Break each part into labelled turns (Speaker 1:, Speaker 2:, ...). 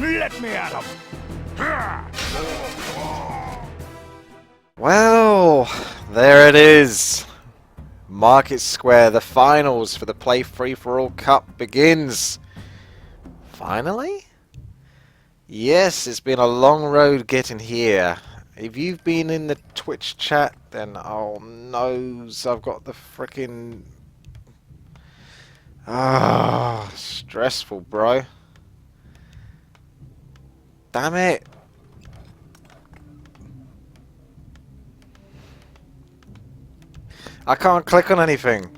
Speaker 1: Let me at him!
Speaker 2: Well, there it is. Market Square, the finals for the Play Free for All Cup begins. Finally? Yes, it's been a long road getting here. If you've been in the Twitch chat, then oh no, I've got the frickin' stressful, bro. Damn it. I can't click on anything.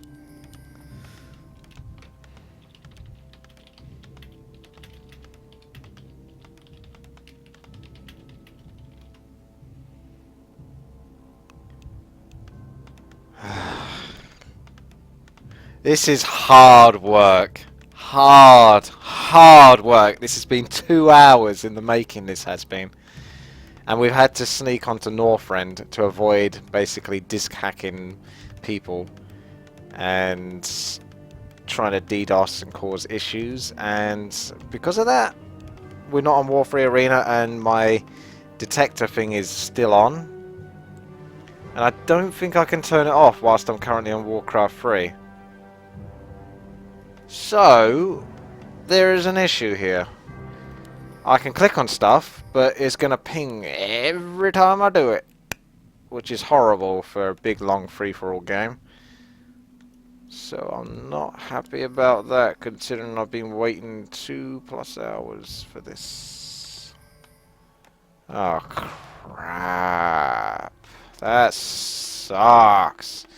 Speaker 2: This is hard work. Hard work. This has been 2 hours in the making, this has been. And we've had to sneak onto Northrend to avoid basically disk hacking people and trying to DDoS and cause issues. And because of that, we're not on War3 Arena and my detector thing is still on. And I don't think I can turn it off whilst I'm currently on Warcraft 3. So, there is an issue here. I can click on stuff, but it's going to ping every time I do it. Which is horrible for a big, long, free-for-all game. So, I'm not happy about that, considering I've been waiting 2+ hours for this. Oh, crap. That sucks.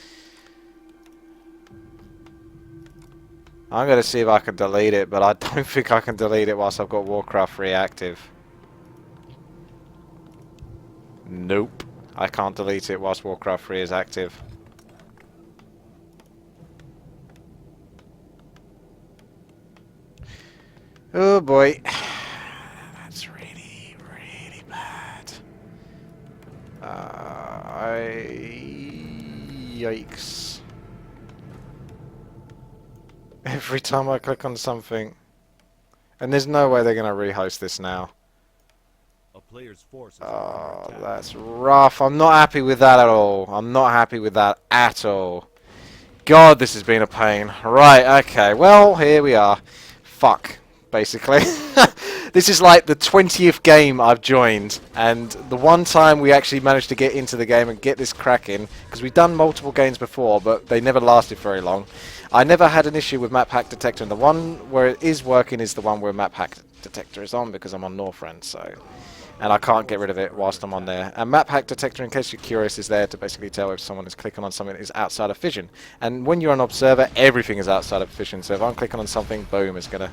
Speaker 2: I'm going to see if I can delete it, but I don't think I can delete it whilst I've got Warcraft 3 active. Nope. I can't delete it whilst Warcraft 3 is active. Oh boy. That's really, really bad. Yikes. Every time I click on something. And there's no way they're going to rehost this now. Oh, that's rough. I'm not happy with that at all. I'm not happy with that at all. God, this has been a pain. Right, okay. Well, here we are. Fuck, basically. This is like the 20th game I've joined. And the one time we actually managed to get into the game and get this cracking. Because we've done multiple games before, but they never lasted very long. I never had an issue with map hack detector, and the one where it is working is the one where map hack detector is on because I'm on Northrend, so... And I can't get rid of it whilst I'm on there. And map hack detector, in case you're curious, is there to basically tell if someone is clicking on something that is outside of vision. And when you're an observer, everything is outside of vision, so if I'm clicking on something, boom, it's going to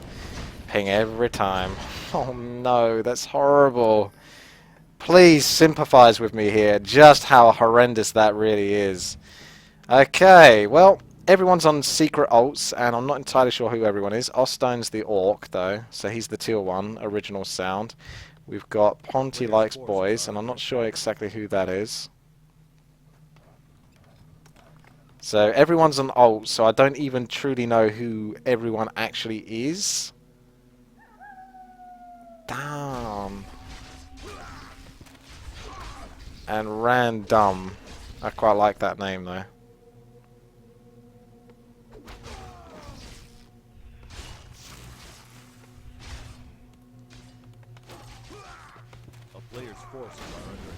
Speaker 2: ping every time. Oh no, that's horrible. Please sympathize with me here, just how horrendous that really is. Okay, well... Everyone's on secret alts, and I'm not entirely sure who everyone is. Ostone's the Orc, though, so he's the tier 1, original sound. We've got Ponty Likes Boys, and I'm not sure exactly who that is. So everyone's on alts, so I don't even truly know who everyone actually is. Damn. And Random. I quite like that name, though.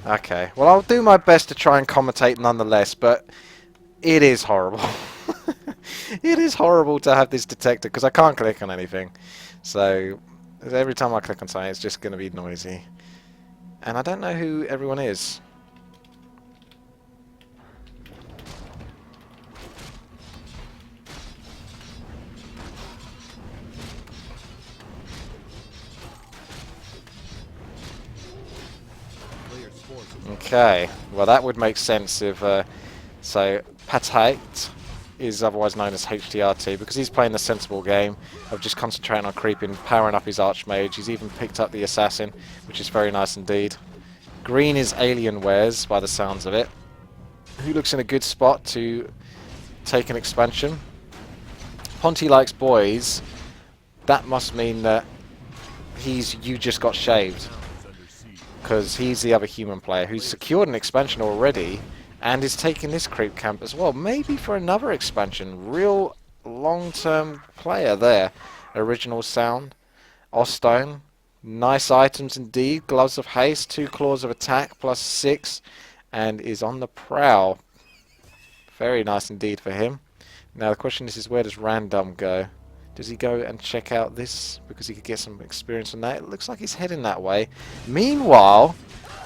Speaker 2: Okay, well I'll do my best to try and commentate nonetheless, but it is horrible. It is horrible to have this detector because I can't click on anything. So every time I click on something it's just going to be noisy. And I don't know who everyone is. Okay, well that would make sense if, so Patate is otherwise known as HTRT because he's playing the sensible game of just concentrating on creeping, powering up his Archmage. He's even picked up the Assassin, which is very nice indeed. Green is Alienwares by the sounds of it, who looks in a good spot to take an expansion. Ponty Likes Boys, that must mean that you just got shaved. Because he's the other human player who's secured an expansion already and is taking this creep camp as well. Maybe for another expansion. Real long-term player there. Original sound. Ostone. Nice items indeed. Gloves of haste, 2 claws of attack, +6. And is on the prowl. Very nice indeed for him. Now the question is where does Random go? Does he go and check out this because he could get some experience on that? It looks like he's heading that way. Meanwhile,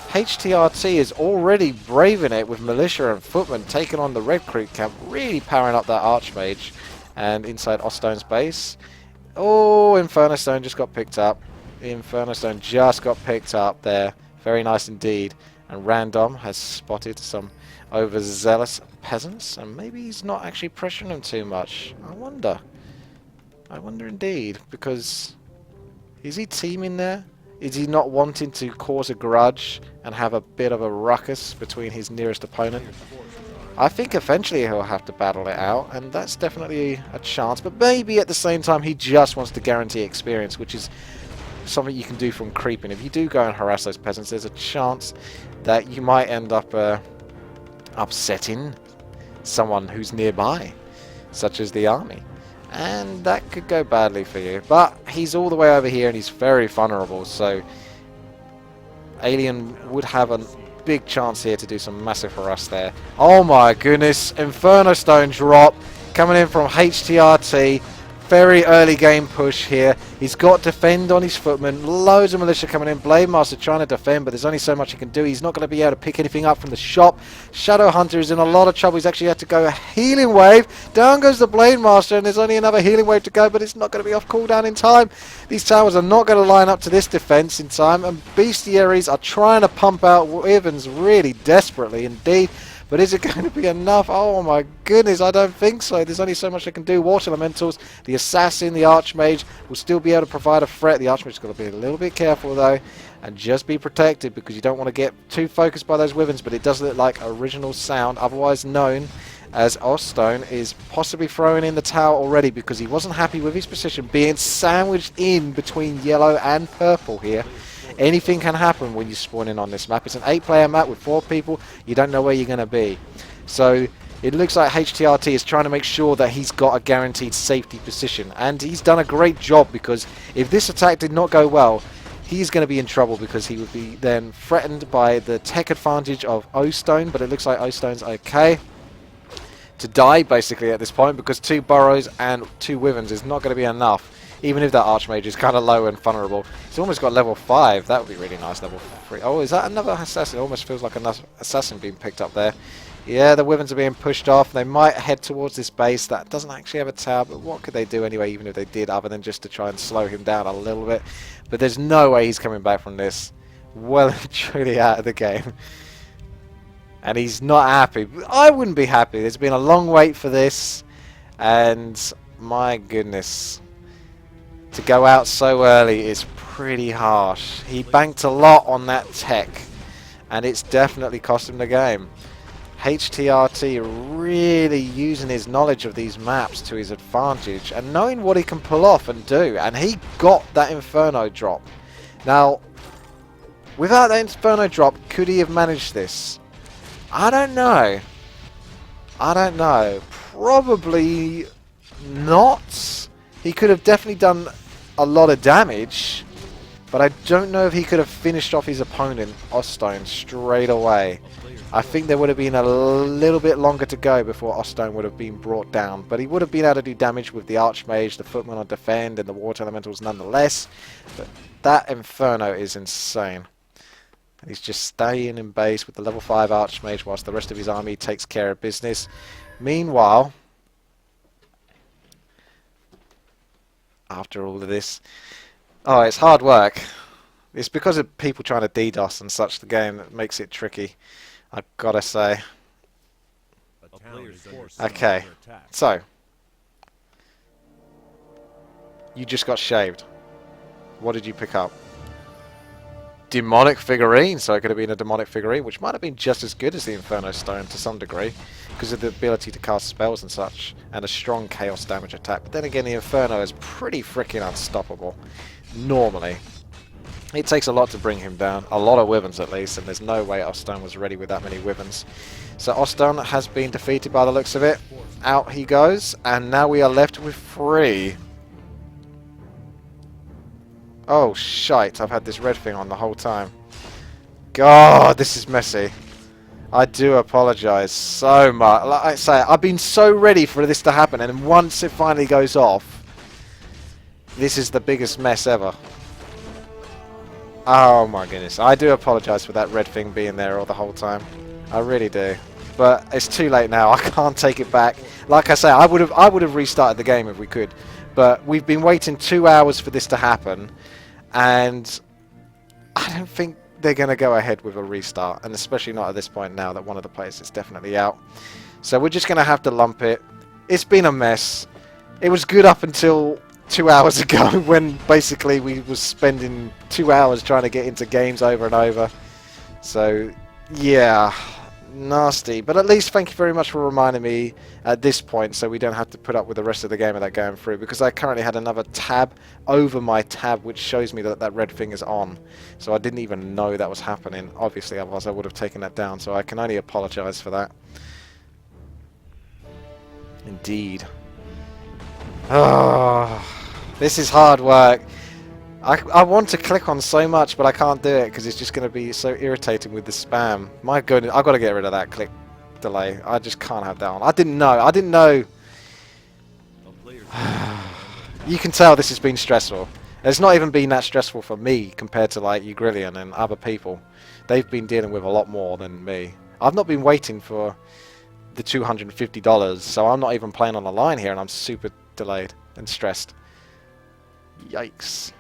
Speaker 2: HTRT is already braving it with Militia and Footman taking on the Red Creek camp, really powering up that Archmage. And inside Ostone's base. Oh, Inferno Stone just got picked up. Inferno Stone just got picked up there. Very nice indeed. And Random has spotted some overzealous peasants. And maybe he's not actually pressuring them too much. I wonder. I wonder indeed, because is he teaming there? Is he not wanting to cause a grudge and have a bit of a ruckus between his nearest opponent? I think eventually he'll have to battle it out, and that's definitely a chance, but maybe at the same time he just wants to guarantee experience, which is something you can do from creeping. If you do go and harass those peasants, there's a chance that you might end up upsetting someone who's nearby, such as the army. And that could go badly for you. But he's all the way over here and he's very vulnerable. So Alien would have a big chance here to do some massive harass there. Oh my goodness. Inferno Stone drop coming in from HTRT. Very early game push here. He's got defend on his footman. Loads of militia coming in. Blade Master trying to defend, but there's only so much he can do. He's not going to be able to pick anything up from the shop. Shadow Hunter is in a lot of trouble. He's actually had to go a healing wave. Down goes the Blade Master, and there's only another healing wave to go, but it's not going to be off cooldown in time. These towers are not going to line up to this defense in time, and Bestiaries are trying to pump out Wyverns really desperately indeed. But is it going to be enough? Oh my goodness, I don't think so. There's only so much they can do. Water Elementals, the Assassin, the Archmage will still be able to provide a threat. The Archmage's got to be a little bit careful though. And just be protected because you don't want to get too focused by those Wyverns. But it does look like Original Sound, otherwise known as Ostone, is possibly throwing in the towel already because he wasn't happy with his position being sandwiched in between yellow and purple here. Anything can happen when you spawn in on this map. It's an 8-player map with 4 people. You don't know where you're going to be. So it looks like HTRT is trying to make sure that he's got a guaranteed safety position. And he's done a great job because if this attack did not go well, he's going to be in trouble because he would be then threatened by the tech advantage of O-Stone. But it looks like O-Stone's okay to die basically at this point because 2 Burrows and 2 Wyverns is not going to be enough. Even if that Archmage is kind of low and vulnerable. He's almost got level 5. That would be really nice. Level 3. Oh, is that another Assassin? It almost feels like another Assassin being picked up there. Yeah, the Wyverns are being pushed off. They might head towards this base. That doesn't actually have a tower, but what could they do anyway, even if they did, other than just to try and slow him down a little bit? But there's no way he's coming back from this. Well and truly out of the game. And he's not happy. I wouldn't be happy. There's been a long wait for this. And my goodness. To go out so early is pretty harsh. He banked a lot on that tech, and it's definitely cost him the game. HTRT really using his knowledge of these maps to his advantage and knowing what he can pull off and do, and he got that Inferno drop. Now, without that Inferno drop, could he have managed this? I don't know. I don't know. Probably not. He could have definitely done a lot of damage, but I don't know if he could have finished off his opponent, Ostone, straight away. I think there would have been a little bit longer to go before Ostone would have been brought down, but he would have been able to do damage with the Archmage, the Footman on defend, and the Water Elementals nonetheless. But that Inferno is insane. He's just staying in base with the level 5 Archmage whilst the rest of his army takes care of business. Meanwhile, after all of this, oh, it's hard work. It's because of people trying to DDoS and such the game that makes it tricky, I've gotta say. Okay, so you just got shaved. What did you pick up? Demonic figurine, so it could have been a demonic figurine, which might have been just as good as the Inferno Stone to some degree, because of the ability to cast spells and such, and a strong chaos damage attack. But then again, the Inferno is pretty freaking unstoppable, normally. It takes a lot to bring him down. A lot of wyverns at least, and there's no way Ostone was ready with that many wyverns. So Ostone has been defeated by the looks of it. Out he goes, and now we are left with 3. Oh shite, I've had this red thing on the whole time. God, this is messy. I do apologise so much. Like I say, I've been so ready for this to happen, and once it finally goes off, this is the biggest mess ever. Oh my goodness, I do apologise for that red thing being there all the whole time. I really do. But it's too late now. I can't take it back. Like I say, I would have restarted the game if we could. But we've been waiting 2 hours for this to happen, and I don't think they're going to go ahead with a restart, and especially not at this point now that one of the players is definitely out. So we're just going to have to lump it. It's been a mess. It was good up until 2 hours ago when basically we was spending 2 hours trying to get into games over and over. So yeah, nasty. But at least thank you very much for reminding me at this point, so we don't have to put up with the rest of the game without going through, because I currently had another tab over my tab which shows me that that red thing is on. So I didn't even know that was happening. Obviously, otherwise I would have taken that down, so I can only apologise for that. Indeed. Oh, this is hard work. I want to click on so much, but I can't do it because it's just going to be so irritating with the spam. My goodness, I've got to get rid of that click delay. I just can't have that on. I didn't know. You can tell this has been stressful. It's not even been that stressful for me compared to like Ugrillion and other people. They've been dealing with a lot more than me. I've not been waiting for the $250, so I'm not even playing on the line here, and I'm super delayed and stressed. Yikes.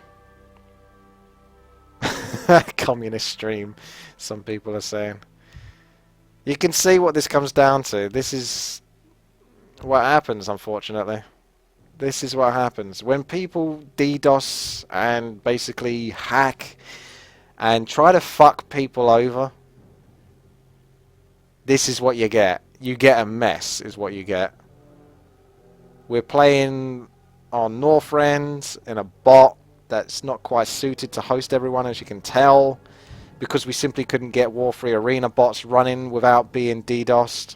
Speaker 2: Communist stream, some people are saying. You can see what this comes down to. This is what happens, unfortunately. This is what happens. When people DDoS and basically hack and try to fuck people over, this is what you get. You get a mess, is what you get. We're playing on Northrend in a bot that's not quite suited to host everyone, as you can tell, because we simply couldn't get War 3 Arena bots running without being DDoSed.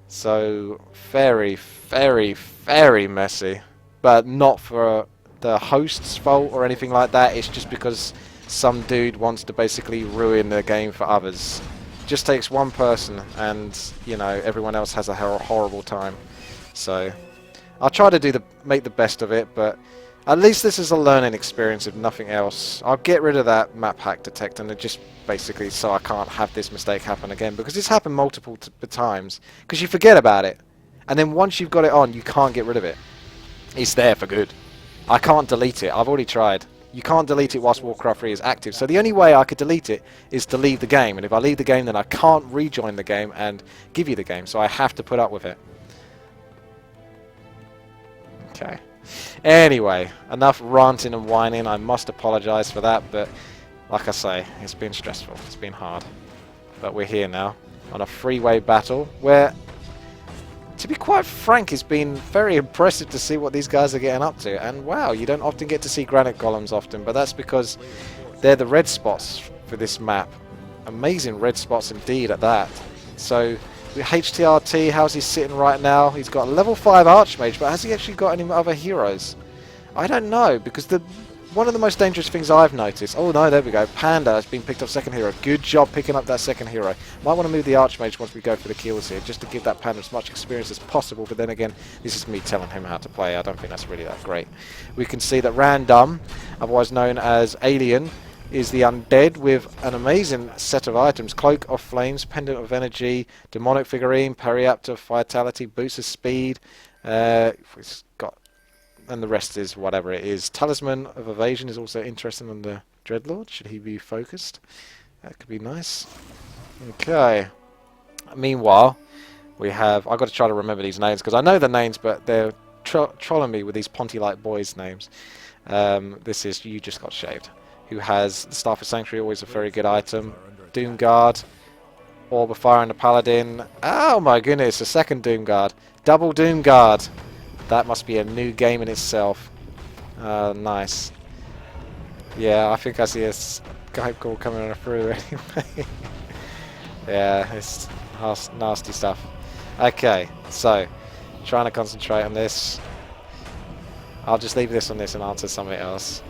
Speaker 2: So, very, very, very messy. But not for the host's fault or anything like that. It's just because some dude wants to basically ruin the game for others. Just takes one person, and you know, everyone else has a horrible time. So I'll try to make the best of it, but at least this is a learning experience, if nothing else. I'll get rid of that map hack detect, and it just basically so I can't have this mistake happen again, because it's happened multiple times, because you forget about it, and then once you've got it on, you can't get rid of it. It's there for good. I can't delete it. I've already tried. You can't delete it whilst Warcraft 3 is active, so the only way I could delete it is to leave the game, and if I leave the game, then I can't rejoin the game and give you the game, so I have to put up with it. Okay. Anyway, enough ranting and whining. I must apologise for that, but like I say, it's been stressful. It's been hard. But we're here now on a freeway battle where, to be quite frank, it's been very impressive to see what these guys are getting up to. And wow, you don't often get to see granite golems often, but that's because they're the red spots for this map. Amazing red spots indeed at that. So with HTRT, how's he sitting right now? He's got a level 5 Archmage, but has he actually got any other heroes? I don't know, because one of the most dangerous things I've noticed... Oh no, there we go. Panda has been picked up second hero. Good job picking up that second hero. Might want to move the Archmage once we go for the kills here, just to give that Panda as much experience as possible, but then again, this is me telling him how to play. I don't think that's really that great. We can see that Random, otherwise known as Alien, is the Undead with an amazing set of items. Cloak of Flames, Pendant of Energy, Demonic Figurine, Periaptor, Vitality, Boost of Speed. It's got, and the rest is whatever it is. Talisman of Evasion is also interesting on the Dreadlord. Should he be focused? That could be nice. Okay. Meanwhile, we have... I've got to try to remember these names, because I know the names, but they're trolling me with these Ponty-like boys' names. This is You Just Got Shaved, who has the Staff of Sanctuary, always a very good item. Doomguard, Orb of Fire and the Paladin. Oh my goodness, a second Doomguard. Double Doomguard. That must be a new game in itself. Nice. Yeah, I think I see a Skype call coming through anyway. Yeah, it's nasty stuff. Okay, so trying to concentrate on this. I'll just leave this on this and answer something else.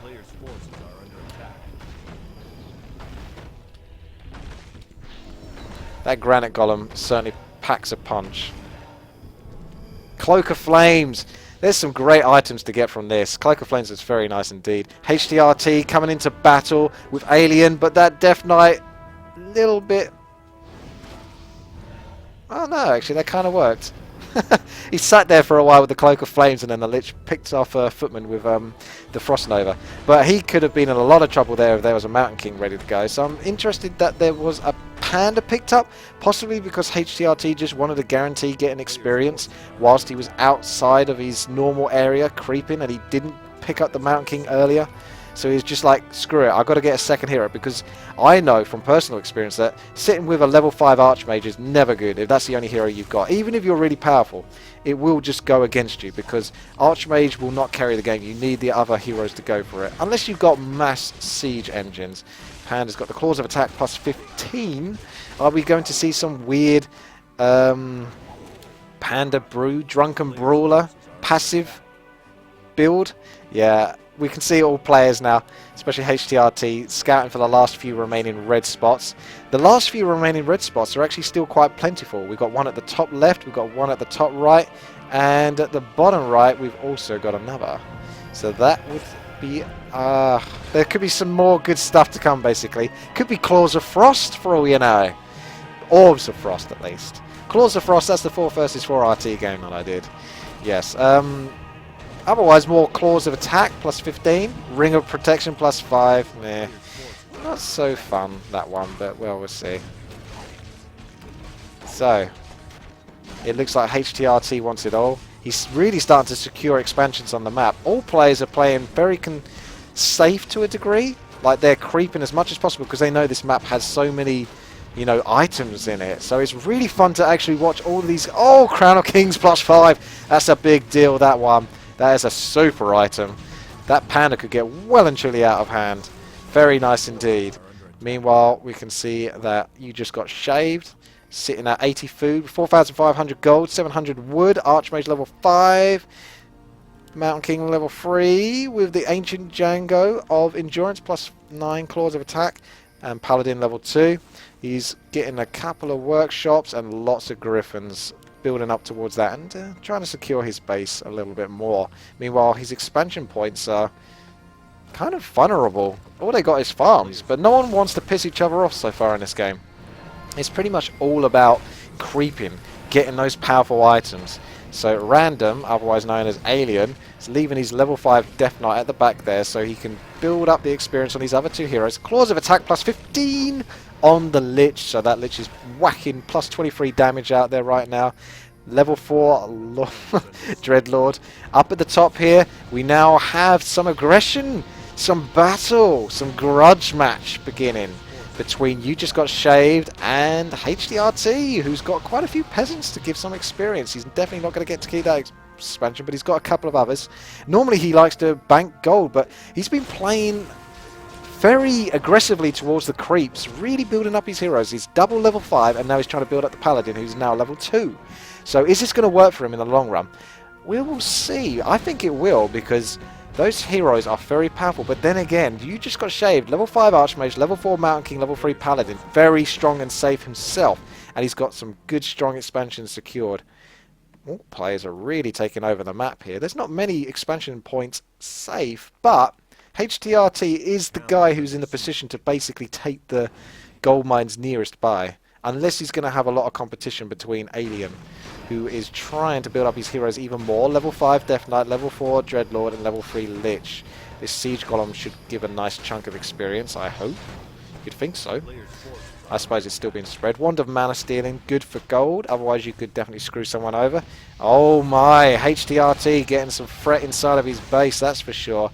Speaker 1: Players' forces are under attack.
Speaker 2: That granite golem certainly packs a punch. Cloak of Flames. There's some great items to get from this. Cloak of Flames is very nice indeed. HTRT coming into battle with Alien, but that Death Knight, little bit... Oh no, actually that kind of worked. He sat there for a while with the Cloak of Flames and then the Lich picked off Footman with the Frost Nova. But he could have been in a lot of trouble there if there was a Mountain King ready to go. So I'm interested that there was a Panda picked up, possibly because HTRT just wanted to guarantee getting experience whilst he was outside of his normal area creeping, and he didn't pick up the Mountain King earlier. So he's just like, screw it, I've got to get a second hero, because I know from personal experience that sitting with a level 5 Archmage is never good if that's the only hero you've got. Even if you're really powerful, it will just go against you, because Archmage will not carry the game. You need the other heroes to go for it, unless you've got mass siege engines. Panda's got the Claws of Attack plus 15. Are we going to see some weird Panda Brew, Drunken Brawler, passive build? Yeah, we can see all players now, especially HTRT, scouting for the last few remaining red spots. The last few remaining red spots are actually still quite plentiful. We've got one at the top left, we've got one at the top right, and at the bottom right we've also got another. So that would be... there could be some more good stuff to come, basically. Could be Claws of Frost, for all you know. Orbs of Frost, at least. Claws of Frost, that's the 4 versus 4 RT game that I did. Yes. Otherwise, more Claws of Attack, plus 15. Ring of Protection, plus 5. Meh. Not so fun, that one, but, well, we'll see. So, it looks like HTRT wants it all. He's really starting to secure expansions on the map. All players are playing very safe to a degree. Like, they're creeping as much as possible because they know this map has so many, you know, items in it. So it's really fun to actually watch all of these. Oh, Crown of Kings plus 5. That's a big deal, that one. That is a super item. That Panda could get well and truly out of hand. Very nice indeed. Meanwhile, we can see that you just got shaved. Sitting at 80 food, 4,500 gold, 700 wood, Archmage level 5, Mountain King level 3 with the Ancient Django of Endurance plus 9 Claws of Attack, and Paladin level 2. He's getting a couple of workshops and lots of Griffins, building up towards that and trying to secure his base a little bit more. Meanwhile, his expansion points are kind of vulnerable. All they got is farms, but no one wants to piss each other off so far in this game. It's pretty much all about creeping, getting those powerful items. So Random, otherwise known as Alien, is leaving his level 5 Death Knight at the back there so he can build up the experience on these other two heroes. Claws of Attack plus 15 on the Lich, so that Lich is whacking plus 23 damage out there right now. Level 4 Dreadlord. Up at the top here, we now have some aggression, some battle, some grudge match beginning between You Just Got Shaved and HTRT, who's got quite a few peasants to give some experience. He's definitely not going to get to keep that expansion, but he's got a couple of others. Normally he likes to bank gold, but he's been playing very aggressively towards the creeps, really building up his heroes. He's double level 5, and now he's trying to build up the Paladin, who's now level 2. So is this going to work for him in the long run? We will see. I think it will, because those heroes are very powerful, but then again, You Just Got Shaved, level 5 Archmage, level 4 Mountain King, level 3 Paladin, very strong and safe himself, and he's got some good strong expansions secured. All players are really taking over the map here. There's not many expansion points safe, but HTRT is the guy who's in the position to basically take the gold mines nearest by, unless he's going to have a lot of competition between Alien, who is trying to build up his heroes even more. Level 5 Death Knight, level 4 Dreadlord, and level 3 Lich. This Siege Golem should give a nice chunk of experience, I hope. You'd think so. I suppose it's still being spread. Wand of Mana Stealing, good for gold. Otherwise you could definitely screw someone over. Oh my, HTRT getting some threat inside of his base, that's for sure.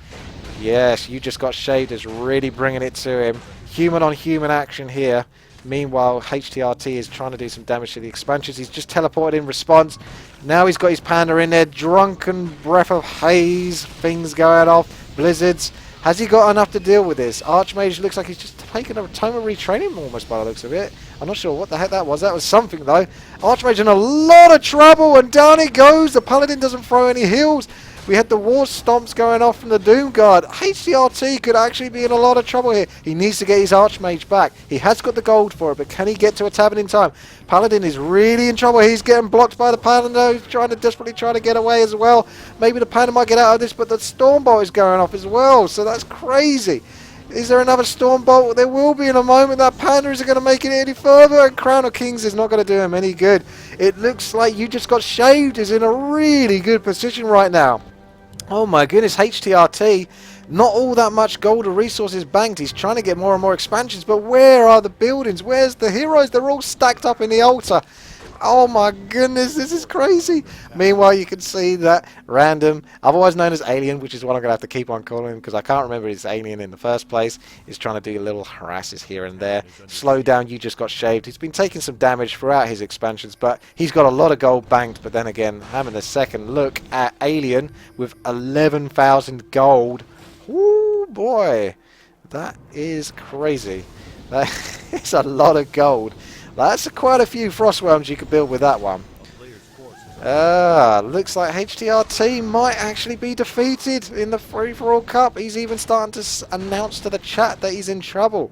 Speaker 2: Yes, You Just Got Shaved is really bringing it to him. Human on human action here. Meanwhile, HTRT is trying to do some damage to the expansions. He's just teleported in response. Now he's got his panda in there. Drunken breath of haze. Things going off. Blizzards. Has he got enough to deal with this? Archmage looks like he's just taken a time of retraining almost by the looks of it. I'm not sure what the heck that was. That was something though. Archmage in a lot of trouble and down he goes. The Paladin doesn't throw any heals. We had the war stomps going off from the Doom Guard. HTRT could actually be in a lot of trouble here. He needs to get his Archmage back. He has got the gold for it, but can he get to a tavern in time? Paladin is really in trouble. He's getting blocked by the Panda. He's desperately trying to get away as well. Maybe the Panda might get out of this, but the Stormbolt is going off as well, so that's crazy. Is there another Stormbolt? There will be in a moment. That Panda isn't going to make it any further, and Crown of Kings is not going to do him any good. It looks like You Just Got Shaved is in a really good position right now. Oh my goodness, HTRT, not all that much gold or resources banked. He's trying to get more and more expansions, but where are the buildings? Where's the heroes? They're all stacked up in the altar. Oh my goodness, this is crazy. Meanwhile, you can see that Random, otherwise known as Alien, which is what I'm going to have to keep on calling him because I can't remember his Alien in the first place, is trying to do little harasses here and there. Slow down, You Just Got Shaved. He's been taking some damage throughout his expansions, but he's got a lot of gold banked. But then again, having a second look at Alien with 11,000 gold. Woo, boy, that is crazy. That is a lot of gold. That's quite a few Frostworms you could build with that one. Looks like HTRT might actually be defeated in the free-for-all cup. He's even starting to announce to the chat that he's in trouble.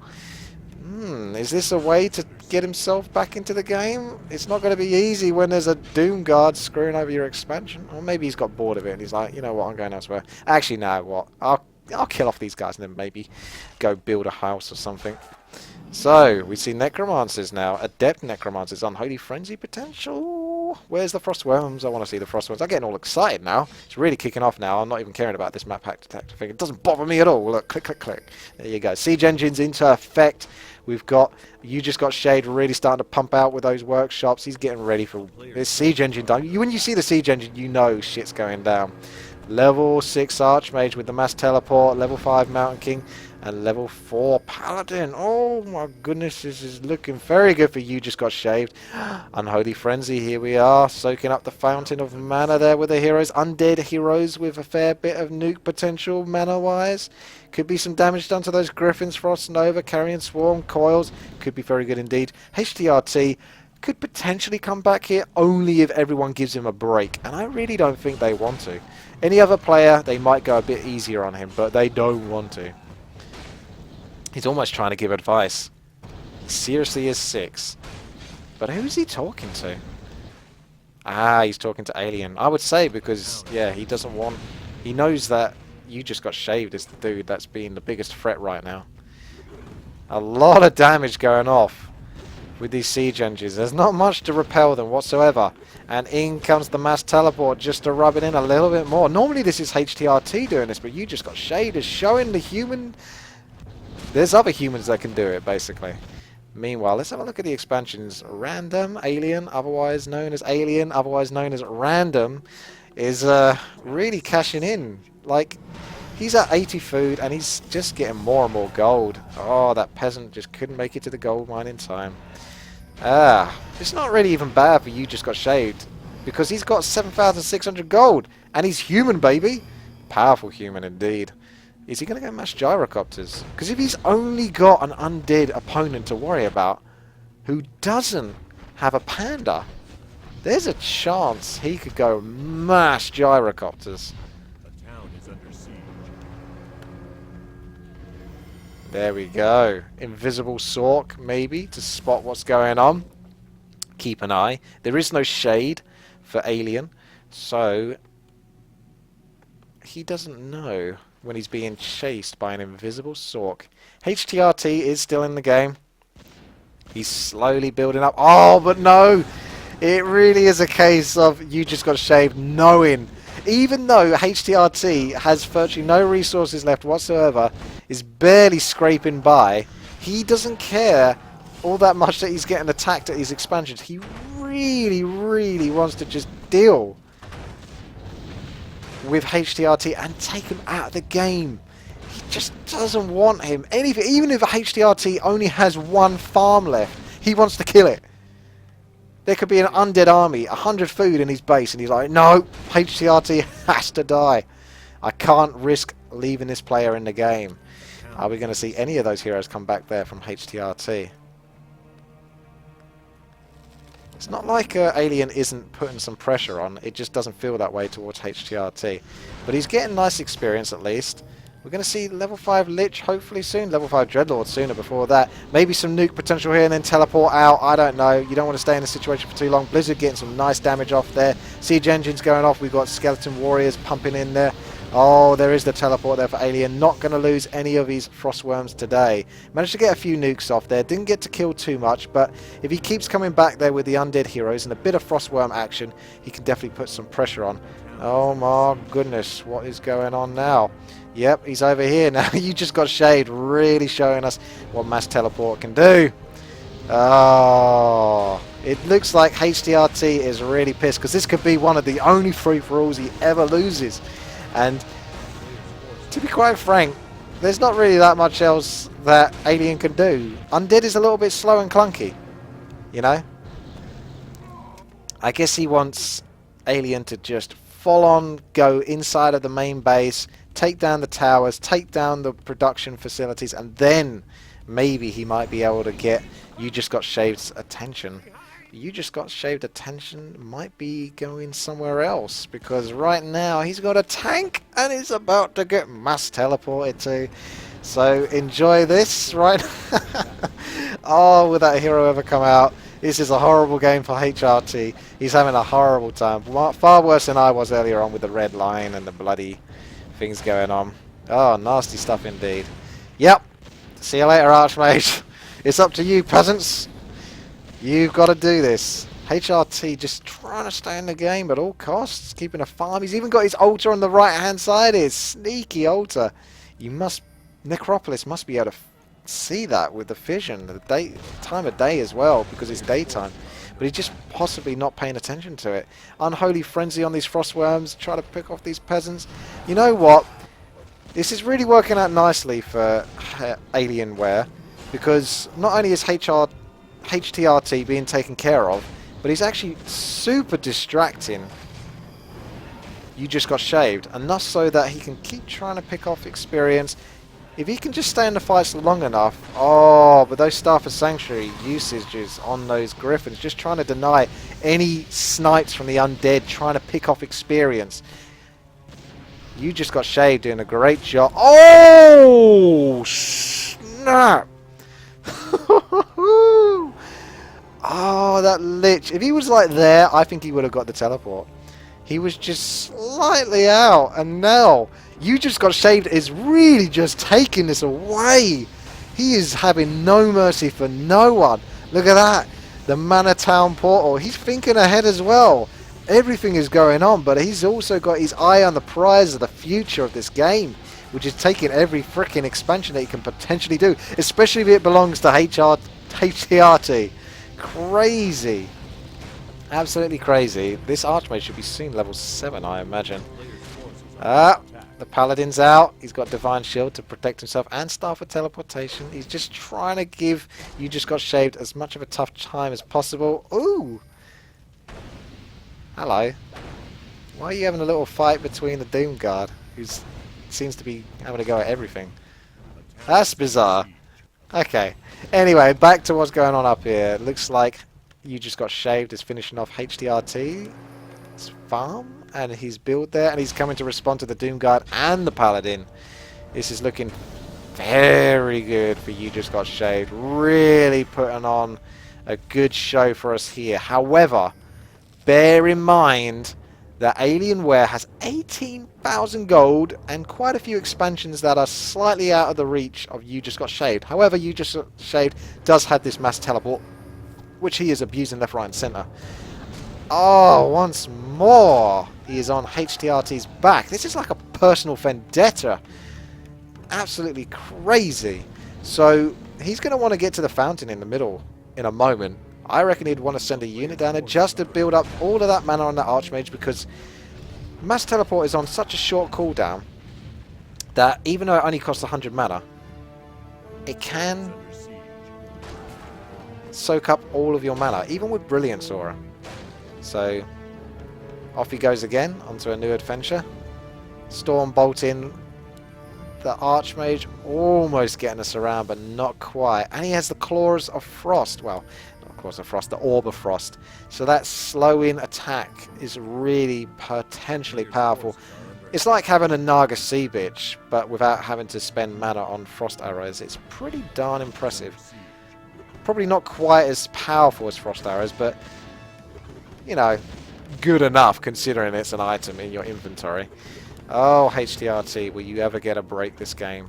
Speaker 2: Is this a way to get himself back into the game? It's not going to be easy when there's a Doom Guard screwing over your expansion. Or maybe he's got bored of it and he's like, you know what, I'm going elsewhere. Actually, no, what? I'll kill off these guys and then maybe go build a house or something. So, we see Necromancers now. Adept Necromancers. Unholy Frenzy potential. Where's the Frostworms? I want to see the Frostworms. I'm getting all excited now. It's really kicking off now. I'm not even caring about this map hack detector thing. It doesn't bother me at all. Look, click, click, click. There you go. Siege Engine's into effect. We've got You Just Got Shade really starting to pump out with those workshops. He's getting ready for this Siege Engine done. When you see the Siege Engine, you know shit's going down. Level 6 Archmage with the mass teleport. Level 5 Mountain King. And level 4 Paladin. Oh my goodness, this is looking very good for You Just Got Shaved. Unholy Frenzy, here we are. Soaking up the Fountain of Mana there with the heroes. Undead heroes with a fair bit of nuke potential mana-wise. Could be some damage done to those Griffins, Frost Nova, Carrion Swarm, Coils. Could be very good indeed. HTRT could potentially come back here only if everyone gives him a break. And I really don't think they want to. Any other player, they might go a bit easier on him, but they don't want to. He's almost trying to give advice. He seriously is 6. But who's he talking to? He's talking to Alien. I would say because, yeah, he doesn't want... He knows that You Just Got Shaved is the dude that's being the biggest threat right now. A lot of damage going off with these siege engines. There's not much to repel them whatsoever. And in comes the mass teleport just to rub it in a little bit more. Normally this is HTRT doing this, but You Just Got Shaved is showing the human... There's other humans that can do it, basically. Meanwhile, let's have a look at the expansions. Random, Alien, otherwise known as Alien, otherwise known as Random, is really cashing in. Like, he's at 80 food, and he's just getting more and more gold. Oh, that peasant just couldn't make it to the gold mine in time. It's not really even bad for You Just Got Shaved, because he's got 7,600 gold, and he's human, baby. Powerful human, indeed. Is he going to go mash gyrocopters? Because if he's only got an undead opponent to worry about, who doesn't have a panda, there's a chance he could go mash gyrocopters.
Speaker 1: The town is under siege.
Speaker 2: There we go. Invisible Sork, maybe, to spot what's going on. Keep an eye. There is no shade for Alien, so he doesn't know when he's being chased by an invisible Sork. HTRT is still in the game. He's slowly building up. Oh, but no! It really is a case of You Just Got Shaved knowing. Even though HTRT has virtually no resources left whatsoever, is barely scraping by, he doesn't care all that much that he's getting attacked at his expansions. He really, really wants to just deal with HTRT and take him out of the game. He just doesn't want him. Even if HTRT only has one farm left He wants to kill it. There could be an undead army, 100 food in his base, and he's like, no, HTRT has to die. I can't risk leaving this player in the game. Are we going to see any of those heroes come back there from HTRT? It's not like Alien isn't putting some pressure on, it just doesn't feel that way towards HTRT. But he's getting nice experience at least. We're going to see level 5 Lich hopefully soon, level 5 Dreadlord sooner before that. Maybe some nuke potential here and then teleport out, I don't know. You don't want to stay in a situation for too long. Blizzard getting some nice damage off there. Siege engines going off, we've got Skeleton Warriors pumping in there. Oh, there is the teleport there for Alien. Not going to lose any of his Frostworms today. Managed to get a few nukes off there. Didn't get to kill too much, but if he keeps coming back there with the Undead heroes and a bit of Frostworm action, he can definitely put some pressure on. Oh my goodness, what is going on now? Yep, he's over here now. You just got Shade, really showing us what mass teleport can do. Oh, it looks like HTRT is really pissed because this could be one of the only free-for-alls he ever loses. And to be quite frank, there's not really that much else that Alien can do. Undead is a little bit slow and clunky, you know? I guess he wants Alien to just full on go inside of the main base, take down the towers, take down the production facilities, and then maybe he might be able to get You Just Got Shaved's attention. You Just Got Shaved attention might be going somewhere else, because right now he's got a tank and he's about to get mass teleported to. So enjoy this, right? Oh, will that hero ever come out? This is a horrible game for HRT. He's having a horrible time. Far worse than I was earlier on with the red line and the bloody things going on. Oh, nasty stuff indeed. Yep. See you later, Archmage. It's up to you, peasants. You've got to do this. HRT just trying to stay in the game at all costs, keeping a farm. He's even got his altar on the right-hand side. His sneaky altar. You must... Necropolis must be able to see that with the fission. The time of day as well, because it's daytime. But he's just possibly not paying attention to it. Unholy Frenzy on these Frostworms. Try to pick off these peasants. You know what? This is really working out nicely for Alienware, because not only is HTRT being taken care of, but he's actually super distracting You Just Got Shaved, enough so that he can keep trying to pick off experience. If he can just stay in the fights long enough. Oh, but those Staff of Sanctuary usages on those Griffins, just trying to deny any snipes from the Undead, trying to pick off experience. You Just Got Shaved doing a great job. Oh, snap. Oh, that Lich. If he was like there, I think he would have got the teleport. He was just slightly out, and now You Just Got Shaved is really just taking this away. He is having no mercy for no one. Look at that. The Manor Town portal. He's thinking ahead as well. Everything is going on, but he's also got his eye on the prize of the future of this game, which is taking every freaking expansion that he can potentially do, especially if it belongs to HTRT. Crazy. Absolutely crazy. This Archmage should be soon level 7, I imagine. The Paladin's out. He's got Divine Shield to protect himself and Staff of Teleportation. He's just trying to give You Just Got Shaved as much of a tough time as possible. Ooh! Hello. Why are you having a little fight between the Doom Guard, who seems to be having a go at everything? That's bizarre. Okay. Anyway, back to what's going on up here. Looks like You Just Got Shaved is finishing off HTRT's farm and his build there, and he's coming to respond to the Doom Guard and the Paladin. This is looking very good for You Just Got Shaved. Really putting on a good show for us here. However, bear in mind that Alienware has 18,000 gold and quite a few expansions that are slightly out of the reach of You Just Got Shaved. However, You Just Got Shaved does have this mass teleport, which he is abusing left, right and centre. Oh, once more he is on HTRT's back. This is like a personal vendetta. Absolutely crazy. So he's going to want to get to the fountain in the middle in a moment. I reckon he'd want to send a unit down there just to build up all of that mana on that Archmage, because mass teleport is on such a short cooldown that even though it only costs 100 mana, it can soak up all of your mana, even with Brilliance Aura. So, off he goes again, onto a new adventure. Storm Bolt in. The Archmage almost getting us around, but not quite. And he has the Claws of Frost. Well, not Claws of Frost, the Orb of Frost. So that slow-in attack is really potentially powerful. It's like having a Naga Sea Bitch, but without having to spend mana on Frost Arrows. It's pretty darn impressive. Probably not quite as powerful as Frost Arrows, but, you know, good enough considering it's an item in your inventory. Oh, HTRT, will you ever get a break this game?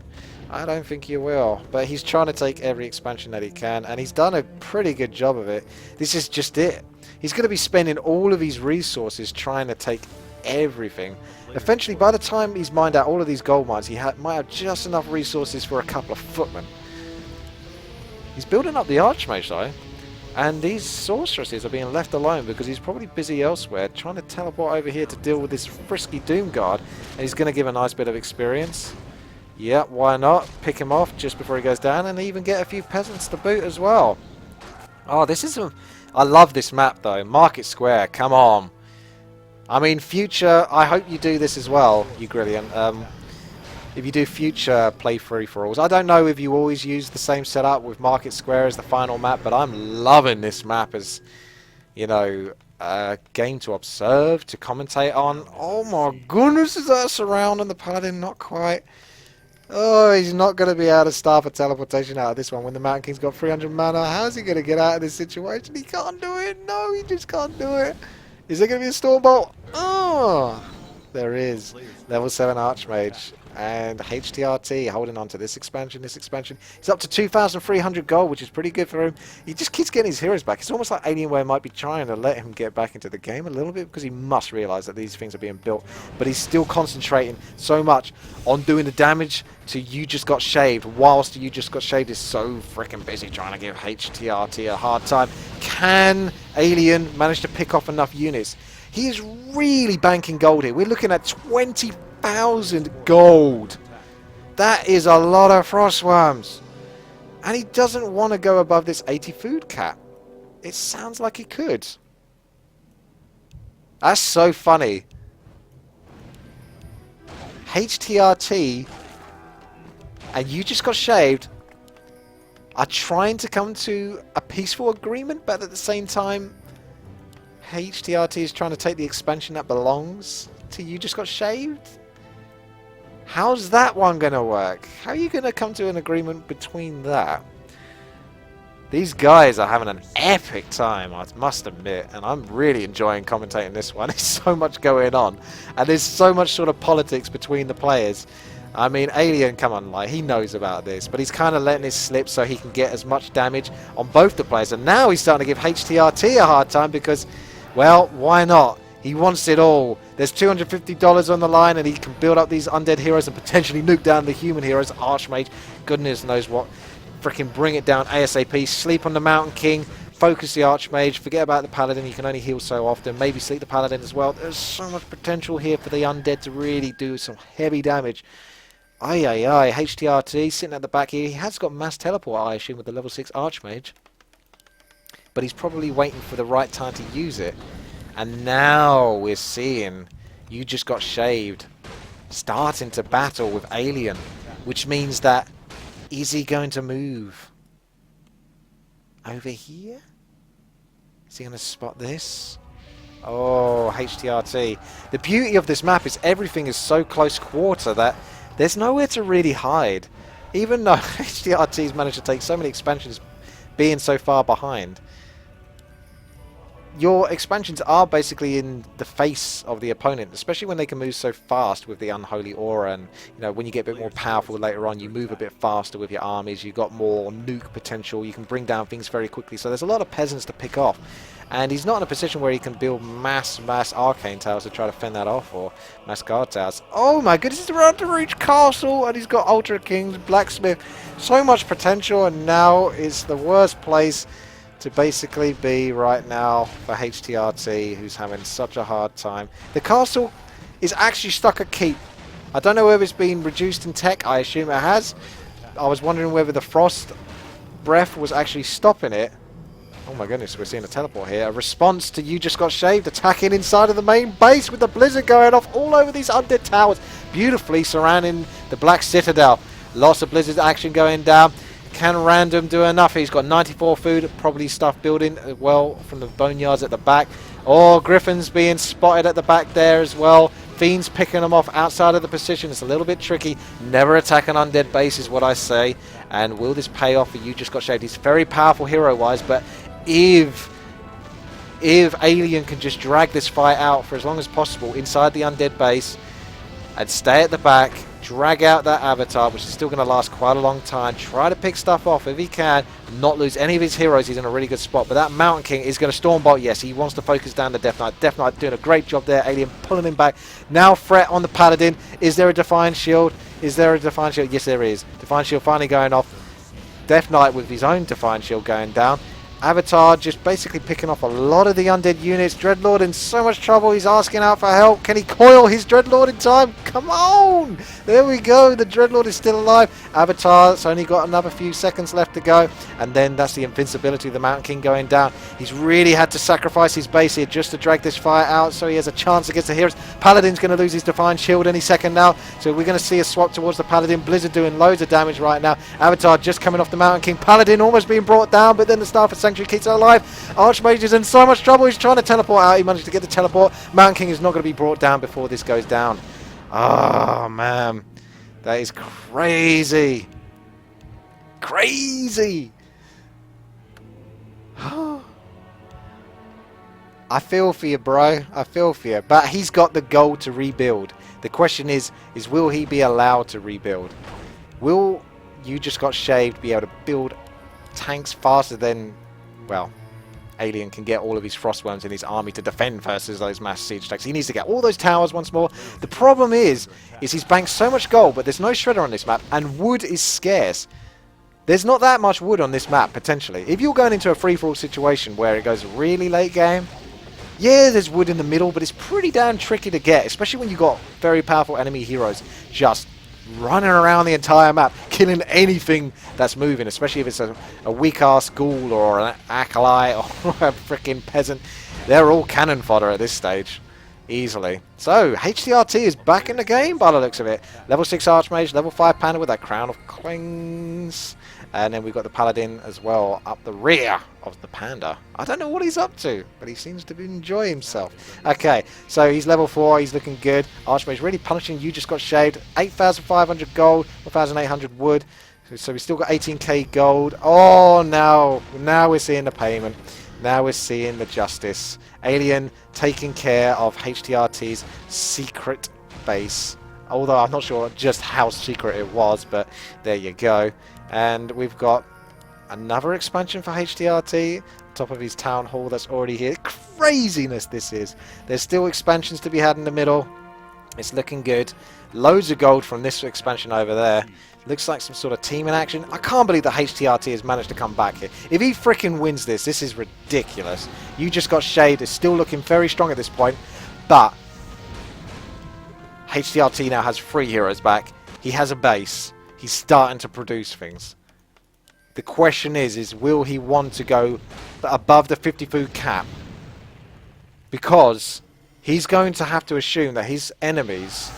Speaker 2: I don't think you will, but he's trying to take every expansion that he can, and he's done a pretty good job of it. This is just it. He's going to be spending all of his resources trying to take everything. Eventually, by the time he's mined out all of these gold mines, he might have just enough resources for a couple of footmen. He's building up the Archmage, though. And these sorceresses are being left alone because he's probably busy elsewhere trying to teleport over here to deal with this frisky Doomguard. And he's going to give a nice bit of experience. Yeah, why not? Pick him off just before he goes down and even get a few peasants to boot as well. Oh, this is I love this map though. Market Square, come on. I mean, future, I hope you do this as well, you Grillian. If you do future play free-for-alls. I don't know if you always use the same setup with Market Square as the final map, but I'm loving this map as, you know, a game to observe, to commentate on. Oh my goodness, is that surrounding the Paladin? Not quite. Oh, he's not going to be able to start a teleportation out of this one when the Mountain King's got 300 mana. How's he going to get out of this situation? He can't do it. No, he just can't do it. Is there going to be a Storm Bolt? Oh, there is. Level 7 Archmage. And HTRT holding on to this expansion, He's up to 2,300 gold, which is pretty good for him. He just keeps getting his heroes back. It's almost like Alienware might be trying to let him get back into the game a little bit because he must realise that these things are being built. But he's still concentrating so much on doing the damage to You Just Got Shaved, whilst You Just Got Shaved is so freaking busy trying to give HTRT a hard time. Can Alien manage to pick off enough units? He is really banking gold here. We're looking at 20,000 gold. That is a lot of frost worms. And he doesn't want to go above this 80 food cap. It sounds like he could. That's so funny. HTRT and You Just Got Shaved are trying to come to a peaceful agreement, but at the same time HTRT is trying to take the expansion that belongs to You Just Got Shaved? How's that one going to work? How are you going to come to an agreement between that? These guys are having an epic time, I must admit, and I'm really enjoying commentating this one. There's so much going on, and there's so much sort of politics between the players. I mean, Alien, come on, like, he knows about this, but he's kind of letting it slip so he can get as much damage on both the players, and now he's starting to give HTRT a hard time because, well, why not? He wants it all. There's $250 on the line, and he can build up these undead heroes and potentially nuke down the human heroes. Archmage, goodness knows what. Freaking bring it down ASAP. Sleep on the Mountain King. Focus the Archmage. Forget about the Paladin. You can only heal so often. Maybe sleep the Paladin as well. There's so much potential here for the undead to really do some heavy damage. Aye, aye, aye. HTRT sitting at the back here. He has got mass teleport, I assume, with the level 6 Archmage. But he's probably waiting for the right time to use it. And now we're seeing You Just Got Shaved starting to battle with Alien, which means that, is he going to move over here? Is he going to spot this? Oh, HTRT. The beauty of this map is everything is so close quarter that there's nowhere to really hide. Even though HTRT's managed to take so many expansions being so far behind, your expansions are basically in the face of the opponent, especially when they can move so fast with the Unholy Aura, and you know, when you get a bit more powerful later on, you move a bit faster with your armies, you've got more nuke potential, you can bring down things very quickly, so there's a lot of peasants to pick off. And he's not in a position where he can build mass arcane towers to try to fend that off, or mass guard towers. Oh my goodness, he's around to reach castle, and he's got Ultra Kings, Blacksmith, so much potential, and now it's the worst place to basically be right now for HTRT, who's having such a hard time. The castle is actually stuck at keep. I don't know whether it's been reduced in tech. I assume it has. I was wondering whether the frost breath was actually stopping it. Oh my goodness, we're seeing a teleport here. A response to You Just Got Shaved, attacking inside of the main base with the blizzard going off all over these undead towers. Beautifully surrounding the Black Citadel. Lots of blizzard action going down. Can Random do enough? He's got 94 food, probably stuff building well from the boneyards at the back. Oh, Griffin's being spotted at the back there as well. Fiend's picking them off outside of the position. It's a little bit tricky. Never attack an undead base is what I say. And will this pay off for You Just Got Shaved? He's very powerful hero-wise, but if Alien can just drag this fight out for as long as possible inside the undead base and stay at the back, drag out that avatar, which is still going to last quite a long time, try to pick stuff off if he can, not lose any of his heroes, he's in a really good spot. But that Mountain King is going to Stormbolt. Yes, he wants to focus down the Death Knight. Death Knight doing a great job there. Alien pulling him back. Now threat on the Paladin. Is there a Defiant Shield? Is there a Defiant Shield? Yes, there is. Defiant Shield finally going off. Death Knight with his own Defiant Shield going down. Avatar just basically picking off a lot of the undead units. Dreadlord in so much trouble. He's asking out for help. Can he coil his Dreadlord in time? Come on! There we go. The Dreadlord is still alive. Avatar's only got another few seconds left to go. And then that's the invincibility of the Mountain King going down. He's really had to sacrifice his base here just to drag this fight out so he has a chance against the heroes. Paladin's going to lose his Defiant Shield any second now. So we're going to see a swap towards the Paladin. Blizzard doing loads of damage right now. Avatar just coming off the Mountain King. Paladin almost being brought down, but then the Star for Sanctuary keeps it alive. Archmage is in so much trouble. He's trying to teleport out. He managed to get the teleport. Mountain King is not going to be brought down before this goes down. Oh, man. That is crazy. Crazy. I feel for you, bro. I feel for you. But he's got the goal to rebuild. The question is will he be allowed to rebuild? Will You Just Got Shaved be able to build tanks faster than, well, Alien can get all of his Frostworms in his army to defend versus those mass siege tanks? He needs to get all those towers once more. The problem is he's banked so much gold, but there's no shredder on this map, and wood is scarce. There's not that much wood on this map, potentially. If you're going into a free-for-all situation where it goes really late game, yeah, there's wood in the middle, but it's pretty damn tricky to get, especially when you've got very powerful enemy heroes just running around the entire map, killing anything that's moving, especially if it's a weak-ass ghoul or an acolyte or a freaking peasant. They're all cannon fodder at this stage, easily. So, HTRT is back in the game by the looks of it. Level 6 Archmage, level 5 Panda with that Crown of Clings. And then we've got the Paladin as well up the rear of the Panda. I don't know what he's up to, but he seems to enjoy himself. Okay, so he's level 4. He's looking good. Archmage really punishing You Just Got Shaved. 8,500 gold, 1,800 wood. So we've still got 18k gold. Oh, now we're seeing the payment. Now we're seeing the justice. Alien taking care of HTRT's secret base. Although I'm not sure just how secret it was, but there you go. And we've got another expansion for HTRT, top of his town hall that's already here. Craziness this is. There's still expansions to be had in the middle. It's looking good. Loads of gold from this expansion over there. Looks like some sort of team in action. I can't believe that HTRT has managed to come back here. If he freaking wins this, this is ridiculous. You Just Got Shaved is still looking very strong at this point, but HTRT now has 3 heroes back. He has a base. He's starting to produce things. The question is will he want to go above the 50 food cap? Because he's going to have to assume that his enemies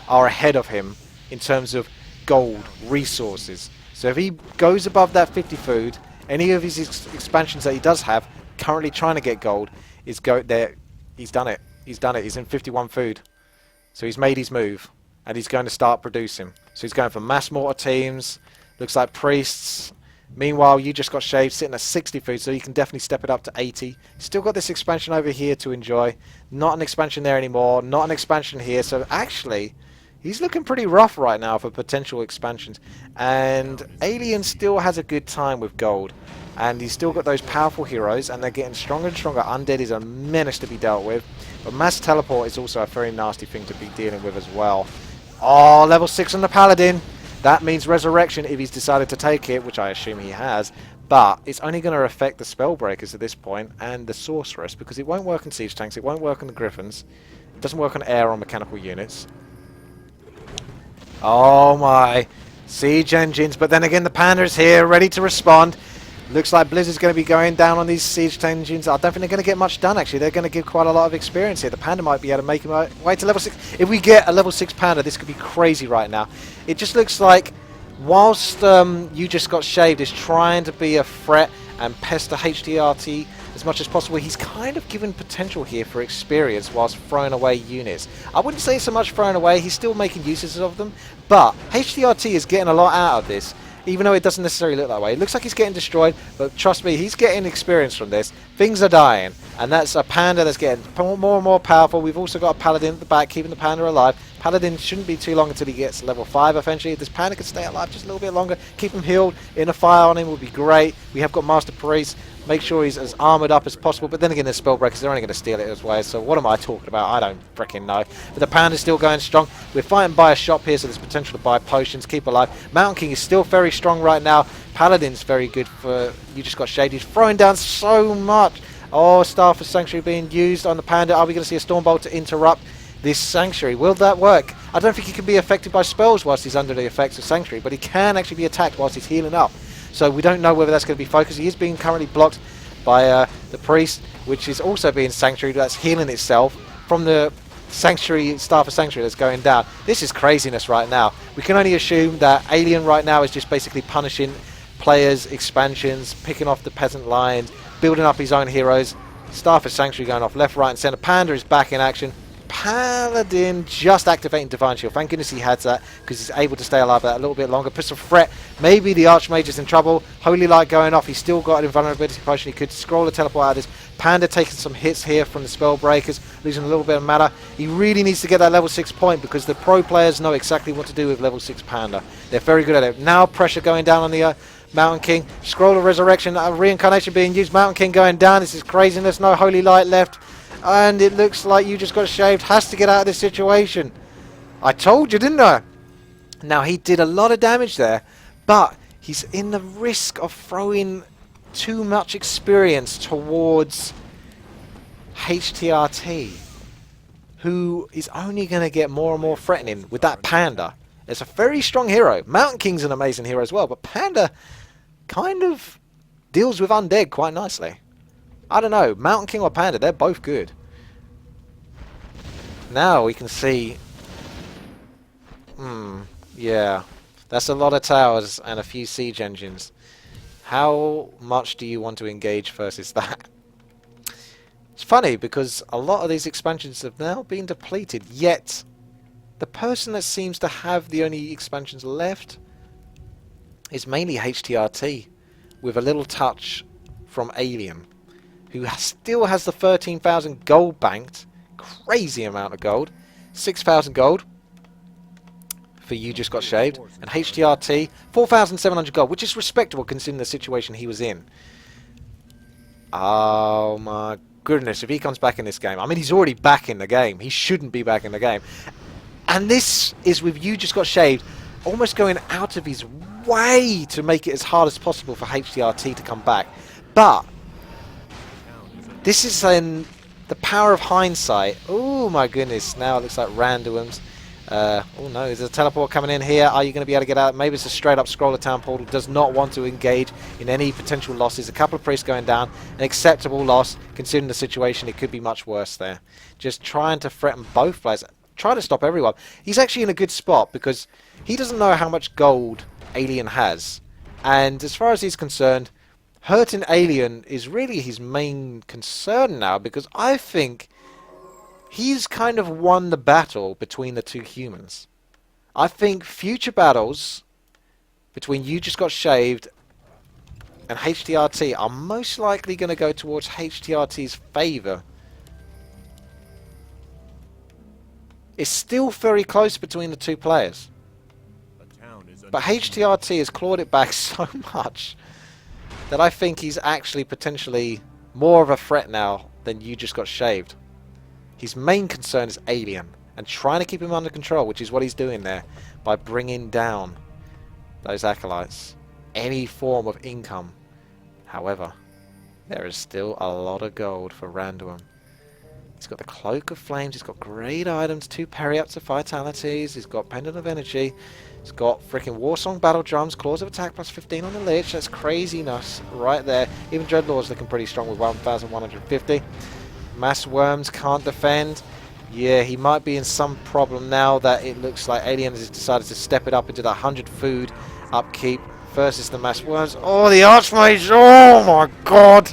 Speaker 2: are ahead of him in terms of gold resources. So if he goes above that 50 food, any of his expansions that he does have, currently trying to get gold, is go there. He's done it. He's done it. He's in 51 food. So he's made his move. And he's going to start producing. So he's going for mass mortar teams. Looks like priests. Meanwhile, You Just Got Shaved sitting at 60 food, so you can definitely step it up to 80. Still got this expansion over here to enjoy. Not an expansion there anymore. Not an expansion here. So actually, he's looking pretty rough right now for potential expansions. And Alien still has a good time with gold. And he's still got those powerful heroes, and they're getting stronger and stronger. Undead is a menace to be dealt with. But mass teleport is also a very nasty thing to be dealing with as well. Oh, level 6 on the Paladin. That means resurrection if he's decided to take it, which I assume he has. But it's only going to affect the Spellbreakers at this point and the Sorceress, because it won't work on Siege Tanks, it won't work on the Griffins. It doesn't work on air or mechanical units. Oh my. Siege engines. But then again, the Panda is here, ready to respond. Looks like Blizzard's going to be going down on these siege engines. I don't think they're going to get much done, actually. They're going to give quite a lot of experience here. The Panda might be able to make him way to level 6. If we get a level 6 Panda, this could be crazy right now. It just looks like whilst You Just Got Shaved is trying to be a threat and pester HTRT as much as possible, he's kind of given potential here for experience whilst throwing away units. I wouldn't say so much throwing away. He's still making uses of them. But HTRT is getting a lot out of this, even though it doesn't necessarily look that way. It looks like he's getting destroyed, but trust me, he's getting experience from this. Things are dying, and that's a Panda that's getting more and more powerful. We've also got a Paladin at the back, keeping the Panda alive. Paladin shouldn't be too long until he gets level 5, eventually. If this Panda could stay alive just a little bit longer, keep him healed, in a fire on him would be great. We have got Master Priest. Make sure he's as armoured up as possible, but then again, there's Spellbreakers, they're only going to steal it as well, so what am I talking about? I don't freaking know. But the Panda's still going strong. We're fighting by a shop here, so there's potential to buy potions, keep alive. Mountain King is still very strong right now. Paladin's very good for You Just Got Shaved. He's throwing down so much. Oh, Staff of Sanctuary being used on the Panda. Are we going to see a Stormbolt to interrupt this Sanctuary? Will that work? I don't think he can be affected by spells whilst he's under the effects of Sanctuary, but he can actually be attacked whilst he's healing up. So we don't know whether that's going to be focused. He is being currently blocked by the Priest, which is also being Sanctuary. That's healing itself from the Sanctuary, Staff of Sanctuary that's going down. This is craziness right now. We can only assume that Alien right now is just basically punishing players, expansions, picking off the peasant lines, building up his own heroes. Staff of Sanctuary going off left, right and centre. Panda is back in action. Paladin just activating Divine Shield. Thank goodness he had that, because he's able to stay alive that a little bit longer. Puts a threat. Maybe the Archmage is in trouble. Holy Light going off. He's still got an invulnerability potion. He could scroll a teleport out of this. Panda taking some hits here from the Spellbreakers, losing a little bit of mana. He really needs to get that level 6 point, because the pro players know exactly what to do with level 6 Panda. They're very good at it. Now pressure going down on the Mountain King. Scroll of Resurrection. Reincarnation being used. Mountain King going down. This is craziness. No Holy Light left. And it looks like You Just Got Shaved has to get out of this situation. I told you, didn't I? Now, he did a lot of damage there, but he's in the risk of throwing too much experience towards HTRT, who is only going to get more and more threatening with that Panda. It's a very strong hero. Mountain King's an amazing hero as well, but Panda kind of deals with Undead quite nicely. I don't know, Mountain King or Panda, they're both good. Now we can see... yeah. That's a lot of towers and a few siege engines. How much do you want to engage versus that? It's funny, because a lot of these expansions have now been depleted, yet the person that seems to have the only expansions left is mainly HTRT, with a little touch from Alien, who still has the 13,000 gold banked. Crazy amount of gold. 6,000 gold for You Just Got Shaved. And HTRT, 4,700 gold, which is respectable considering the situation he was in. Oh my goodness, if he comes back in this game. I mean, he's already back in the game. He shouldn't be back in the game. And this is with You Just Got Shaved almost going out of his way to make it as hard as possible for HTRT to come back. But this is in the power of hindsight. Oh my goodness, now it looks like randoms. Oh no, is there a teleport coming in here? Are you going to be able to get out? Maybe it's a straight up scroller town portal. Does not want to engage in any potential losses. A couple of priests going down. An acceptable loss considering the situation. It could be much worse there. Just trying to threaten both players. Try to stop everyone. He's actually in a good spot because he doesn't know how much gold Alien has. And as far as he's concerned, hurting Alien is really his main concern now, because I think he's kind of won the battle between the two humans. I think future battles between You Just Got Shaved and HTRT are most likely going to go towards HTRT's favour. It's still very close between the two players. But HTRT has clawed it back so much that I think he's actually potentially more of a threat now than You Just Got Shaved. His main concern is Alien, and trying to keep him under control, which is what he's doing there, by bringing down those acolytes. Any form of income. However, there is still a lot of gold for random. He's got the Cloak of Flames. He's got great items. 2 parry up to Vitalities. He's got Pendant of Energy. He's got freaking Warsong Battle Drums. Claws of Attack plus 15 on the Lich. That's craziness right there. Even Dreadlord's looking pretty strong with 1,150. Mass Worms can't defend. Yeah, he might be in some problem now that it looks like Alien has decided to step it up into the 100 food upkeep versus the Mass Worms. Oh, the Archmage! Oh my god!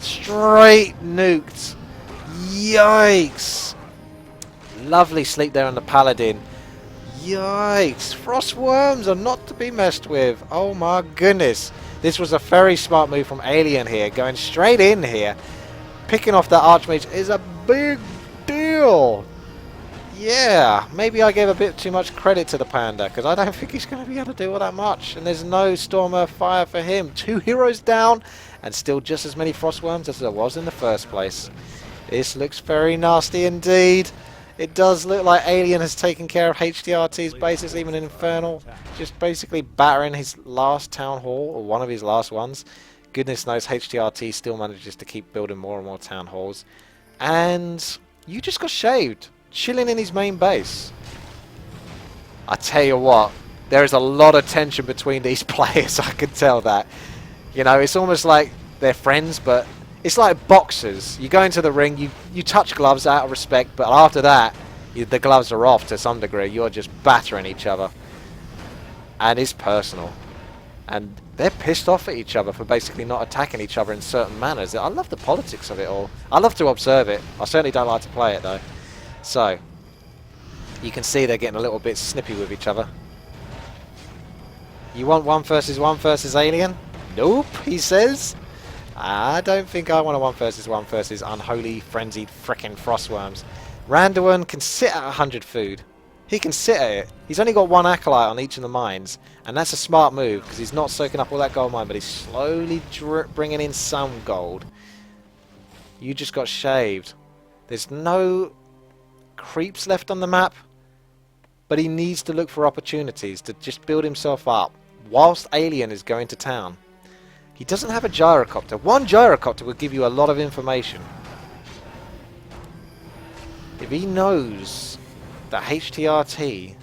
Speaker 2: Straight nuked. Yikes! Lovely sleep there on the Paladin. Yikes! Frost Worms are not to be messed with. Oh my goodness. This was a very smart move from Alien here. Going straight in here. Picking off that Archmage is a big deal. Yeah, maybe I gave a bit too much credit to the Panda, because I don't think he's going to be able to do all that much. And there's no Storm Earth Fire for him. 2 heroes down, and still just as many Frostworms as there was in the first place. This looks very nasty indeed. It does look like Alien has taken care of HTRT's bases, even in Infernal. Just basically battering his last Town Hall, or one of his last ones. Goodness knows HTRT still manages to keep building more and more Town Halls. And you just got shaved, chilling in his main base. I tell you what, there is a lot of tension between these players, I can tell that. You know, it's almost like they're friends, but it's like boxers. You go into the ring, you touch gloves out of respect, but after that, the gloves are off to some degree. You're just battering each other. And it's personal. And they're pissed off at each other for basically not attacking each other in certain manners. I love the politics of it all. I love to observe it. I certainly don't like to play it though. So, you can see they're getting a little bit snippy with each other. You want 1 versus 1 versus Alien? Nope, he says. I don't think I want a 1 versus 1 versus unholy, frenzied frickin' Frostworms. Randuin can sit at 100 food. He can sit at it. He's only got 1 Acolyte on each of the mines, and that's a smart move because he's not soaking up all that gold mine, but he's slowly bringing in some gold. You just got shaved. There's no creeps left on the map, but he needs to look for opportunities to just build himself up whilst Alien is going to town. He doesn't have a gyrocopter. 1 gyrocopter would give you a lot of information. If he knows that HTRT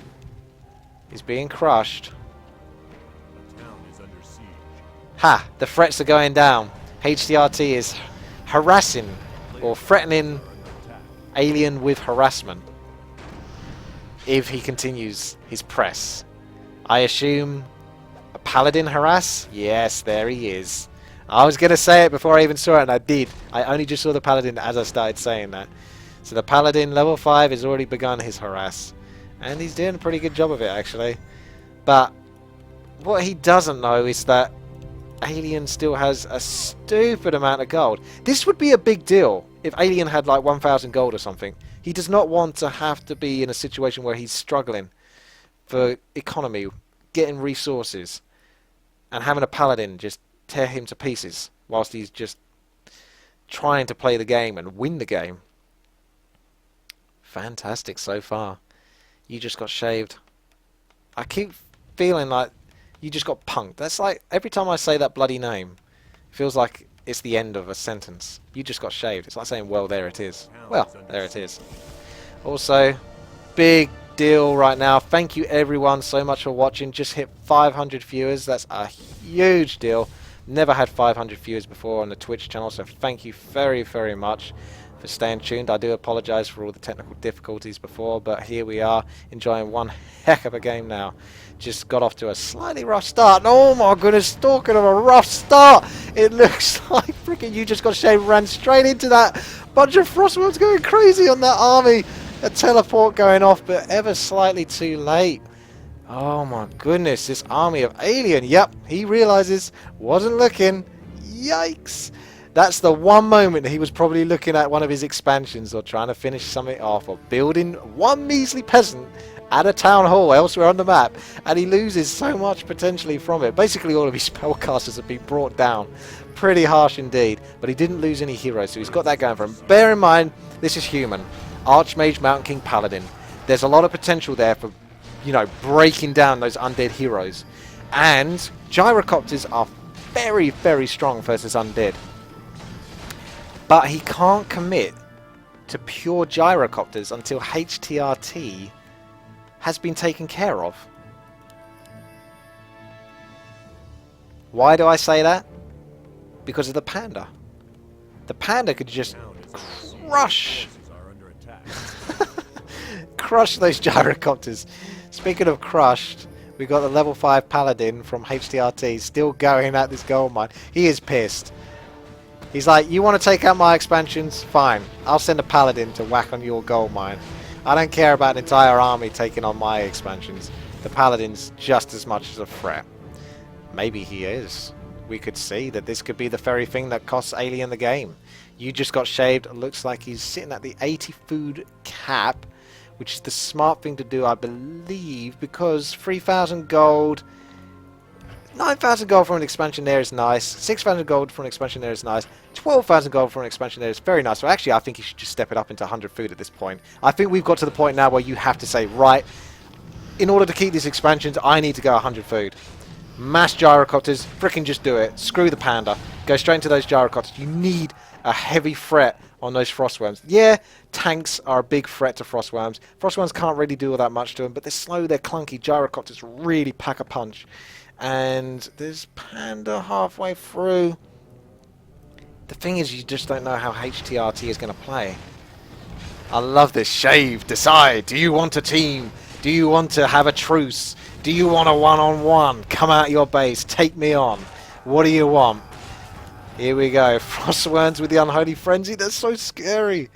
Speaker 2: is being crushed.
Speaker 1: The town is under siege.
Speaker 2: Ha! The threats are going down. HTRT is harassing or threatening Alien with harassment if he continues his press. I assume a Paladin harass? Yes, there he is. I was going to say it before I even saw it, and I did. I only just saw the Paladin as I started saying that. So the Paladin level 5 has already begun his harass. And he's doing a pretty good job of it, actually. But what he doesn't know is that Alien still has a stupid amount of gold. This would be a big deal if Alien had like 1,000 gold or something. He does not want to have to be in a situation where he's struggling for economy, getting resources, and having a Paladin just tear him to pieces whilst he's just trying to play the game and win the game. Fantastic so far. You just got shaved. I keep feeling like you just got punked. That's like every time I say that bloody name, it feels like it's the end of a sentence. You just got shaved. It's like saying, well, there it is. Well, there it is. Also, big deal right now. Thank you everyone so much for watching. Just hit 500 viewers. That's a huge deal. Never had 500 viewers before on the Twitch channel, so thank you very, very much for staying tuned. I do apologise for all the technical difficulties before, but here we are, enjoying one heck of a game now. Just got off to a slightly rough start. Oh my goodness, talking of a rough start, it looks like freaking you just got shaved, ran straight into that bunch of Frostworms going crazy on that army. A teleport going off, but ever slightly too late. Oh my goodness, this army of Alien. Yep, he realises, wasn't looking. Yikes. That's the one moment he was probably looking at one of his expansions or trying to finish something off or building one measly peasant at a town hall elsewhere on the map, and he loses so much potentially from it. Basically all of his spellcasters have been brought down. Pretty harsh indeed, but he didn't lose any heroes, so he's got that going for him. Bear in mind, this is human. Archmage, Mountain King, Paladin. There's a lot of potential there for, you know, breaking down those undead heroes. And gyrocopters are very, very strong versus undead. But he can't commit to pure gyrocopters until HTRT has been taken care of. Why do I say that? Because of the panda. The panda could just crush crush those gyrocopters. Speaking of crushed, we've got the level 5 paladin from HTRT still going at this gold mine. He is pissed. He's like, you want to take out my expansions? Fine. I'll send a paladin to whack on your gold mine. I don't care about an entire army taking on my expansions. The paladin's just as much as a threat. Maybe he is. We could see that this could be the very thing that costs Alien the game. You just got shaved. It looks like he's sitting at the 80 food cap, which is the smart thing to do, I believe, because 3,000 gold, 9,000 gold for an expansion there is nice, 6,000 gold for an expansion there is nice, 12,000 gold for an expansion there is very nice. So actually, I think you should just step it up into 100 food at this point. I think we've got to the point now where you have to say, right, in order to keep these expansions, I need to go 100 food. Mass gyrocopters, frickin' just do it. Screw the panda. Go straight into those gyrocopters. You need a heavy threat on those frostworms. Yeah, tanks are a big threat to frostworms. Frostworms can't really do all that much to them, but they're slow, they're clunky. Gyrocopters really pack a punch. And there's panda halfway through. The thing is, you just don't know how HTRT is going to play. I love this. Shave, decide. Do you want a team? Do you want to have a truce? Do you want a one-on-one? Come out your base. Take me on. What do you want? Here we go. Frostworms with the Unholy Frenzy. That's so scary.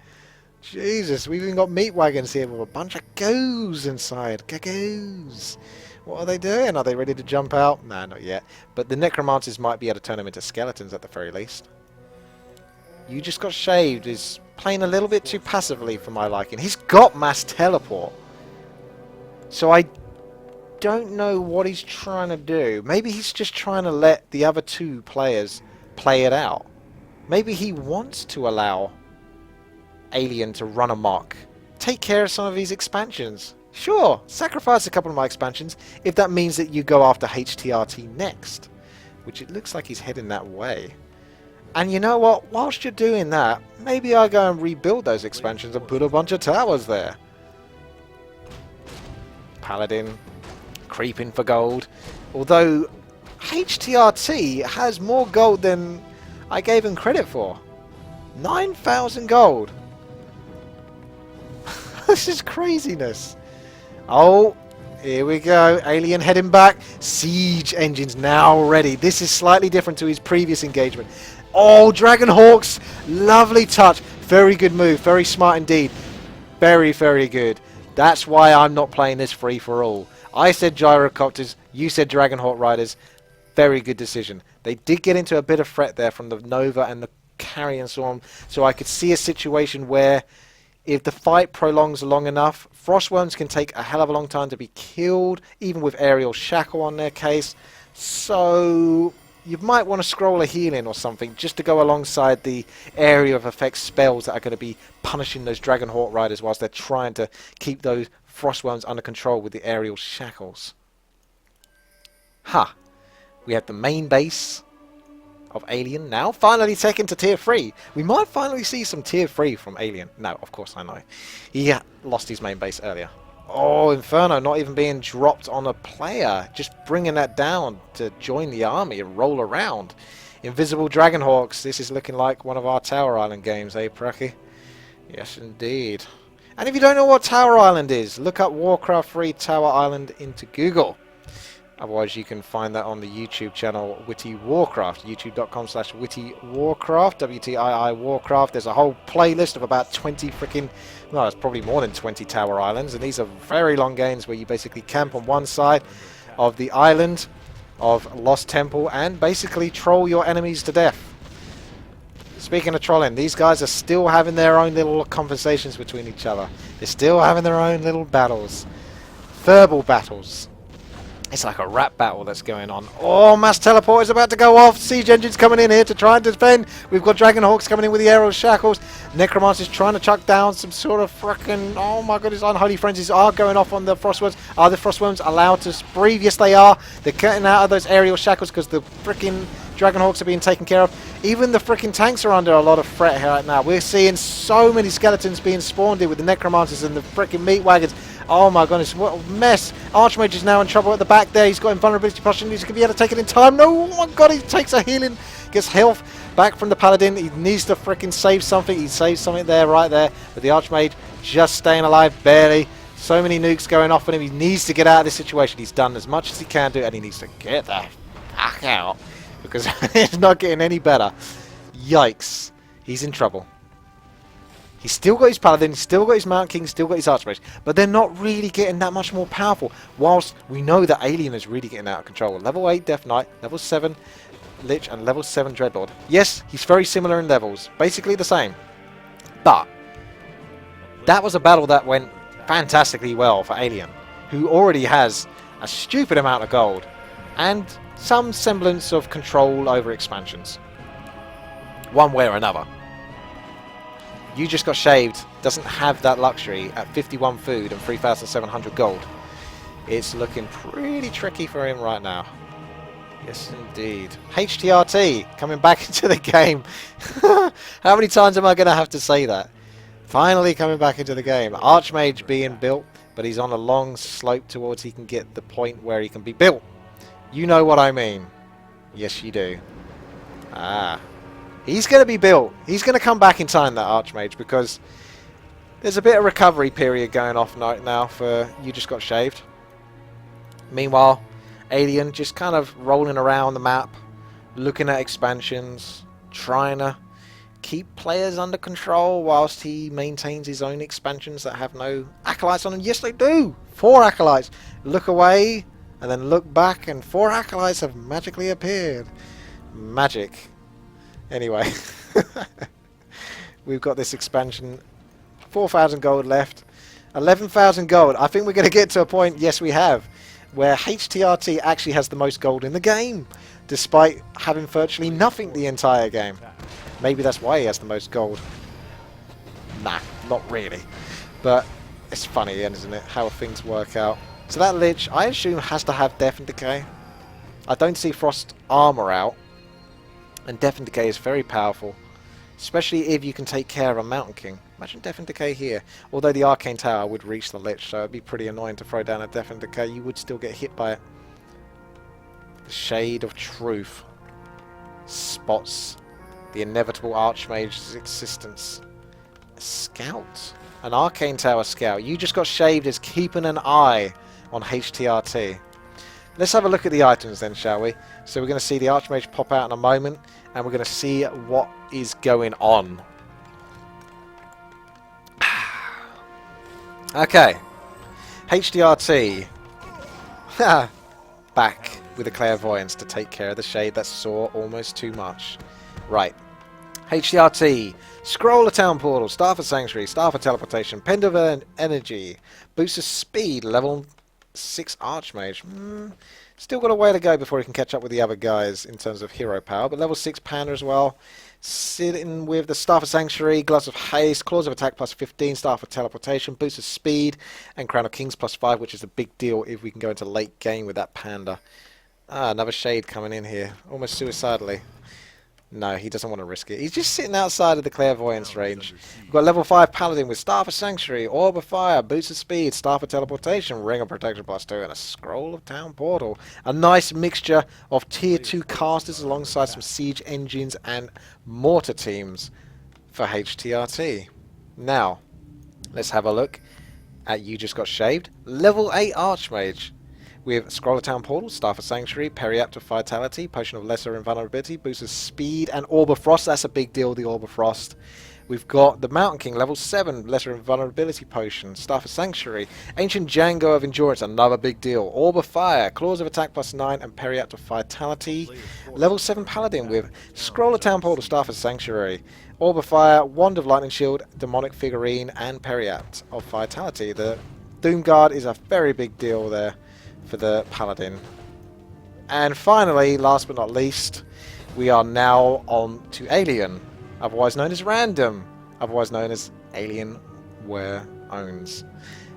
Speaker 2: Jesus, we've even got meat wagons here with a bunch of goos inside. Goos. What are they doing? Are they ready to jump out? Nah, not yet. But the necromancers might be able to turn them into skeletons at the very least. You just got shaved is playing a little bit too passively for my liking. He's got mass teleport. So I don't know what he's trying to do. Maybe he's just trying to let the other two players play it out. Maybe he wants to allow Alien to run amok. Take care of some of these expansions. Sure, sacrifice a couple of my expansions if that means that you go after HTRT next. Which it looks like he's heading that way. And you know what? Whilst you're doing that, maybe I go and rebuild those expansions and put a bunch of towers there. Paladin creeping for gold. Although HTRT has more gold than I gave him credit for. 9,000 gold. This is craziness. Oh, here we go. Alien heading back. Siege engines now ready. This is slightly different to his previous engagement. Oh, Dragon Hawks. Lovely touch. Very good move. Very smart indeed. Very, very good. That's why I'm not playing this free for all. I said gyrocopters. You said Dragon Hawk Riders. Very good decision. They did get into a bit of threat there from the Nova and the Carrion Swarm. So I could see a situation where if the fight prolongs long enough, Frostworms can take a hell of a long time to be killed, even with Aerial Shackle on their case. So you might want to scroll a healing or something just to go alongside the area of effect spells that are going to be punishing those Dragon Hawk Riders whilst they're trying to keep those Frostworms under control with the Aerial Shackles. Ha! We have the main base of Alien now finally taken to tier 3. We might finally see some tier 3 from Alien. No, of course I know. He lost his main base earlier. Oh, Inferno not even being dropped on a player. Just bringing that down to join the army and roll around. Invisible Dragonhawks. This is looking like one of our Tower Island games, eh, Pracky? Yes, indeed. And if you don't know what Tower Island is, look up Warcraft 3 Tower Island into Google. Otherwise, you can find that on the YouTube channel WTiiWarcraft, youtube.com/WTiiWarcraft, WTiiWarcraft. There's a whole playlist of about 20 freaking, well, it's probably more than 20 Tower Islands, and these are very long games where you basically camp on one side of the island of Lost Temple and basically troll your enemies to death. Speaking of trolling, these guys are still having their own little conversations between each other. They're still having their own little battles. Verbal battles. It's like a rap battle that's going on. Oh, mass teleport is about to go off. Siege engines coming in here to try and defend. We've got Dragon Hawks coming in with the Aerial Shackles. Necromancers trying to chuck down some sort of frickin', oh my goodness, Unholy Frenzies are going off on the Frostworms. Are the Frostworms allowed to breathe? Yes, they are. They're cutting out of those Aerial Shackles because the frickin' Dragonhawks are being taken care of. Even the freaking tanks are under a lot of threat here right now. We're seeing so many skeletons being spawned in with the necromancers and the freaking meat wagons. Oh my goodness, what a mess. Archmage is now in trouble at the back there. He's got invulnerability potion. He's going to be able to take it in time. No, oh my god, he takes a healing. Gets health back from the paladin. He needs to freaking save something. He saves something there, right there. But the Archmage just staying alive, barely. So many nukes going off on him. He needs to get out of this situation. He's done as much as he can do, and he needs to get the fuck out. Because it's not getting any better. Yikes. He's in trouble. He's still got his Paladin, he's still got his Mount King, still got his Archmage, but they're not really getting that much more powerful, whilst we know that Alien is really getting out of control. Level 8 Death Knight, level 7 Lich, and level 7 Dreadlord. Yes, he's very similar in levels, basically the same. But that was a battle that went fantastically well for Alien, who already has a stupid amount of gold, and some semblance of control over expansions. One way or another. You Just Got Shaved doesn't have that luxury at 51 food and 3,700 gold. It's looking pretty tricky for him right now. Yes, indeed. HTRT coming back into the game. How many times am I going to have to say that? Finally coming back into the game. Archmage being built, but he's on a long slope towards he can get the point where he can be built. You know what I mean. Yes, you do. Ah. He's going to be built. He's going to come back in time, that Archmage, because there's a bit of recovery period going off right now for You Just Got Shaved. Meanwhile, Alien just kind of rolling around the map, looking at expansions, trying to keep players under control whilst he maintains his own expansions that have no acolytes on them. Yes, they do! 4 acolytes. Look away, and then look back, and 4 acolytes have magically appeared. Magic. Anyway, we've got this expansion, 4,000 gold left, 11,000 gold. I think we're going to get to a point, yes we have, where HTRT actually has the most gold in the game, despite having virtually nothing the entire game. Maybe that's why he has the most gold. Nah, not really. But it's funny, isn't it, how things work out. So that Lich, I assume, has to have Death and Decay. I don't see Frost Armor out. And Death and Decay is very powerful, especially if you can take care of a Mountain King. Imagine Death and Decay here. Although the Arcane Tower would reach the Lich, so it'd be pretty annoying to throw down a Death and Decay. You would still get hit by it. The Shade of Truth spots the inevitable Archmage's existence. A Scout? An Arcane Tower Scout. You Just Got Shaved is keeping an eye on HTRT. Let's have a look at the items then, shall we? So we're going to see the Archmage pop out in a moment, and we're going to see what is going on. Okay. HTRT. Back with the Clairvoyance to take care of the Shade that saw almost too much. Right. HTRT. Scroll of Town Portal, Staff of Sanctuary, Staff of Teleportation, Pendant of Energy, Boost of Speed, level 6 Archmage. Still got a way to go before he can catch up with the other guys in terms of hero power, but level 6 Panda as well. Sitting with the Staff of Sanctuary, Gloves of Haste, Claws of Attack plus 15, Staff of Teleportation, Boost of Speed, and Crown of Kings plus 5, which is a big deal if we can go into late game with that Panda. Ah, another Shade coming in here, almost suicidally. No, he doesn't want to risk it. He's just sitting outside of the Clairvoyance range. We've got level 5 Paladin with Staff of Sanctuary, Orb of Fire, Boost of Speed, Staff of Teleportation, Ring of Protection plus 2, and a Scroll of Town Portal. A nice mixture of Tier 2 casters alongside some Siege engines and Mortar teams for HTRT. Now, let's have a look at You Just Got Shaved. Level 8 Archmage. With Scroll of Town Portal, Staff of Sanctuary, Periapt of Vitality, Potion of Lesser Invulnerability, Boost of Speed, and Orb of Frost. That's a big deal, the Orb of Frost. We've got the Mountain King, level 7, Lesser Invulnerability Potion, Staff of Sanctuary, Ancient Django of Endurance, another big deal, Orb of Fire, Claws of Attack plus 9, and Periapt of Vitality. Level 7 Paladin with Scroll of Town Portal, Staff of Sanctuary, Orb of Fire, Wand of Lightning Shield, Demonic Figurine, and Periapt of Vitality. The Doomguard is a very big deal there for the Paladin. And finally, last but not least, we are now on to Alien, otherwise known as Random, otherwise known as Alien Where Owns.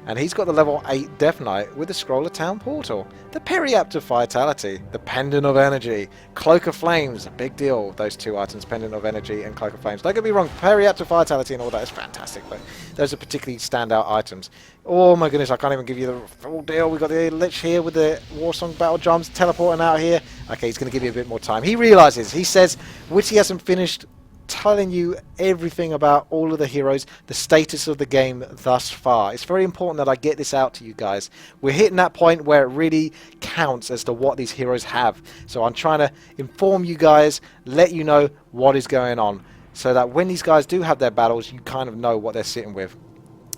Speaker 2: And he's got the level 8 Death Knight with the Scroll of Town Portal, the Periapt of Vitality, the Pendant of Energy, Cloak of Flames, a big deal, those two items, Pendant of Energy and Cloak of Flames. Don't get me wrong, Periapt of Vitality and all that is fantastic, but those are particularly standout items. Oh my goodness, I can't even give you the full deal. We've got the Lich here with the Warsong Battle Drums teleporting out here. Okay, he's going to give you a bit more time. He realizes, he says, Witty hasn't finished telling you everything about all of the heroes, the status of the game thus far. It's very important that I get this out to you guys. We're hitting that point where it really counts as to what these heroes have. So I'm trying to inform you guys, let you know what is going on, so that when these guys do have their battles, you kind of know what they're sitting with.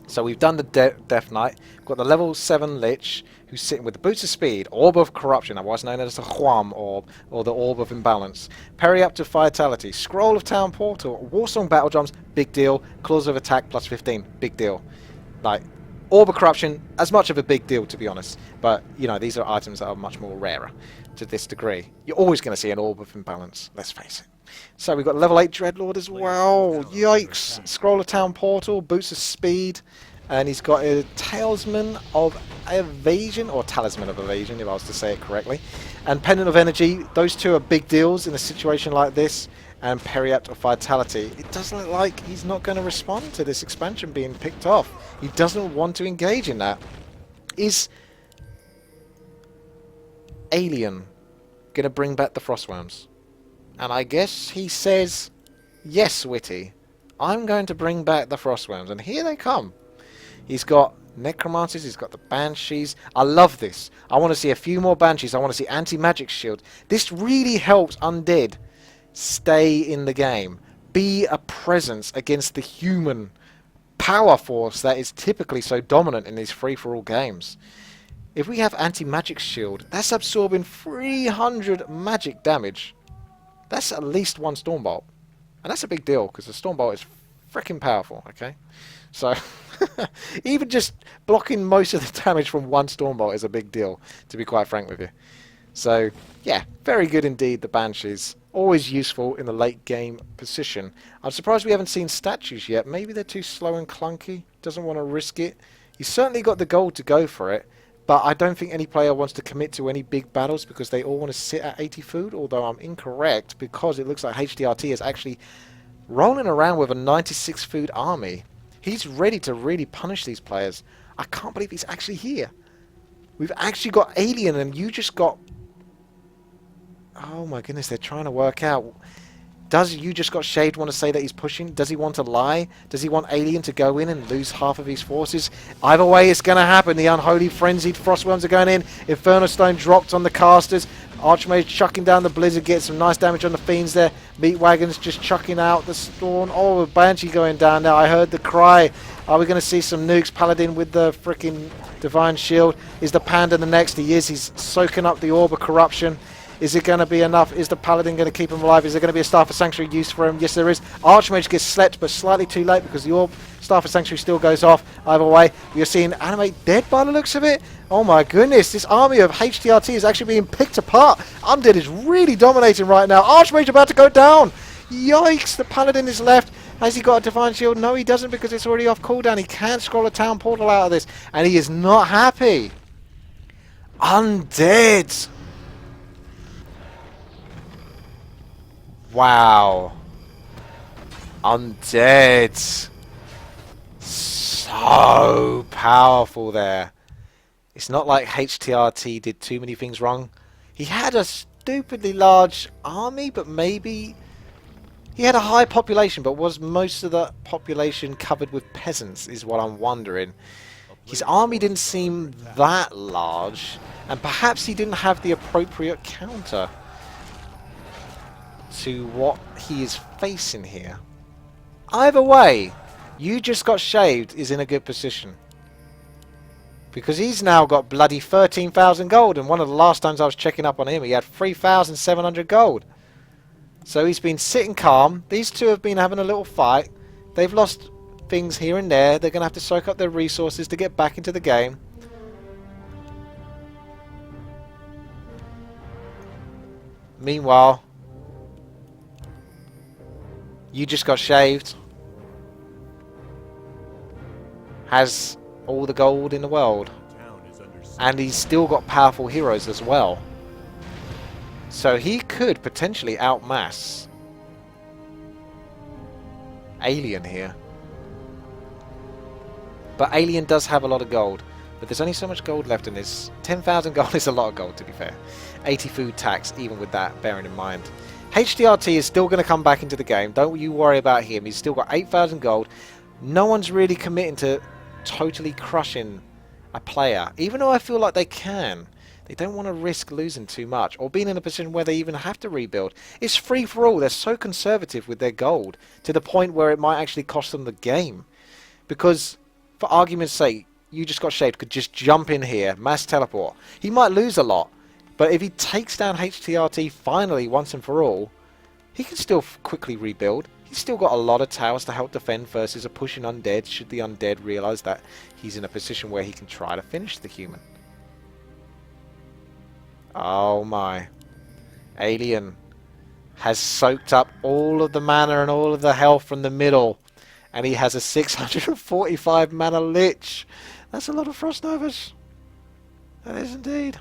Speaker 2: So we've done the Death Knight. We've got the level 7 Lich, who's sitting with the Boots of Speed, Orb of Corruption, otherwise known as the Huam Orb, or the Orb of Imbalance, Periapt of Vitality, Scroll of Town Portal, Warsong Battle Drums, big deal, Claws of Attack plus 15, big deal. Like, Orb of Corruption, as much of a big deal, to be honest. But, you know, these are items that are much more rarer to this degree. You're always going to see an Orb of Imbalance, let's face it. So we've got level 8 Dreadlord as well. Yikes. Scroll of Town Portal, Boots of Speed, and he's got a Talisman of Evasion, or Talisman of Evasion, if I was to say it correctly. And Pendant of Energy, those two are big deals in a situation like this. And Periapt of Vitality. It doesn't look like he's not going to respond to this expansion being picked off. He doesn't want to engage in that. Is Alien going to bring back the Frostworms? And I guess he says, yes, Witty, I'm going to bring back the Frostworms. And here they come. He's got Necromancers, he's got the Banshees. I love this. I want to see a few more Banshees. I want to see Anti-Magic Shield. This really helps Undead stay in the game. Be a presence against the human power force that is typically so dominant in these free-for-all games. If we have Anti-Magic Shield, that's absorbing 300 magic damage. That's at least one Stormbolt. And that's a big deal, because the Stormbolt is freaking powerful, okay? So, even just blocking most of the damage from one Stormbolt is a big deal, to be quite frank with you. So, yeah, very good indeed, the Banshees. Always useful in the late game position. I'm surprised we haven't seen statues yet. Maybe they're too slow and clunky. Doesn't want to risk it. He's certainly got the gold to go for it. But I don't think any player wants to commit to any big battles because they all want to sit at 80 food, although I'm incorrect because it looks like HTRT is actually rolling around with a 96 food army. He's ready to really punish these players. I can't believe he's actually here. We've actually got Alien and you just got... Oh my goodness, they're trying to work out. Does You Just Got Shaved want to say that he's pushing? Does he want to lie? Does he want Alien to go in and lose half of his forces? Either way, it's going to happen. The unholy frenzied Frostworms are going in. Inferno Stone dropped on the casters. Archmage chucking down the Blizzard, gets some nice damage on the Fiends there. Meat Wagons just chucking out the Storm. Oh, Banshee going down now. I heard the cry. Are we going to see some nukes? Paladin with the freaking Divine Shield. Is the Panda the next? He is. He's soaking up the Orb of Corruption. Is it going to be enough? Is the Paladin going to keep him alive? Is there going to be a Staff of Sanctuary use for him? Yes, there is. Archmage gets slept, but slightly too late because the Orb Staff of Sanctuary still goes off. Either way, we are seeing Animate dead by the looks of it. Oh my goodness, this army of HTRT is actually being picked apart. Undead is really dominating right now. Archmage about to go down. Yikes, the Paladin is left. Has he got a Divine Shield? No, he doesn't because it's already off cooldown. He can't scroll a Town Portal out of this, and he is not happy. Undead. Wow. Undead. So powerful there. It's not like HTRT did too many things wrong. He had a stupidly large army, but maybe... He had a high population, but was most of the population covered with peasants, is what I'm wondering. His army didn't seem that large, and perhaps he didn't have the appropriate counter to what he is facing here. Either way, You Just Got Shaved is in a good position. Because he's now got bloody 13,000 gold, and one of the last times I was checking up on him, he had 3,700 gold. So he's been sitting calm. These two have been having a little fight. They've lost things here and there. They're going to have to soak up their resources to get back into the game. Meanwhile, You Just Got Shaved has all the gold in the world.
Speaker 1: Town is under siege.
Speaker 2: And he's still got powerful heroes as well. So he could potentially outmass Alien here. But Alien does have a lot of gold. But there's only so much gold left in this. 10,000 gold is a lot of gold, to be fair. 80 food tax, even with that, bearing in mind. HTRT is still going to come back into the game. Don't you worry about him. He's still got 8,000 gold. No one's really committing to totally crushing a player. Even though I feel like they can. They don't want to risk losing too much. Or being in a position where they even have to rebuild. It's free for all. They're so conservative with their gold. To the point where it might actually cost them the game. Because, for argument's sake, you just got shaved, could just jump in here, mass teleport. He might lose a lot, but if he takes down HTRT finally once and for all, he can still quickly rebuild. He's still got a lot of towers to help defend versus a pushing Undead, should the Undead realise that he's in a position where he can try to finish the human. Oh my. Alien has soaked up all of the mana and all of the health from the middle. And he has a 645 mana Lich. That's a lot of Frost Novas. That is indeed.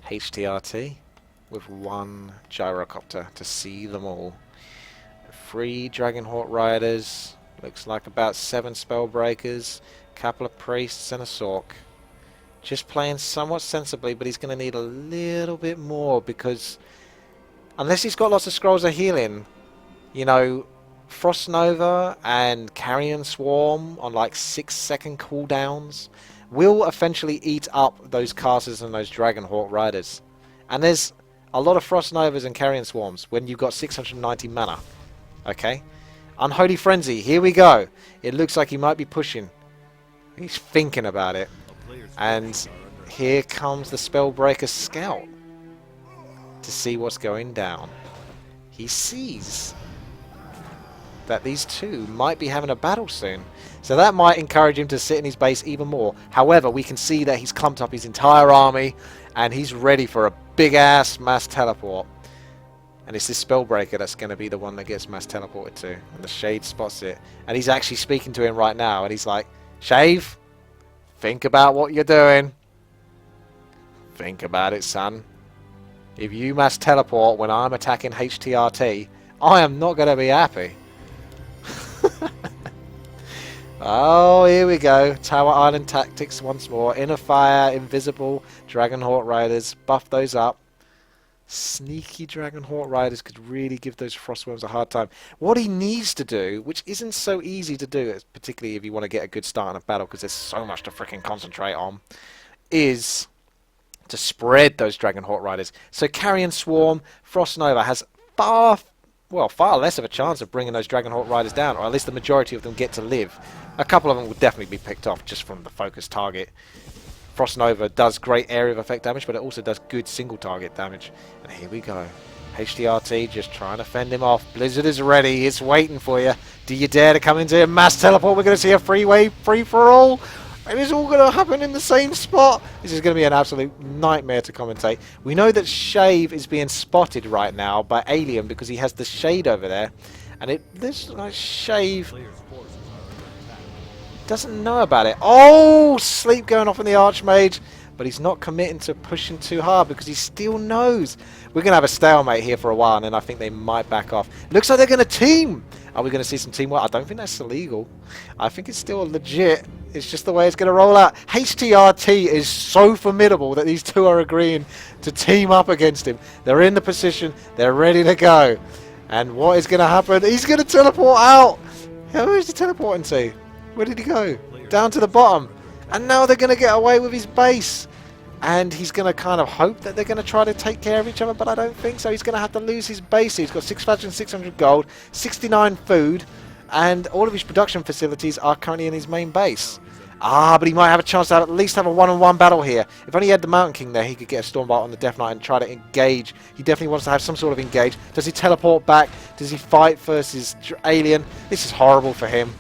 Speaker 2: HTRT with one gyrocopter to see them all. 3 Dragonhawk Riders. Looks like about 7 Spellbreakers. Couple of Priests and a Sork. Just playing somewhat sensibly, but he's going to need a little bit more because unless he's got lots of scrolls of healing, you know, Frost Nova and Carrion Swarm on like 6-second cooldowns will eventually eat up those casters and those Dragonhawk Riders. And there's a lot of Frost Novas and Carrion Swarms when you've got 690 mana. Okay? Unholy Frenzy, here we go. It looks like he might be pushing. He's thinking about it. And here comes the Spellbreaker Scout to see what's going down. He sees that these two might be having a battle soon. So that might encourage him to sit in his base even more. However, we can see that he's clumped up his entire army and he's ready for a big-ass mass teleport. And it's this Spellbreaker that's going to be the one that gets mass teleported to. And the Shade spots it. And he's actually speaking to him right now. And he's like, Shave, think about what you're doing. Think about it, son. If you mass teleport when I'm attacking HTRT, I am not going to be happy. Oh, here we go. Tower Island tactics once more. Inner Fire, Invisible, Dragonhawk Riders. Buff those up. Sneaky Dragonhawk Riders could really give those Frostworms a hard time. What he needs to do, which isn't so easy to do, particularly if you want to get a good start in a battle because there's so much to freaking concentrate on, is to spread those Dragonhawk Riders. So Carrion Swarm, Frost Nova has far less of a chance of bringing those Dragonhawk Riders down, or at least the majority of them get to live. A couple of them will definitely be picked off just from the focus target. Frost Nova does great area of effect damage, but it also does good single target damage. And here we go. HTRT just trying to fend him off. Blizzard is ready. It's waiting for you. Do you dare to come into a mass teleport? We're going to see a freeway free-for-all. And it's all going to happen in the same spot. This is going to be an absolute nightmare to commentate. We know that Shave is being spotted right now by Alien because he has the shade over there. And this like Shave doesn't know about it. Oh, sleep going off on the Archmage. But he's not committing to pushing too hard because he still knows. We're going to have a stalemate here for a while, and then I think they might back off. Looks like they're going to team. Are we going to see some teamwork? I don't think that's illegal. I think it's still legit. It's just the way it's going to roll out. HTRT is so formidable that these two are agreeing to team up against him. They're in the position. They're ready to go. And what is going to happen? He's going to teleport out. Where is he teleporting to? Where did he go? Down to the bottom. And now they're going to get away with his base. And he's going to kind of hope that they're going to try to take care of each other, but I don't think so. He's going to have to lose his base. He's got 6,600 gold, 69 food, and all of his production facilities are currently in his main base. Ah, but he might have a chance to at least have a one-on-one battle here. If only he had the Mountain King there, he could get a Stormbolt on the Death Knight and try to engage. He definitely wants to have some sort of engage. Does he teleport back? Does he fight versus Alien? This is horrible for him.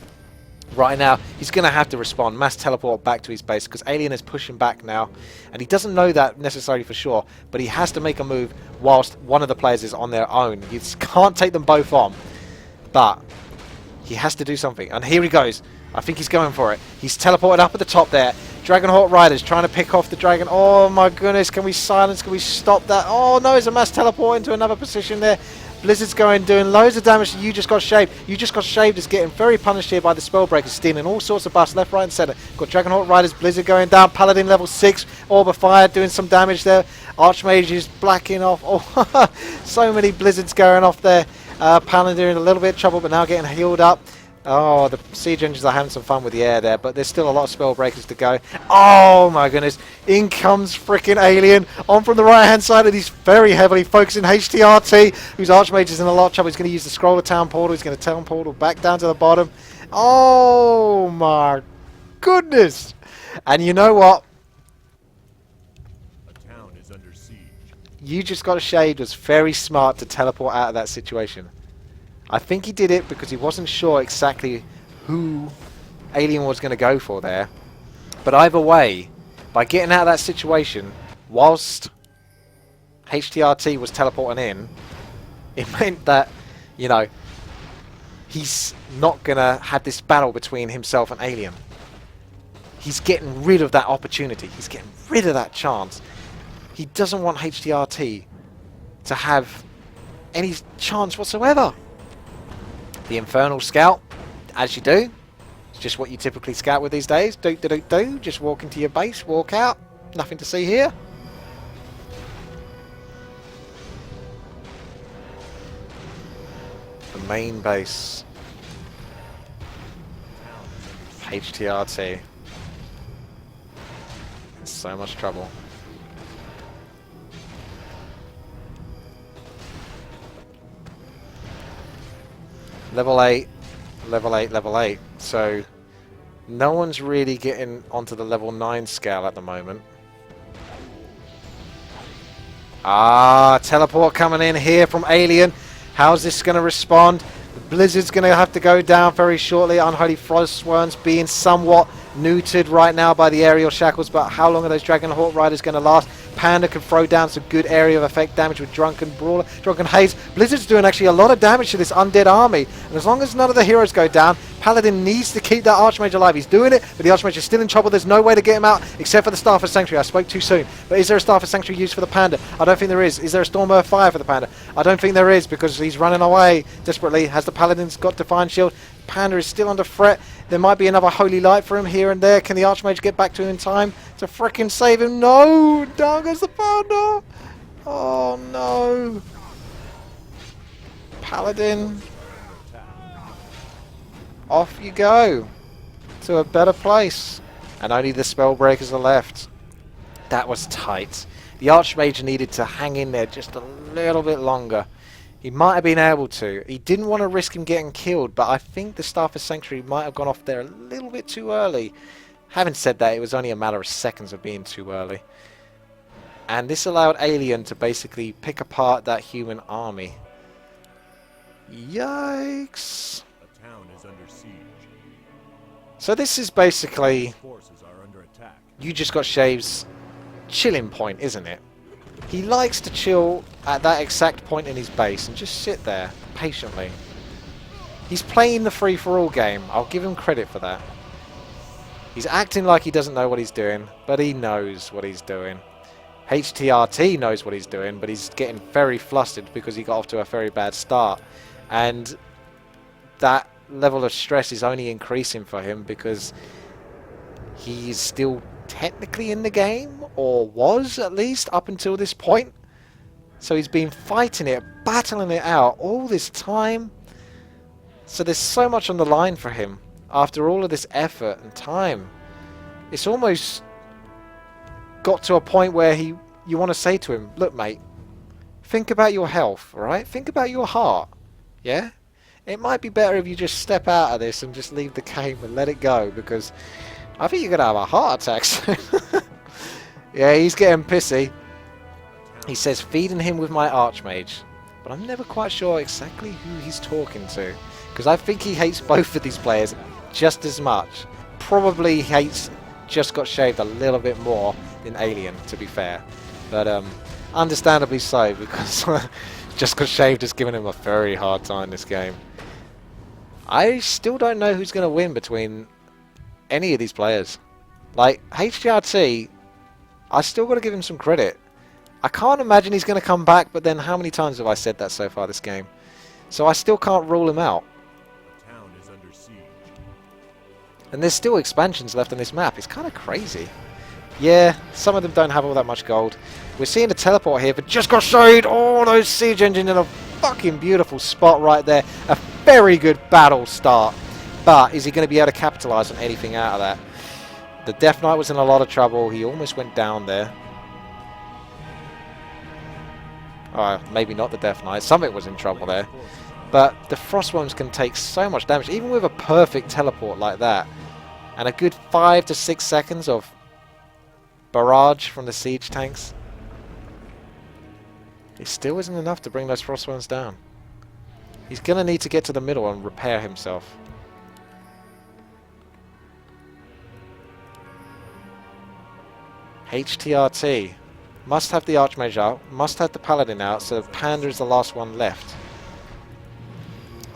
Speaker 2: Right now, he's going to have to respond, mass teleport back to his base, because Alien is pushing back now, and he doesn't know that necessarily for sure, but he has to make a move whilst one of the players is on their own. He can't take them both on, but He has to do something. And here he goes. I think he's going for it. He's teleported up at the top there. Dragonhawk Riders trying to pick off the dragon. Oh my goodness, can we silence? Can we stop that? Oh no, it's a mass teleport into another position there. Blizzard's doing loads of damage. You just got shaved. You just got shaved is getting very punished here by the Spellbreakers, stealing all sorts of buffs left, right and centre. Got Dragonhawk Riders, Blizzard going down, Paladin level 6, Orb of Fire doing some damage there. Archmage is blacking off. Oh, so many Blizzards going off there. Paladin in a little bit of trouble, but now getting healed up. Oh, the siege engines are having some fun with the air there, but there's still a lot of Spellbreakers to go. Oh my goodness, in comes freaking Alien on from the right hand side, and he's very heavily focusing HTRT, whose Archmage is in a lot of trouble. He's going to use the Scroll of Town Portal, he's going to Town Portal back down to the bottom. Oh my goodness! And you know what?
Speaker 1: A town is under siege.
Speaker 2: You just got shaved was very smart to teleport out of that situation. I think he did it because he wasn't sure exactly who Alien was going to go for there. But either way, by getting out of that situation, whilst HTRT was teleporting in, it meant that, you know, he's not going to have this battle between himself and Alien. He's getting rid of that opportunity. He's getting rid of that chance. He doesn't want HTRT to have any chance whatsoever. The Infernal Scout, as you do. It's just what you typically scout with these days. Do. Just walk into your base, walk out. Nothing to see here. The main base. HTRT. So much trouble. Level 8, level 8, level 8. So no one's really getting onto the level 9 scale at the moment. Ah, teleport coming in here from Alien. How's this going to respond? The Blizzard's going to have to go down very shortly. Unholy Frost Swarms being somewhat neutered right now by the aerial shackles, but how long are those Dragonhawk Riders going to last? Panda can throw down some good area of effect damage with Drunken Brawler, Drunken Haze. Blizzard's doing actually a lot of damage to this undead army, and as long as none of the heroes go down, Paladin needs to keep that Archmage alive. He's doing it, but the Archmage is still in trouble. There's no way to get him out except for the Staff of Sanctuary. I spoke too soon. But is there a Staff of Sanctuary used for the Panda? I don't think there is. Is there a Storm Earth Fire for the Panda? I don't think there is, because he's running away desperately. Has the Paladin's got Divine Shield? Panda is still under threat. There might be another Holy Light for him here and there. Can the Archmage get back to him in time to frickin' save him? No! Down goes the Panda! Oh no! Paladin. Off you go to a better place. And only the Spellbreakers are left. That was tight. The Archmage needed to hang in there just a little bit longer. He might have been able to. He didn't want to risk him getting killed, but I think the Staff of Sanctuary might have gone off there a little bit too early. Having said that, it was only a matter of seconds of being too early. And this allowed Alien to basically pick apart that human army. Yikes.
Speaker 1: A town is under siege.
Speaker 2: So this is basically,
Speaker 1: Forces are under attack.
Speaker 2: you just got Shave's chilling point, isn't it? He likes to chill at that exact point in his base and just sit there patiently. He's playing the free-for-all game. I'll give him credit for that. He's acting like he doesn't know what he's doing, but he knows what he's doing. HTRT knows what he's doing, but he's getting very flustered because he got off to a very bad start. And that level of stress is only increasing for him because he's still technically in the game, or was at least up until this point. So he's been fighting it, battling it out all this time. So there's so much on the line for him after all of this effort and time. It's almost got to a point where you want to say to him, look mate, think about your health, alright? Think about your heart, yeah? It might be better if you just step out of this and just leave the game and let it go, because I think you're going to have a heart attack soon. Yeah, he's getting pissy. He says, feeding him with my Archmage. But I'm never quite sure exactly who he's talking to, because I think he hates both of these players just as much. Probably hates Just Got Shaved a little bit more than Alien, to be fair. But understandably so, because Just Got Shaved has given him a very hard time this game. I still don't know who's going to win between any of these players. Like, HTRT, I still got to give him some credit. I can't imagine he's going to come back, but then how many times have I said that so far this game? So I still can't rule him out.
Speaker 1: A town is under siege.
Speaker 2: And there's still expansions left on this map. It's kind of crazy. Yeah, some of them don't have all that much gold. We're seeing a teleport here, but just got showed. Oh, those siege engines in a fucking beautiful spot right there. A very good battle start. But is he going to be able to capitalize on anything out of that? The Death Knight was in a lot of trouble. He almost went down there. Maybe not the Death Knight. Something was in trouble there. But the Frostworms can take so much damage, even with a perfect teleport like that. And a good 5 to 6 seconds of barrage from the siege tanks. It still isn't enough to bring those Frostworms down. He's going to need to get to the middle and repair himself. HTRT. Must have the Archmage out, must have the Paladin out, so Panda is the last one left.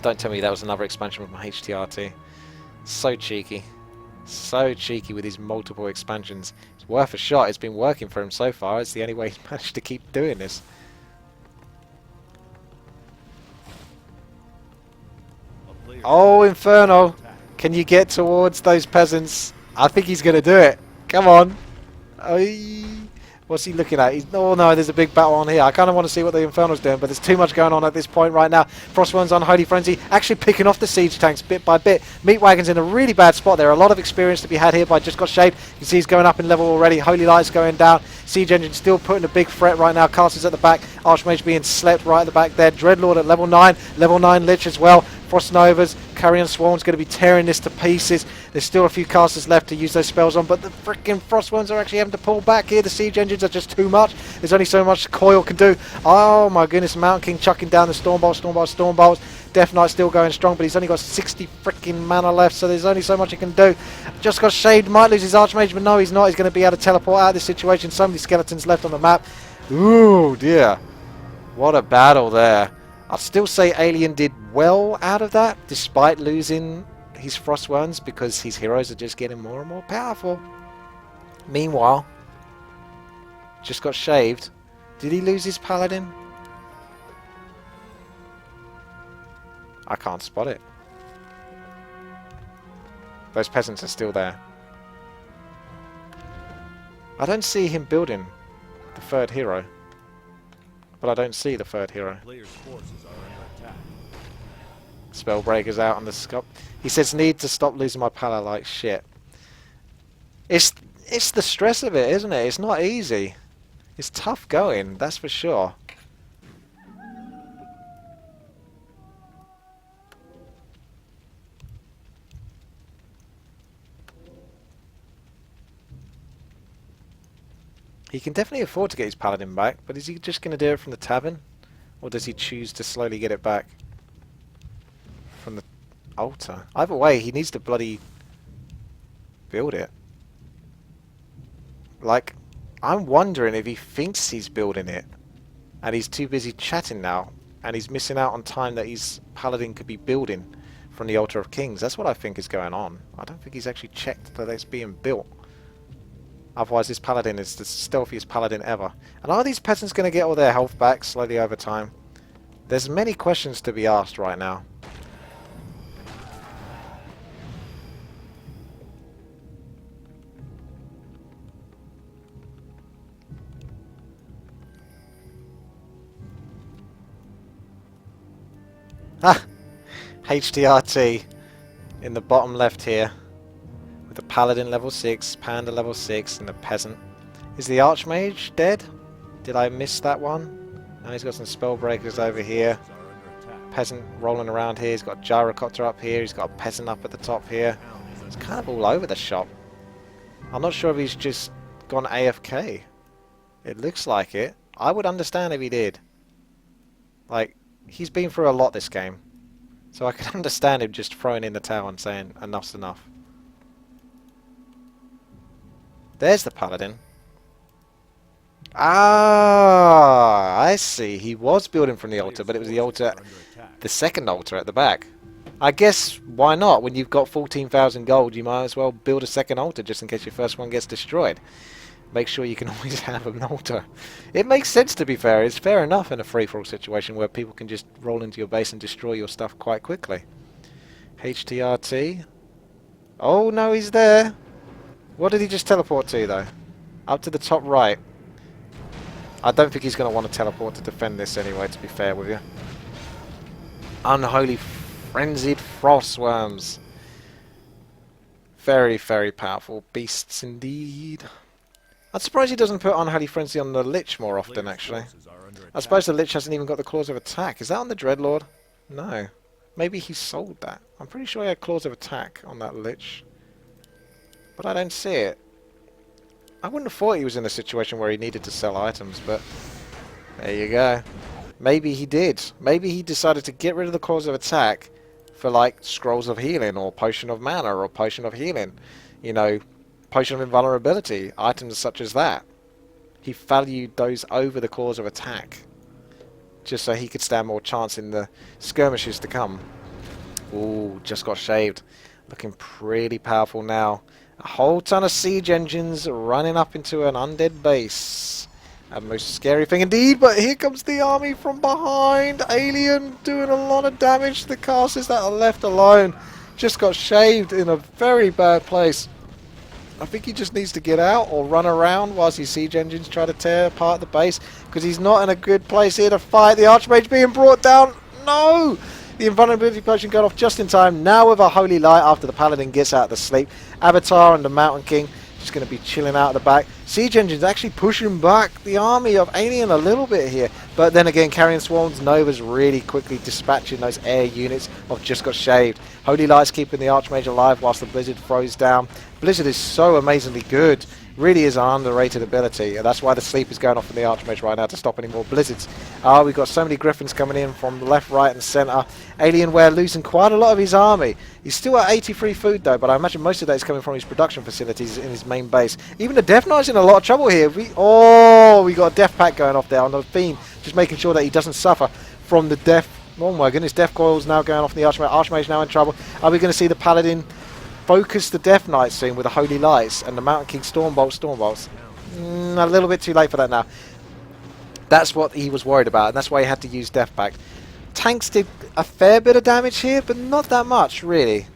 Speaker 2: Don't tell me that was another expansion from HTRT. So cheeky. So cheeky with his multiple expansions. It's worth a shot. It's been working for him so far. It's the only way he's managed to keep doing this. Oh, Inferno! Can you get towards those peasants? I think he's going to do it. Come on. What's he looking at? Oh no, there's a big battle on here. I kind of want to see what the Inferno's doing, but there's too much going on at this point right now. Frostworm's on Holy Frenzy, actually picking off the siege tanks bit by bit. Meatwagon's in a really bad spot. There are a lot of experience to be had here by Just Got Shaved. You can see he's going up in level already. Holy Light's going down. Siege Engine still putting a big threat right now. Castle's at the back. Archmage being slept right at the back there. Dreadlord at level 9. Level 9 Lich as well. Frost Novas, Carrion Swarm's going to be tearing this to pieces. There's still a few casters left to use those spells on, but the freaking Frostworms are actually having to pull back here. The Siege Engines are just too much. There's only so much Coil can do. Oh my goodness, Mountain King chucking down the Stormbolts, Stormbolts, Stormbolts. Death Knight still going strong, but he's only got 60 freaking mana left, so there's only so much he can do. Just Got Shaved, might lose his Archmage, but no, he's not. He's going to be able to teleport out of this situation. So many skeletons left on the map. Ooh, dear. What a battle there. I'd still say Alien did well out of that, despite losing his Frostworms, because his heroes are just getting more and more powerful. Meanwhile, Just Got Shaved. Did he lose his Paladin? I can't spot it. Those peasants are still there. I don't see him building the third hero. But I don't see the third hero.
Speaker 1: Players' forces are under attack.
Speaker 2: Spellbreaker's out on the scope. He says, need to stop losing my pala like shit. It's the stress of it, isn't it? It's not easy. It's tough going, that's for sure. He can definitely afford to get his paladin back, but is he just going to do it from the tavern? Or does he choose to slowly get it back from the altar? Either way, he needs to bloody build it. Like, I'm wondering if he thinks he's building it, and he's too busy chatting now, and he's missing out on time that his paladin could be building from the Altar of Kings. That's what I think is going on. I don't think he's actually checked that it's being built. Otherwise, this paladin is the stealthiest paladin ever. And are these peasants going to get all their health back slowly over time? There's many questions to be asked right now. Ah! HTRT in the bottom left here. With the Paladin level 6, Panda level 6, and the Peasant. Is the Archmage dead? Did I miss that one? And he's got some Spellbreakers over here. Peasant rolling around here. He's got a Gyrocopter up here. He's got a Peasant up at the top here. It's kind of all over the shop. I'm not sure if he's just gone AFK. It looks like it. I would understand if he did. Like, he's been through a lot this game. So I can understand him just throwing in the towel and saying, enough's enough. There's the Paladin. Ah, I see. He was building from the altar, but it was the altar, the second altar at the back. I guess, why not? When you've got 14,000 gold, you might as well build a second altar just in case your first one gets destroyed. Make sure you can always have an altar. It makes sense, to be fair. It's fair enough in a free-for-all situation where people can just roll into your base and destroy your stuff quite quickly. HTRT. Oh, no, he's there. What did he just teleport to, though? Up to the top right. I don't think he's going to want to teleport to defend this anyway, to be fair with you. Unholy Frenzied Frostworms. Very, very powerful beasts indeed. I'm surprised he doesn't put Unholy Frenzy on the Lich more often, actually. I suppose the Lich hasn't even got the Claws of Attack. Is that on the Dreadlord? No. Maybe he sold that. I'm pretty sure he had Claws of Attack on that Lich. But I don't see it. I wouldn't have thought he was in a situation where he needed to sell items, but there you go. Maybe he did. Maybe he decided to get rid of the Claws of Attack for, like, Scrolls of Healing or Potion of Mana or Potion of Healing. You know, Potion of Invulnerability, items such as that. He valued those over the Claws of Attack, just so he could stand more chance in the skirmishes to come. Ooh, just got shaved. Looking pretty powerful now. A whole ton of siege engines running up into an undead base. A most scary thing indeed, but here comes the army from behind. Alien doing a lot of damage to the casters that are left alone. Just got shaved in a very bad place. I think he just needs to get out or run around whilst his siege engines try to tear apart the base, because he's not in a good place here to fight. The Archmage being brought down. No! The invulnerability potion got off just in time. Now with a holy light after the paladin gets out of the sleep. Avatar and the Mountain King just going to be chilling out at the back. Siege engines actually pushing back the army of Alien a little bit here. But then again, Carrion Swarms, Nova's really quickly dispatching those air units of just got shaved. Holy Light's keeping the Archmage alive whilst the Blizzard throws down. Blizzard is so amazingly good. Really is an underrated ability, and that's why the sleep is going off in the Archmage right now to stop any more blizzards. We've got so many Griffins coming in from left, right and centre. Alienware losing quite a lot of his army. He's still at 83 food though, but I imagine most of that is coming from his production facilities in his main base. Even the Death Knight's in a lot of trouble here. We got a Death Pack going off there on the Fiend, just making sure that he doesn't suffer from the Death. Oh my goodness, Death Coils now going off in the Archmage. Archmage now in trouble. Are we going to see the Paladin focus the Death Knight soon with the Holy Lights and the Mountain King Stormbolts? A little bit too late for that now. That's what he was worried about, and that's why he had to use Death Pack. Tanks did a fair bit of damage here, but not that much, really.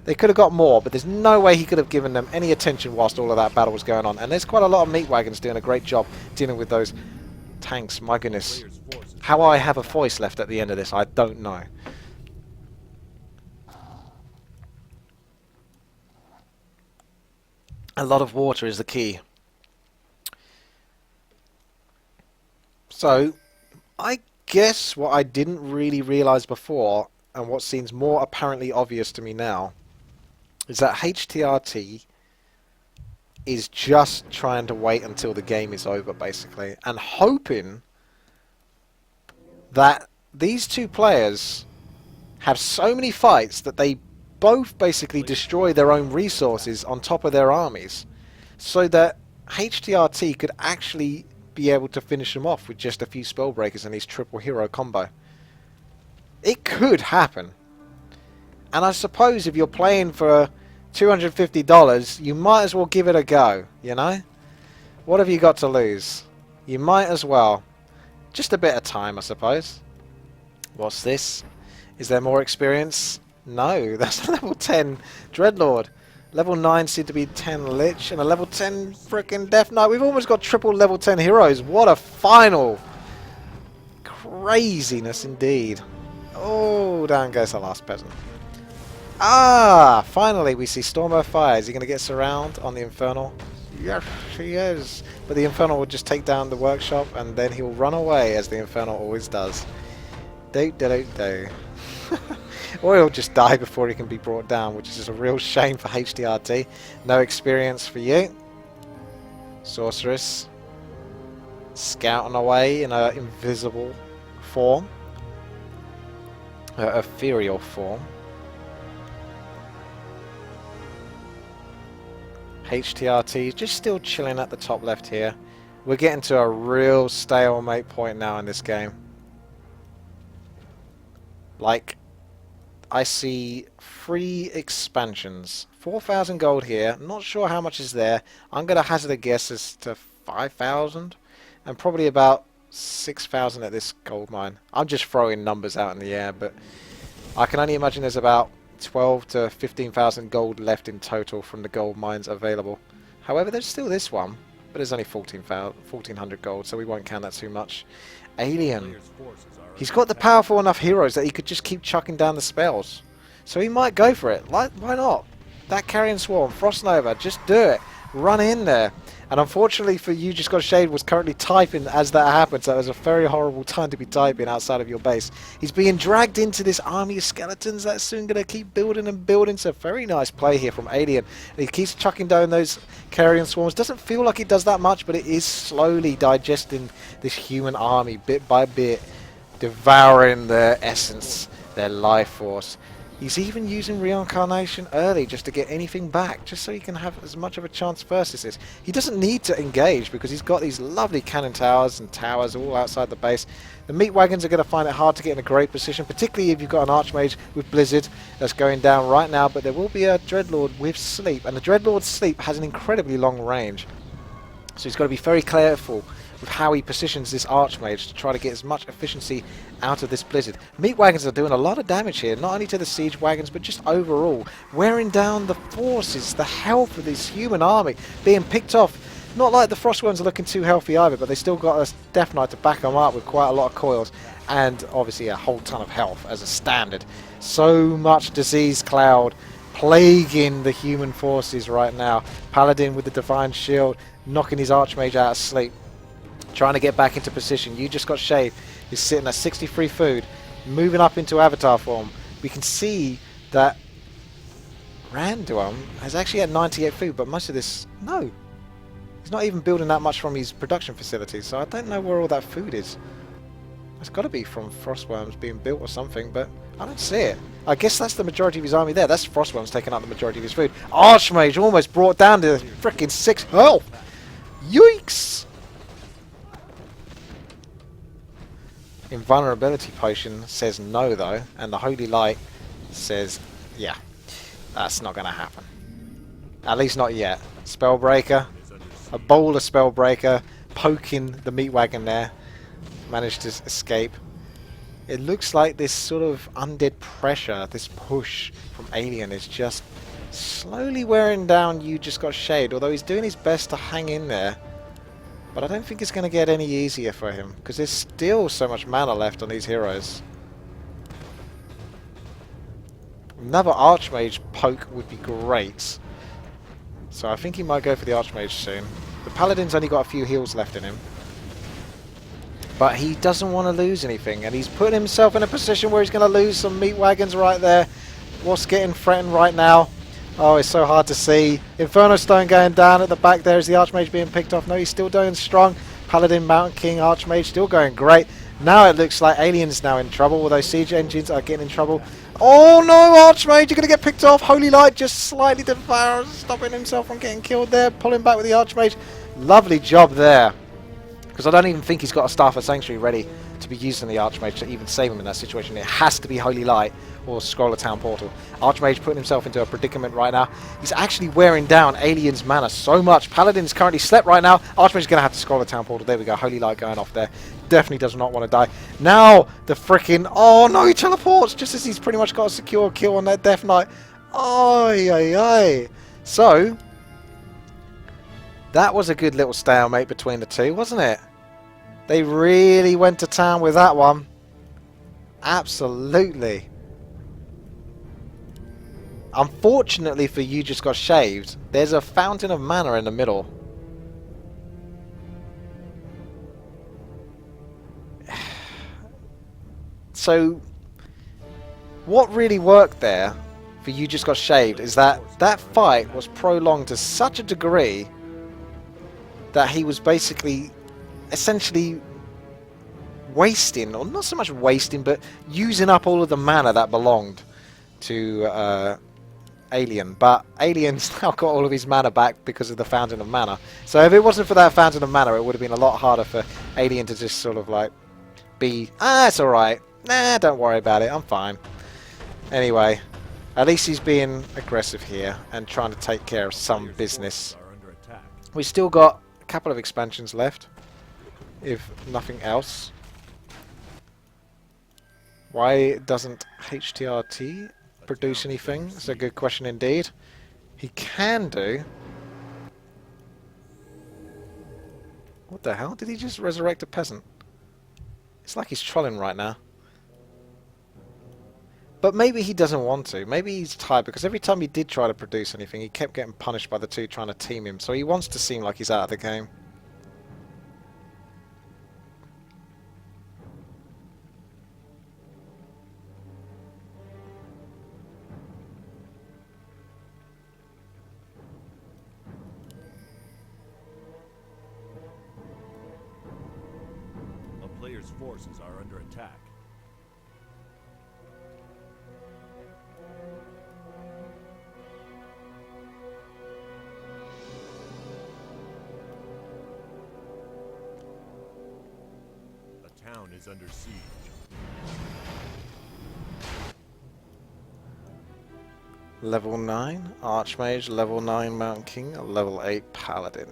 Speaker 2: They could have got more, but there's no way he could have given them any attention whilst all of that battle was going on. And there's quite a lot of meat wagons doing a great job dealing with those tanks. My goodness. How I have a voice left at the end of this, I don't know. A lot of water is the key. So, I guess what I didn't really realise before, and what seems more apparently obvious to me now, is that HTRT is just trying to wait until the game is over, basically, and hoping that these two players have so many fights that they both basically destroy their own resources on top of their armies, so that HTRT could actually be able to finish them off with just a few Spellbreakers and his triple hero combo. It could happen. And I suppose if you're playing for $250, you might as well give it a go, you know? What have you got to lose? You might as well. Just a bit of time, I suppose. What's this? Is there more experience? No, that's a level 10 Dreadlord. Level 9 seemed to be 10 Lich and a level 10 frickin' Death Knight. We've almost got triple level 10 heroes. What a final! Craziness indeed. Oh, down goes the last peasant. Finally we see Stormer Fire. Is he going to get surround on the Infernal? Yes, he is. But the Infernal will just take down the workshop and then he'll run away, as the Infernal always does. Do. Or he'll just die before he can be brought down, which is just a real shame for HTRT. No experience for you. Sorceress. Scouting away in an invisible form. Ethereal form. HTRT just still chilling at the top left here. We're getting to a real stalemate point now in this game. Like, I see 3 expansions. 4,000 gold here. Not sure how much is there. I'm going to hazard a guess as to 5,000. And probably about 6,000 at this gold mine. I'm just throwing numbers out in the air, but I can only imagine there's about 12 to 15,000 gold left in total from the gold mines available. However, there's still this one, but there's only 1,400 gold, so we won't count that too much. Alien. He's got the powerful enough heroes that he could just keep chucking down the spells. So he might go for it. Why not? That Carrion Swarm, Frost Nova, just do it. Run in there. And unfortunately for you, Just Got Shade was currently typing as that happened, so it was a very horrible time to be typing outside of your base. He's being dragged into this army of skeletons that's soon going to keep building and building. So very nice play here from Alien. And he keeps chucking down those Carrion Swarms. Doesn't feel like it does that much, but it is slowly digesting this human army bit by bit, devouring their essence, their life force. He's even using reincarnation early just to get anything back, just so he can have as much of a chance versus this. He doesn't need to engage because he's got these lovely cannon towers and towers all outside the base. The meat wagons are going to find it hard to get in a great position, particularly if you've got an Archmage with Blizzard that's going down right now, but there will be a Dreadlord with Sleep, and the Dreadlord's Sleep has an incredibly long range. So he's got to be very careful with how he positions this Archmage to try to get as much efficiency out of this Blizzard. Meat wagons are doing a lot of damage here, not only to the siege wagons, but just overall, wearing down the forces, the health of this human army, being picked off. Not like the Frostworms are looking too healthy either, but they still got a Death Knight to back them up with quite a lot of coils, and obviously a whole ton of health as a standard. So much disease cloud plaguing the human forces right now. Paladin with the Divine Shield, knocking his Archmage out of sleep, trying to get back into position. You Just Got Shade is sitting at 63 food, moving up into avatar form. We can see that Randuin has actually had 98 food, but most of this, no. He's not even building that much from his production facilities, so I don't know where all that food is. It's got to be from Frostworms being built or something, but I don't see it. I guess that's the majority of his army there. That's Frostworms taking out the majority of his food. Archmage almost brought down to frickin' 6 health. Yikes! Invulnerability Potion says no though, and the Holy Light says yeah, that's not going to happen. At least not yet. Spellbreaker, a bowl of Spellbreaker, poking the meat wagon there, managed to escape. It looks like this sort of undead pressure, this push from Alien is just slowly wearing down You Just Got Shade, although he's doing his best to hang in there. But I don't think it's going to get any easier for him, because there's still so much mana left on these heroes. Another Archmage poke would be great. So I think he might go for the Archmage soon. The Paladin's only got a few heals left in him. But he doesn't want to lose anything, and he's putting himself in a position where he's going to lose some meat wagons right there. What's getting threatened right now? Oh, it's so hard to see. Inferno Stone going down at the back there. Is the Archmage being picked off? No, he's still doing strong. Paladin, Mountain King, Archmage still going great. Now it looks like Alien's now in trouble, although Siege Engines are getting in trouble. Oh no, Archmage, you're going to get picked off. Holy Light just slightly devoured, stopping himself from getting killed there. Pulling back with the Archmage. Lovely job there. Because I don't even think he's got a Staff of Sanctuary ready to be used in the Archmage to even save him in that situation. It has to be Holy Light or Scroll of Town Portal. Archmage putting himself into a predicament right now. He's actually wearing down Alien's mana so much. Paladin's currently slept right now. Archmage's going to have to Scroll of Town Portal. There we go. Holy Light going off there. Definitely does not want to die. Now the frickin'... Oh no, he teleports just as he's pretty much got a secure kill on that Death Knight. Ay, ay, ay. So, that was a good little stalemate between the two, wasn't it? They really went to town with that one. Absolutely. Unfortunately for You Just Got Shaved, there's a fountain of mana in the middle. So, what really worked there for You Just Got Shaved is that that fight was prolonged to such a degree that he was basically essentially wasting, or not so much wasting, but using up all of the mana that belonged to Alien. But Alien's now got all of his mana back because of the Fountain of Mana. So if it wasn't for that Fountain of Mana, it would have been a lot harder for Alien to just sort of like be, it's alright, nah, don't worry about it, I'm fine. Anyway, at least he's being aggressive here and trying to take care of some
Speaker 1: Player's
Speaker 2: business.
Speaker 1: forces are under attack.
Speaker 2: We still got a couple of expansions left, if nothing else. Why doesn't HTRT produce anything? It's a good question indeed. He can do. What the hell? Did he just resurrect a peasant? It's like he's trolling right now. But maybe he doesn't want to. Maybe he's tired, because every time he did try to produce anything, he kept getting punished by the two trying to team him. So he wants to seem like he's out of the game.
Speaker 1: A player's forces are under attack. The town is under siege.
Speaker 2: Level 9 Archmage, level 9 Mountain King, a level 8 Paladin.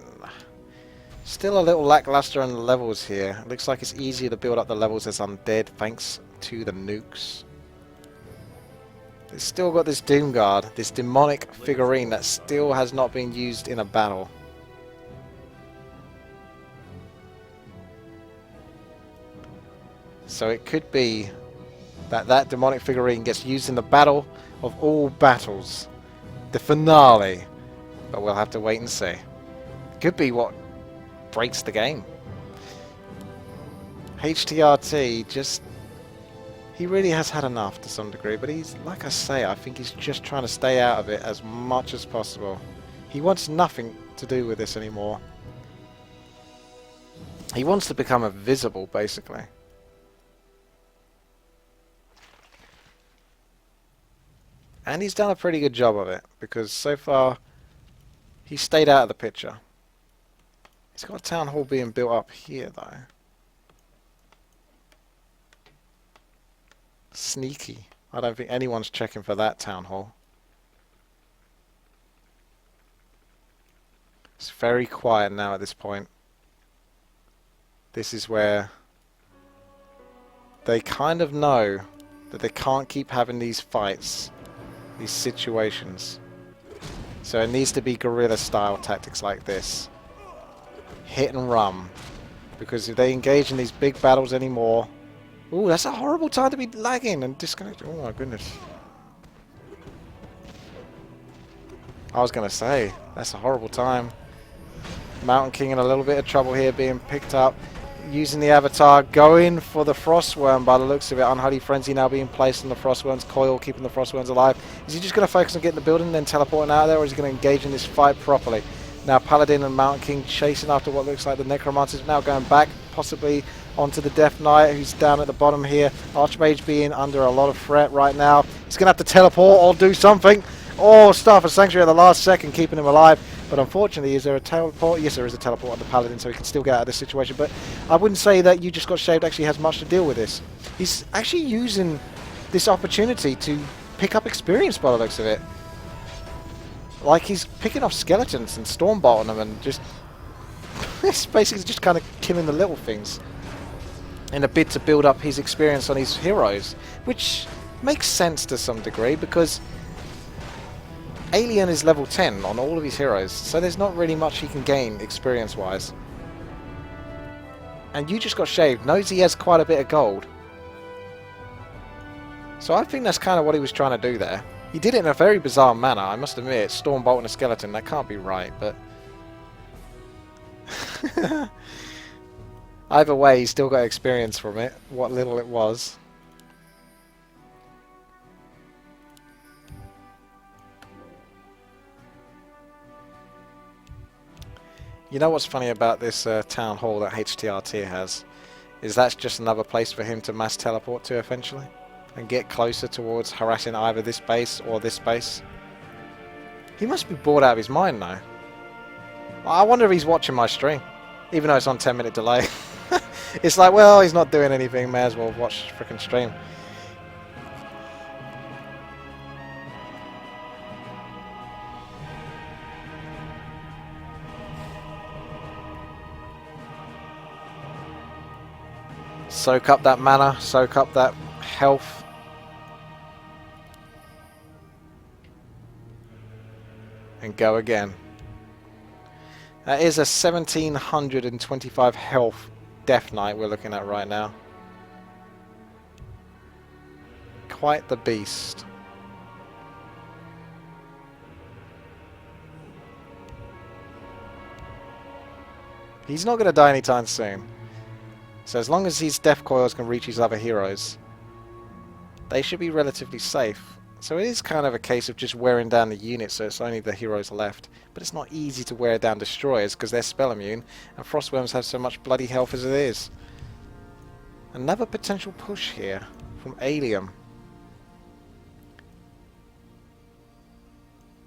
Speaker 2: Still a little lackluster on the levels here. It looks like it's easier to build up the levels as Undead thanks to the nukes. It's still got this Doom Guard, this demonic figurine that still has not been used in a battle. So it could be that that demonic figurine gets used in the battle of all battles. The finale. But we'll have to wait and see. Could be what breaks the game. HTRT just... he really has had enough to some degree, but he's, like I say, I think he's just trying to stay out of it as much as possible. He wants nothing to do with this anymore. He wants to become invisible, basically. And he's done a pretty good job of it, because so far he's stayed out of the picture. He's got a town hall being built up here, though. Sneaky. I don't think anyone's checking for that town hall. It's very quiet now at this point. This is where they kind of know that they can't keep having these fights, these situations. So it needs to be guerrilla style tactics like this. Hit and run. Because if they engage in these big battles anymore... Ooh, that's a horrible time to be lagging and disconnecting. Oh my goodness. I was going to say, that's a horrible time. Mountain King in a little bit of trouble here, being picked up. Using the avatar, going for the Frostworm by the looks of it. Unholy Frenzy now being placed on the Frostworm's coil, keeping the Frostworms alive. Is he just going to focus on getting the building and then teleporting out of there, or is he going to engage in this fight properly? Now Paladin and Mountain King chasing after what looks like the Necromancers, now going back, possibly onto the Death Knight, who's down at the bottom here. Archmage being under a lot of threat right now. He's going to have to teleport or do something. Or start a Sanctuary at the last second, keeping him alive. But unfortunately, is there a teleport? Yes, there is a teleport on the Paladin, so he can still get out of this situation. But I wouldn't say that You Just Got Shaved actually has much to deal with this. He's actually using this opportunity to pick up experience by the looks of it. Like he's picking off skeletons and stormbolting them and just... it's basically just kind of killing the little things in a bid to build up his experience on his heroes. Which makes sense to some degree, because Alien is level 10 on all of his heroes, so there's not really much he can gain experience-wise. And You Just Got Shaved knows he has quite a bit of gold. So I think that's kind of what he was trying to do there. He did it in a very bizarre manner, I must admit. Stormbolt and a skeleton, that can't be right, but... either way, he's still got experience from it, what little it was. You know what's funny about this town hall that HTRT has? Is that's just another place for him to mass teleport to eventually? And get closer towards harassing either this base or this base? He must be bored out of his mind now. I wonder if he's watching my stream. Even though it's on 10-minute delay. It's like, well, he's not doing anything, may as well watch the frickin' stream. Soak up that mana, soak up that health. And go again. That is a 1725 health Death Knight we're looking at right now. Quite the beast. He's not going to die anytime soon. So as long as his death coils can reach his other heroes, they should be relatively safe. So it is kind of a case of just wearing down the units so it's only the heroes left. But it's not easy to wear down destroyers because they're spell immune, and frostworms have so much bloody health as it is. Another potential push here from Alien.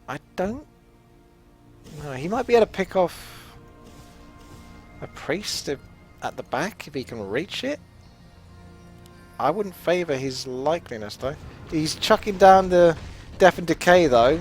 Speaker 2: I don't know. He might be able to pick off a priest at the back if he can reach it. I wouldn't favour his likeliness though. He's chucking down the Death and Decay though,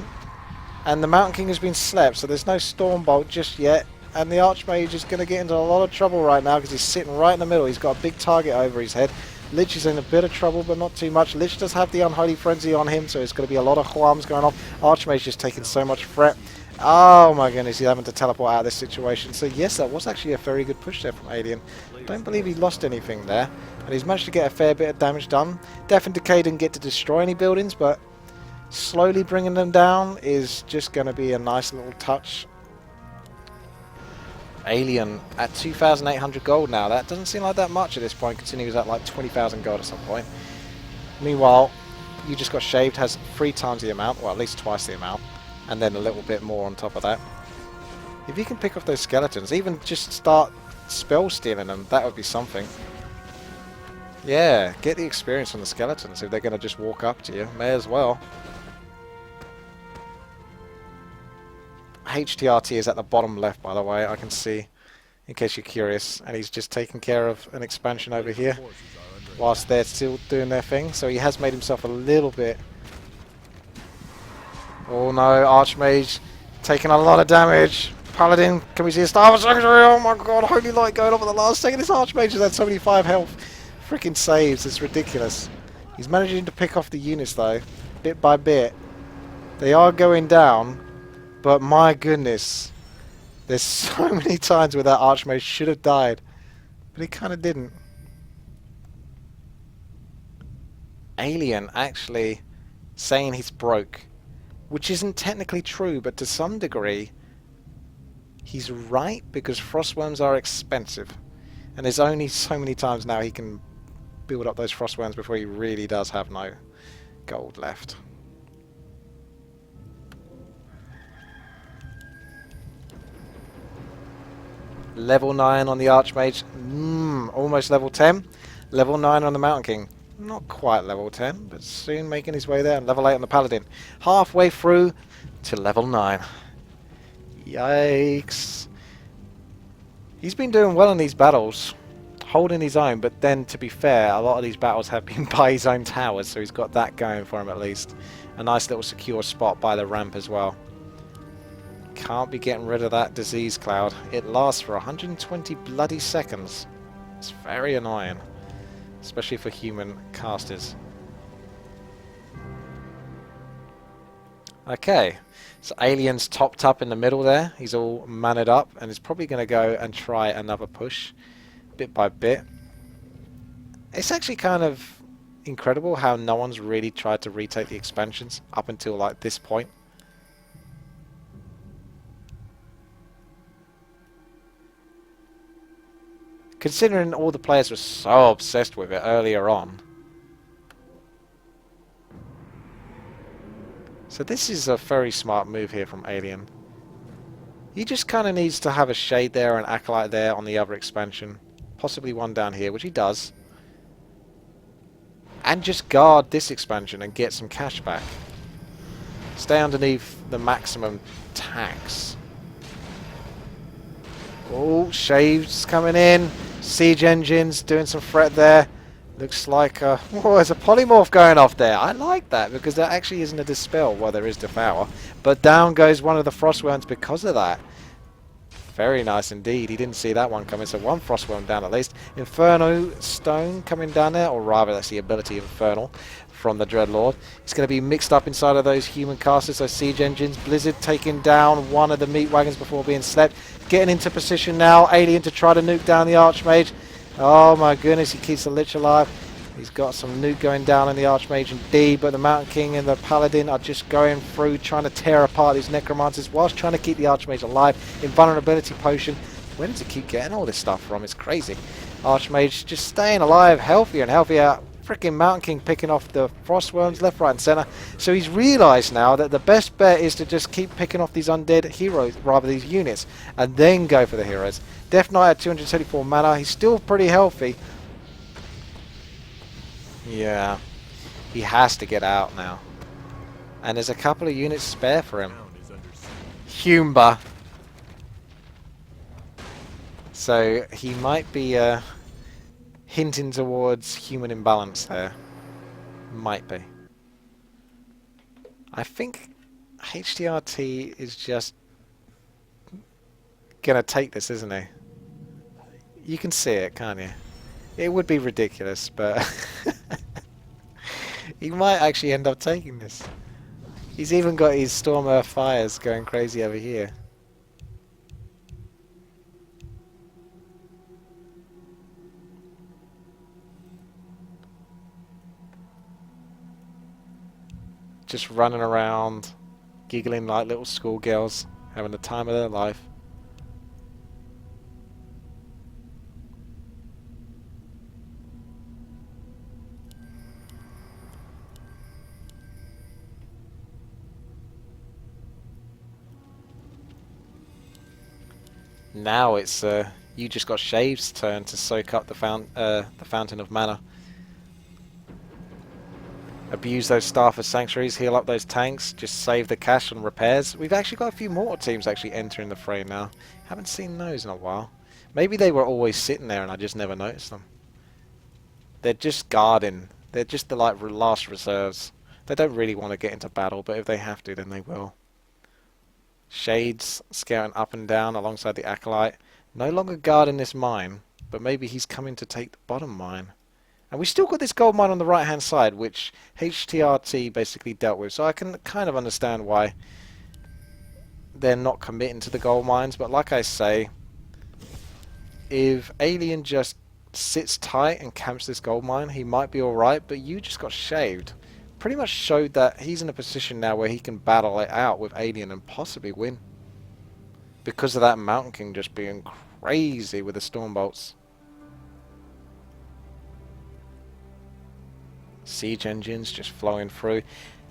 Speaker 2: and the Mountain King has been slept, so there's no Stormbolt just yet, and the Archmage is going to get into a lot of trouble right now because he's sitting right in the middle. He's got a big target over his head. Lich is in a bit of trouble, but not too much. Lich does have the Unholy Frenzy on him, so it's going to be a lot of harms going on. Archmage just taking so much threat. Oh my goodness, he's having to teleport out of this situation. So yes, that was actually a very good push there from Alien. Don't believe he lost anything there. And he's managed to get a fair bit of damage done. Death and Decay didn't get to destroy any buildings, but slowly bringing them down is just going to be a nice little touch. Alien at 2,800 gold now. That doesn't seem like that much at this point, considering he was at like 20,000 gold at some point. Meanwhile, You Just Got Shaved has 3 times the amount, or at least twice the amount, and then a little bit more on top of that. If you can pick off those skeletons, even just start spell stealing them, that would be something. Yeah, get the experience from the skeletons if they're going to just walk up to you. May as well. HTRT is at the bottom left, by the way, I can see, in case you're curious. And he's just taking care of an expansion over here, whilst they're still doing their thing. So he has made himself a little bit... Oh no, Archmage taking a lot of damage. Paladin, can we see a Star of Sanctuary? Oh my god, Holy Light going off at the last second. This Archmage has had 75 health. Freaking saves, it's ridiculous. He's managing to pick off the units though, bit by bit. They are going down, but my goodness, there's so many times where that Archmage should have died, but he kind of didn't. Alien actually saying he's broke, which isn't technically true, but to some degree, he's right, because frostworms are expensive. And there's only so many times now he can build up those frostworms before he really does have no gold left. Level 9 on the Archmage. Almost level 10. Level 9 on the Mountain King. Not quite level 10, but soon making his way there. And level 8 on the Paladin. Halfway through to level 9. Yikes. He's been doing well in these battles, holding his own, but then, to be fair, a lot of these battles have been by his own towers, so he's got that going for him at least. A nice little secure spot by the ramp as well. Can't be getting rid of that disease cloud. It lasts for 120 bloody seconds. It's very annoying, especially for human casters. Okay. So Alien's topped up in the middle there. He's all mannered up and is probably going to go and try another push bit by bit. It's actually kind of incredible how no one's really tried to retake the expansions up until like this point. Considering all the players were so obsessed with it earlier on. So this is a very smart move here from Alien. He just kind of needs to have a Shade there and Acolyte there on the other expansion. Possibly one down here, which he does. And just guard this expansion and get some cash back. Stay underneath the maximum tax. Oh, Shade's coming in. Siege engines doing some threat there. Looks like oh, there's a polymorph going off there. I like that because there actually isn't a dispel. Well, there is devour, but down goes one of the frostworms because of that. Very nice indeed. He didn't see that one coming, so one Frostworm down at least. Inferno Stone coming down there, or rather that's the ability Infernal from the Dreadlord. It's going to be mixed up inside of those human casters, those siege engines. Blizzard taking down one of the meat wagons before being slept. Getting into position now. Alien to try to nuke down the Archmage. Oh my goodness, he keeps the Lich alive. He's got some nuke going down on the Archmage indeed, but the Mountain King and the Paladin are just going through, trying to tear apart these Necromancers whilst trying to keep the Archmage alive. Invulnerability Potion. Where does he keep getting all this stuff from? It's crazy. Archmage just staying alive, healthier and healthier. Freaking Mountain King picking off the Frostworms left, right and centre. So he's realised now that the best bet is to just keep picking off these undead heroes, rather these units, and then go for the heroes. Death Knight at 234 mana. He's still pretty healthy. Yeah, he has to get out now. And there's a couple of units spare for him. Humba. So he might be hinting towards human imbalance there. Might be. I think HTRT is just gonna take this, isn't he? You can see it, can't you? It would be ridiculous, but he might actually end up taking this. He's even got his Storm Earth Fires going crazy over here. Just running around, giggling like little schoolgirls, having the time of their life. Now it's you just got Shave's turn to soak up the Fountain of Mana. Abuse those Staff of Sanctuaries, heal up those tanks, just save the cash on repairs. We've actually got a few mortar teams actually entering the fray now. Haven't seen those in a while. Maybe they were always sitting there and I just never noticed them. They're just guarding. They're just the like last reserves. They don't really want to get into battle, but if they have to, then they will. Shades scouting up and down alongside the Acolyte. No longer guarding this mine, but maybe he's coming to take the bottom mine. And we still got this gold mine on the right hand side, which HTRT basically dealt with. So I can kind of understand why they're not committing to the gold mines. But like I say, if Alien just sits tight and camps this gold mine, he might be alright. But you just got shaved. Pretty much showed that he's in a position now where he can battle it out with Alien and possibly win. Because of that Mountain King just being crazy with the Storm Bolts. Siege engines just flowing through.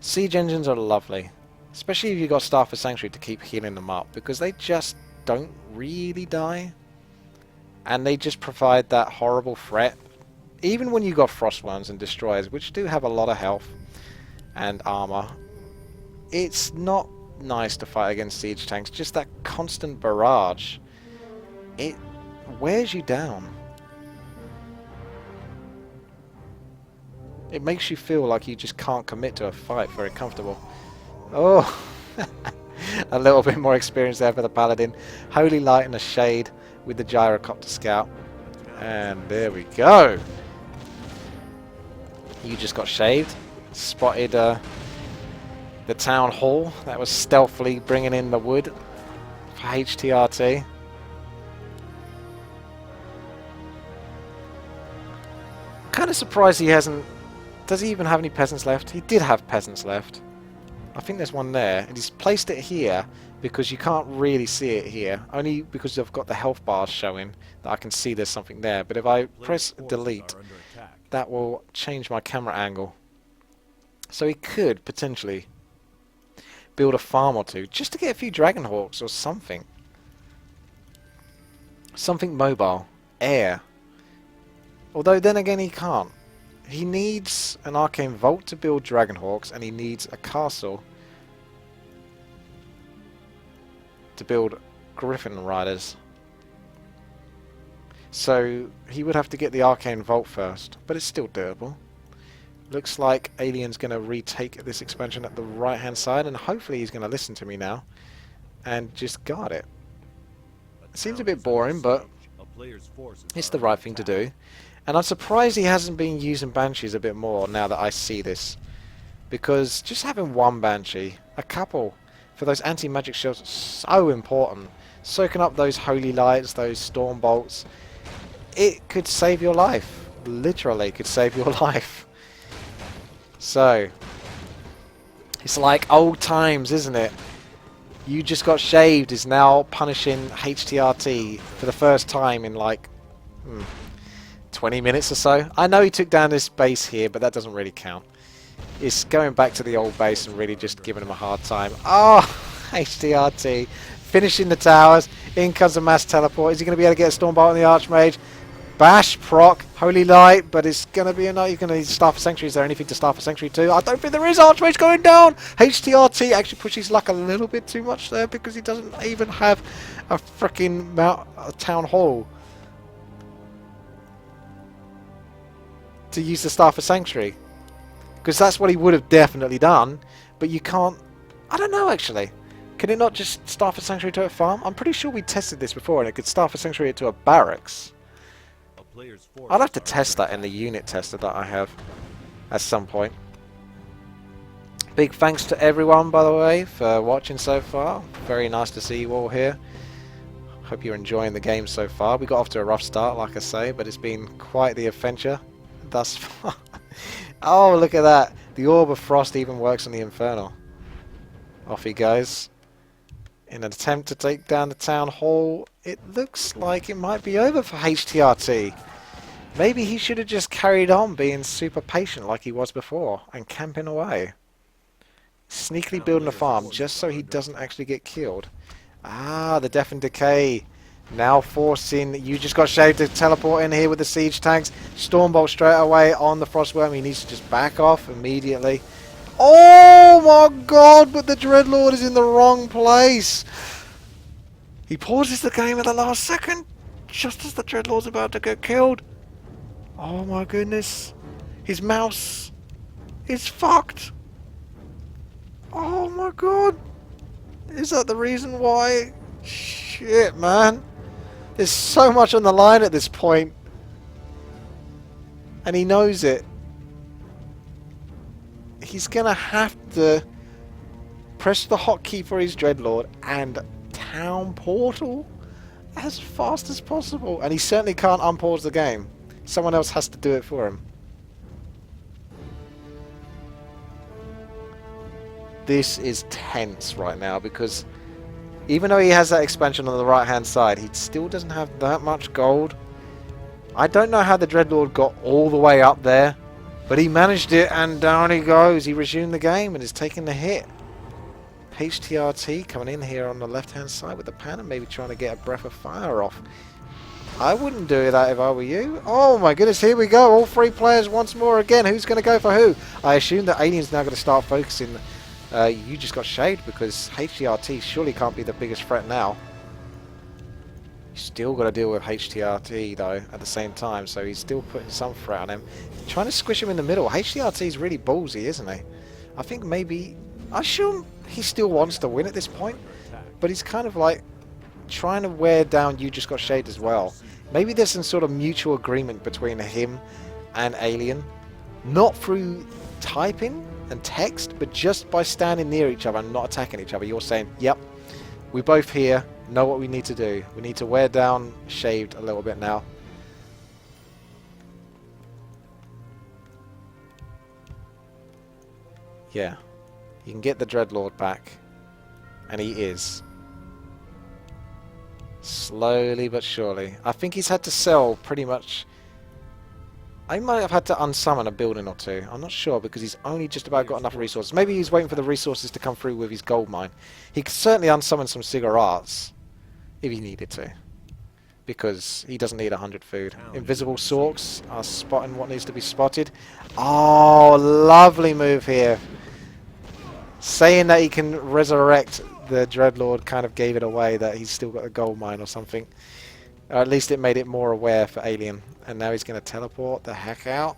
Speaker 2: Siege engines are lovely. Especially if you've got Staff of Sanctuary to keep healing them up. Because they just don't really die. And they just provide that horrible threat. Even when you've got Frostworms and Destroyers, which do have a lot of health and armor, it's not nice to fight against siege tanks. Just that constant barrage, it wears you down. It makes you feel like you just can't commit to a fight very comfortable. Oh, a little bit more experience there for the Paladin. Holy Light and a Shade with the Gyrocopter Scout. And there we go. You just got shaved. Spotted the Town Hall that was stealthily bringing in the wood for HTRT. I'm kind of surprised he hasn't... Does he even have any peasants left? He did have peasants left. I think there's one there. And he's placed it here because you can't really see it here. Only because I've got the health bars showing that I can see there's something there. But if I press delete, that will change my camera angle. So he could potentially build a farm or two just to get a few Dragonhawks or something. Something mobile. Air. Although then again he can't. He needs an Arcane Vault to build Dragonhawks, and he needs a castle to build Griffin Riders. So he would have to get the Arcane Vault first, but it's still doable. Looks like Alien's going to retake this expansion at the right hand side, and hopefully he's going to listen to me now and just guard it. It seems a bit boring, but it's the right thing to do. And I'm surprised he hasn't been using Banshees a bit more now that I see this. Because just having one Banshee, a couple, for those anti-magic shields is so important. Soaking up those holy lights, those storm bolts, it could save your life. Literally could save your life. So, it's like old times, isn't it? You just got shaved is now punishing HTRT for the first time in like 20 minutes or so. I know he took down this base here, but that doesn't really count. It's going back to the old base and really just giving him a hard time. Oh, HTRT. Finishing the towers. In comes a mass teleport. Is he going to be able to get a Stormbolt on the Archmage? Bash, proc, Holy Light, but it's going to be enough. You're going to need Staff of Sanctuary. Is there anything to Staff of Sanctuary too? I don't think there is. Archmage going down. HTRT actually pushes luck a little bit too much there because he doesn't even have a freaking town hall to use the Staff of Sanctuary. Because that's what he would have definitely done, but you can't. I don't know actually. Can it not just Staff of Sanctuary to a farm? I'm pretty sure we tested this before and it could Staff of Sanctuary to a barracks. I'll have to test that in the unit tester that I have at some point. Big thanks to everyone, by the way, for watching so far. Very nice to see you all here. Hope you're enjoying the game so far. We got off to a rough start, like I say, but it's been quite the adventure thus far. Oh, look at that. The Orb of Frost even works on the Infernal. Off he goes. In an attempt to take down the Town Hall, it looks like it might be over for HTRT. Maybe he should have just carried on being super patient like he was before and camping away. Sneakily building a farm just so he doesn't actually get killed. Ah, the Death and Decay. Now forcing, you just got shaved to teleport in here with the siege tanks. Stormbolt straight away on the Frostworm. He needs to just back off immediately. Oh my god, but the Dreadlord is in the wrong place. He pauses the game at the last second, just as the Dreadlord's about to get killed. Oh my goodness. His mouse is fucked. Oh my god. Is that the reason why? Shit, man. There's so much on the line at this point. And he knows it. He's gonna have to press the hotkey for his Dreadlord and Town Portal as fast as possible. And he certainly can't unpause the game. Someone else has to do it for him. This is tense right now because even though he has that expansion on the right hand side, he still doesn't have that much gold. I don't know how the Dreadlord got all the way up there, but he managed it and down he goes. He resumed the game and is taking the hit. HTRT coming in here on the left hand side with the pan and maybe trying to get a breath of fire off. I wouldn't do that if I were you. Oh my goodness, here we go. All three players once more again. Who's going to go for who? I assume that Alien's now going to start focusing. You just got shaved because HTRT surely can't be the biggest threat now. You still got to deal with HTRT though at the same time, so he's still putting some threat on him. Trying to squish him in the middle. HTRT is really ballsy, isn't he? I think maybe... I assume he still wants to win at this point, but he's kind of like trying to wear down You Just Got Shaved as well. Maybe there's some sort of mutual agreement between him and Alien. Not through typing and text, but just by standing near each other and not attacking each other. You're saying, yep, we both here know what we need to do. We need to wear down Shaved a little bit now. Yeah, you can get the Dreadlord back, and he is. Slowly but surely. I think he's had to sell pretty much... I might have had to unsummon a building or two. I'm not sure because he's only just about got enough resources. Maybe he's waiting for the resources to come through with his gold mine. He could certainly unsummon some cigarettes if he needed to. Because he doesn't need 100 food. Invisible Sorks are spotting what needs to be spotted. Oh, lovely move here. Saying that he can resurrect the Dreadlord kind of gave it away that he's still got a gold mine or something. Or at least it made it more aware for Alien. And now he's going to teleport the heck out.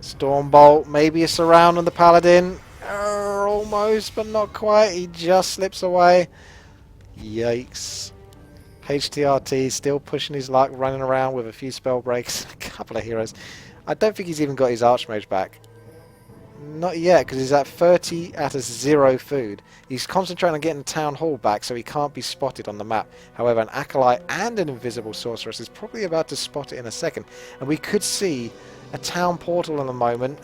Speaker 2: Stormbolt, maybe a surround on the Paladin. Almost, but not quite. He just slips away. Yikes. HTRT still pushing his luck, running around with a few spell breaks. A couple of heroes. I don't think he's even got his Archmage back. Not yet, because he's at 30 out of 0 food. He's concentrating on getting Town Hall back so he can't be spotted on the map. However, an Acolyte and an Invisible Sorceress is probably about to spot it in a second. And we could see a Town Portal in a moment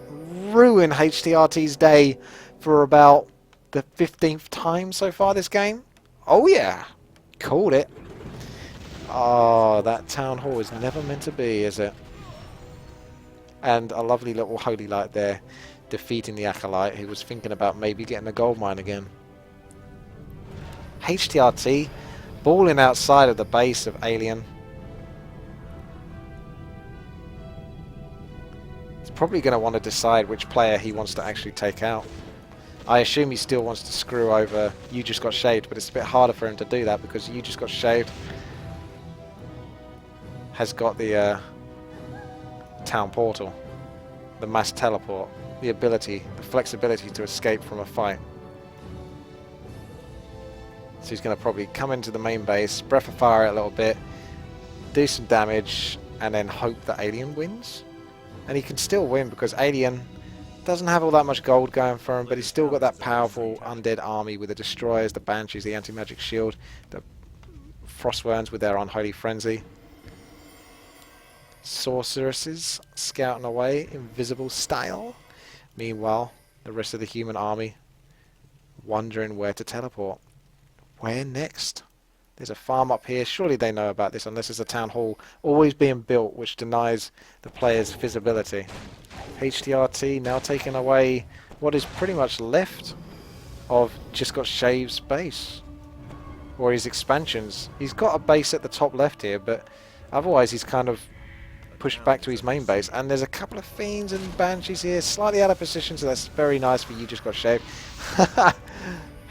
Speaker 2: ruin HTRT's day for about the 15th time so far this game. Oh yeah, called it. Oh, that Town Hall is never meant to be, is it? And a lovely little Holy Light there, defeating the Acolyte, who was thinking about maybe getting a gold mine again. HTRT balling outside of the base of Alien. He's probably going to want to decide which player he wants to actually take out. I assume he still wants to screw over You Just Got Shaved, but it's a bit harder for him to do that because You Just Got Shaved has got the Town Portal, the mass teleport, the ability, the flexibility to escape from a fight. So he's going to probably come into the main base, breath of fire it a little bit, do some damage, and then hope that Alien wins. And he can still win because Alien doesn't have all that much gold going for him, but he's still got that powerful undead army with the destroyers, the banshees, the anti-magic shield, the frostworms with their unholy frenzy. Sorceresses scouting away, invisible style. Meanwhile, the rest of the human army wondering where to teleport. Where next? There's a farm up here. Surely they know about this, unless it's a town hall always being built, which denies the players visibility. HTRT now taking away what is pretty much left of Just Got Shaved's base, or his expansions. He's got a base at the top left here, but otherwise he's kind of pushed back to his main base. And there's a couple of fiends and banshees here, slightly out of position, so that's very nice for You Just Got Shaved.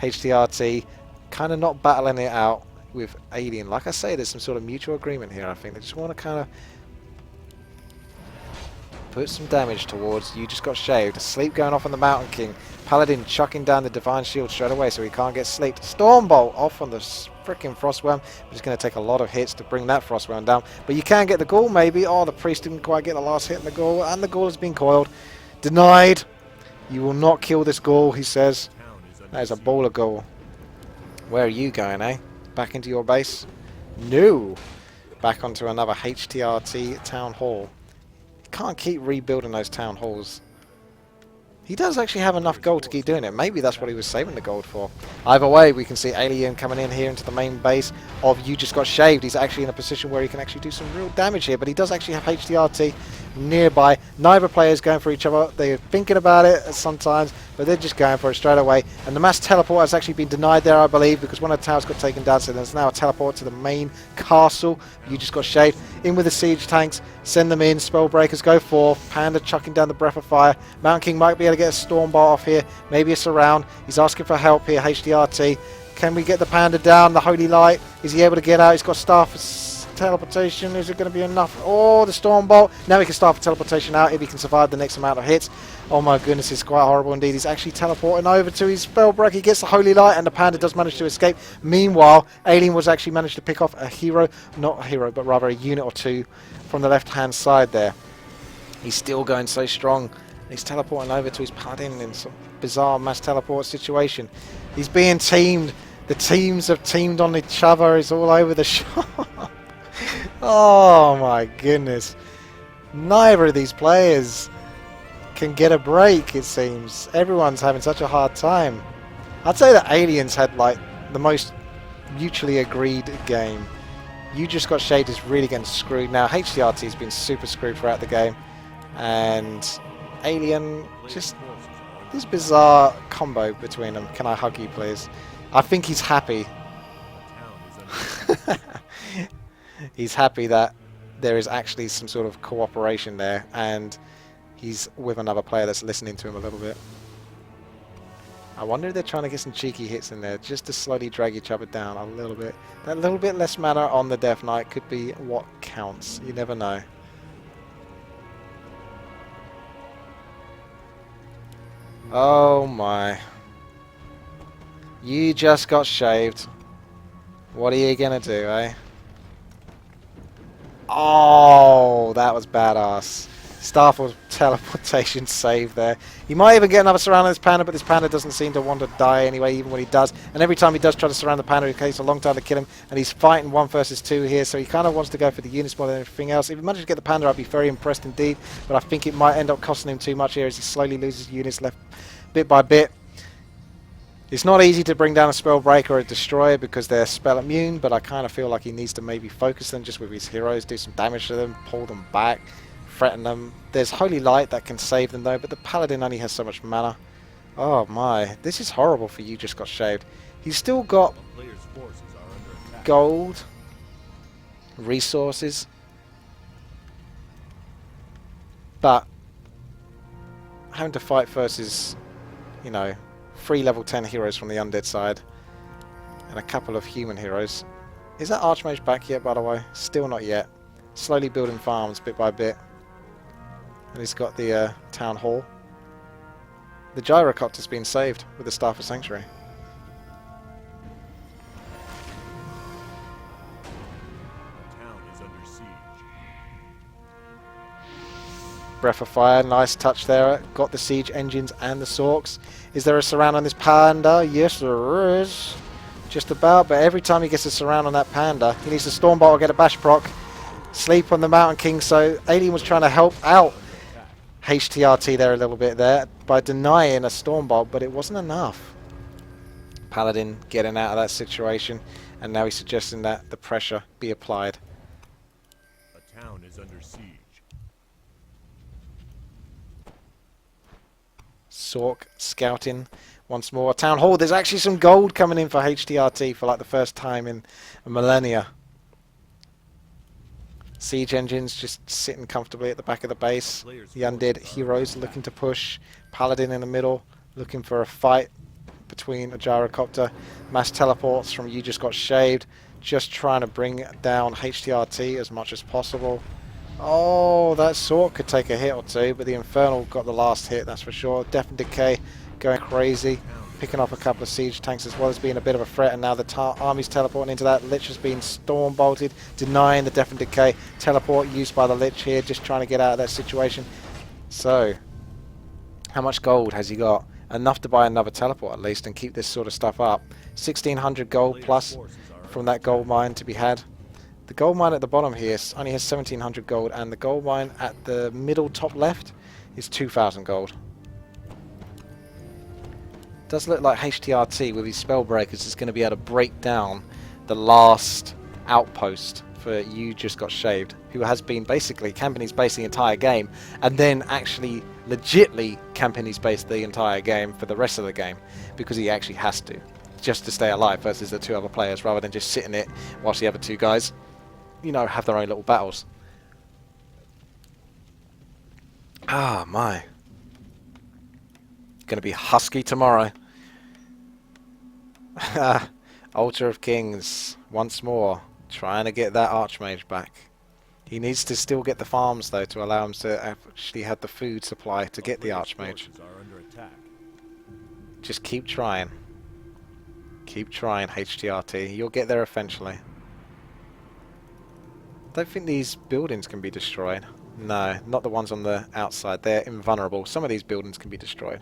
Speaker 2: HTRT kind of not battling it out with Alien. Like I say, there's some sort of mutual agreement here. I think they just want to kind of put some damage towards You Just Got Shaved. Sleep going off on the Mountain King. Paladin chucking down the Divine Shield straight away so he can't get sleeped. Stormbolt off on the frickin' Frostworm, which is going to take a lot of hits to bring that Frostworm down. But you can get the Ghoul maybe. Oh, the Priest didn't quite get the last hit in the Ghoul, and the Ghoul has been coiled. Denied. You will not kill this Ghoul, he says. That is a ball of Ghoul. Where are you going, eh? Back into your base? No! Back onto another HTRT Town Hall. You can't keep rebuilding those Town Halls. He does actually have enough gold to keep doing it. Maybe that's what he was saving the gold for. Either way, we can see Alien coming in here into the main base of You Just Got Shaved. He's actually in a position where he can actually do some real damage here, but he does actually have HTRT nearby. Neither player is going for each other. They're thinking about it sometimes, but they're just going for it straight away. And the mass teleport has actually been denied there, I believe, because one of the towers got taken down, so there's now a teleport to the main castle. You Just Got Shaved. In with the siege tanks. Send them in. Spellbreakers go forth. Panda chucking down the breath of fire. Mountain King might be able to get a Stormbolt off here. Maybe a surround. He's asking for help here. HTRT. Can we get the Panda down? The Holy Light. Is he able to get out? He's got staff for teleportation. Is it going to be enough? Oh, the Stormbolt. Now he can start for teleportation out if he can survive the next amount of hits. Oh my goodness, it's quite horrible indeed. He's actually teleporting over to his Spellbreaker. He gets the Holy Light and the Panda does manage to escape. Meanwhile, Alien was actually managed to pick off a hero, not a hero, but rather a unit or two from the left-hand side there. He's still going so strong. He's teleporting over to his Paladin in some bizarre mass teleport situation. He's being teamed. The teams have teamed on each other. It's all over the shop. Oh my goodness. Neither of these players can get a break, it seems. Everyone's having such a hard time. I'd say that Aliens had like the most mutually agreed game. You Just Got Shaved is really getting screwed now. HTRT has been super screwed throughout the game. And Alien, just this bizarre combo between them. Can I hug you, please? I think he's happy. He's happy that there is actually some sort of cooperation there, and he's with another player that's listening to him a little bit. I wonder if they're trying to get some cheeky hits in there, just to slowly drag each other down a little bit. That little bit less mana on the Death Knight could be what counts. You never know. Oh my. You just got shaved. What are you gonna do, eh? Oh, that was badass. Starfall teleportation save there. He might even get another surround on this panda, but this panda doesn't seem to want to die anyway, even when he does. And every time he does try to surround the panda, it takes a long time to kill him. And he's fighting 1 versus 2 here, so he kind of wants to go for the units more than anything else. If he manages to get the panda, I'd be very impressed indeed. But I think it might end up costing him too much here as he slowly loses units left bit by bit. It's not easy to bring down a spell breaker or a destroyer because they're spell immune, but I kind of feel like he needs to maybe focus them just with his heroes, do some damage to them, pull them back, threaten them. There's Holy Light that can save them though, but the Paladin only has so much mana. Oh my, this is horrible for you just got shaved. He's still got
Speaker 1: The player's forces are under attack.
Speaker 2: gold, resources, but having to fight versus, you know, 3 level 10 heroes from the Undead side and a couple of human heroes. Is that Archmage back yet, by the way? Still not yet. Slowly building farms bit by bit. And he's got the town hall. The gyrocopter's been saved with the Staff of Sanctuary.
Speaker 1: The town is under siege.
Speaker 2: Breath of Fire, nice touch there. Got the siege engines and the Sorks. Is there a surround on this panda? Yes, there is. Just about, but every time he gets a surround on that panda, he needs to Stormbolt or get a Bash proc. Sleep on the Mountain King, so Alien was trying to help out HTRT there a little bit there by denying a Stormbolt, but it wasn't enough. Paladin getting out of that situation, and now he's suggesting that the pressure be applied.
Speaker 1: A town is under siege.
Speaker 2: Sork scouting once more. Town Hall, there's actually some gold coming in for HTRT for like the first time in a millennia. Siege engines just sitting comfortably at the back of the base. The Undead heroes looking to push. Paladin in the middle looking for a fight between a gyrocopter. Mass teleports from You Just Got Shaved. Just trying to bring down HTRT as much as possible. Oh, that Sork could take a hit or two, but the Infernal got the last hit, that's for sure. Death and Decay going crazy, picking up a couple of siege tanks as well as being a bit of a threat, and now the army's teleporting into that. Lich has been storm bolted, denying the Death and Decay. Teleport used by the Lich here, just trying to get out of that situation. So, how much gold has he got? Enough to buy another teleport at least and keep this sort of stuff up. 1600 gold plus from that gold mine to be had. The gold mine at the bottom here only has 1700 gold, and the gold mine at the middle top left is 2000 gold. Does look like HTRT with his spell breakers is going to be able to break down the last outpost for You Just Got Shaved, who has been basically camping his base the entire game, and then actually legitly camping his base the entire game for the rest of the game, because he actually has to, just to stay alive versus the 2 other players, rather than just sitting it whilst the other 2 guys, you know, have their own little battles. Ah, my. Gonna be husky tomorrow. Altar of Kings, once more, trying to get that Archmage back. He needs to still get the farms, though, to allow him to actually have the food supply to get the Archmage.
Speaker 1: Are under attack.
Speaker 2: Just keep trying. Keep trying, HTRT. You'll get there eventually. I don't think these buildings can be destroyed. No, not the ones on the outside. They're invulnerable. Some of these buildings can be destroyed.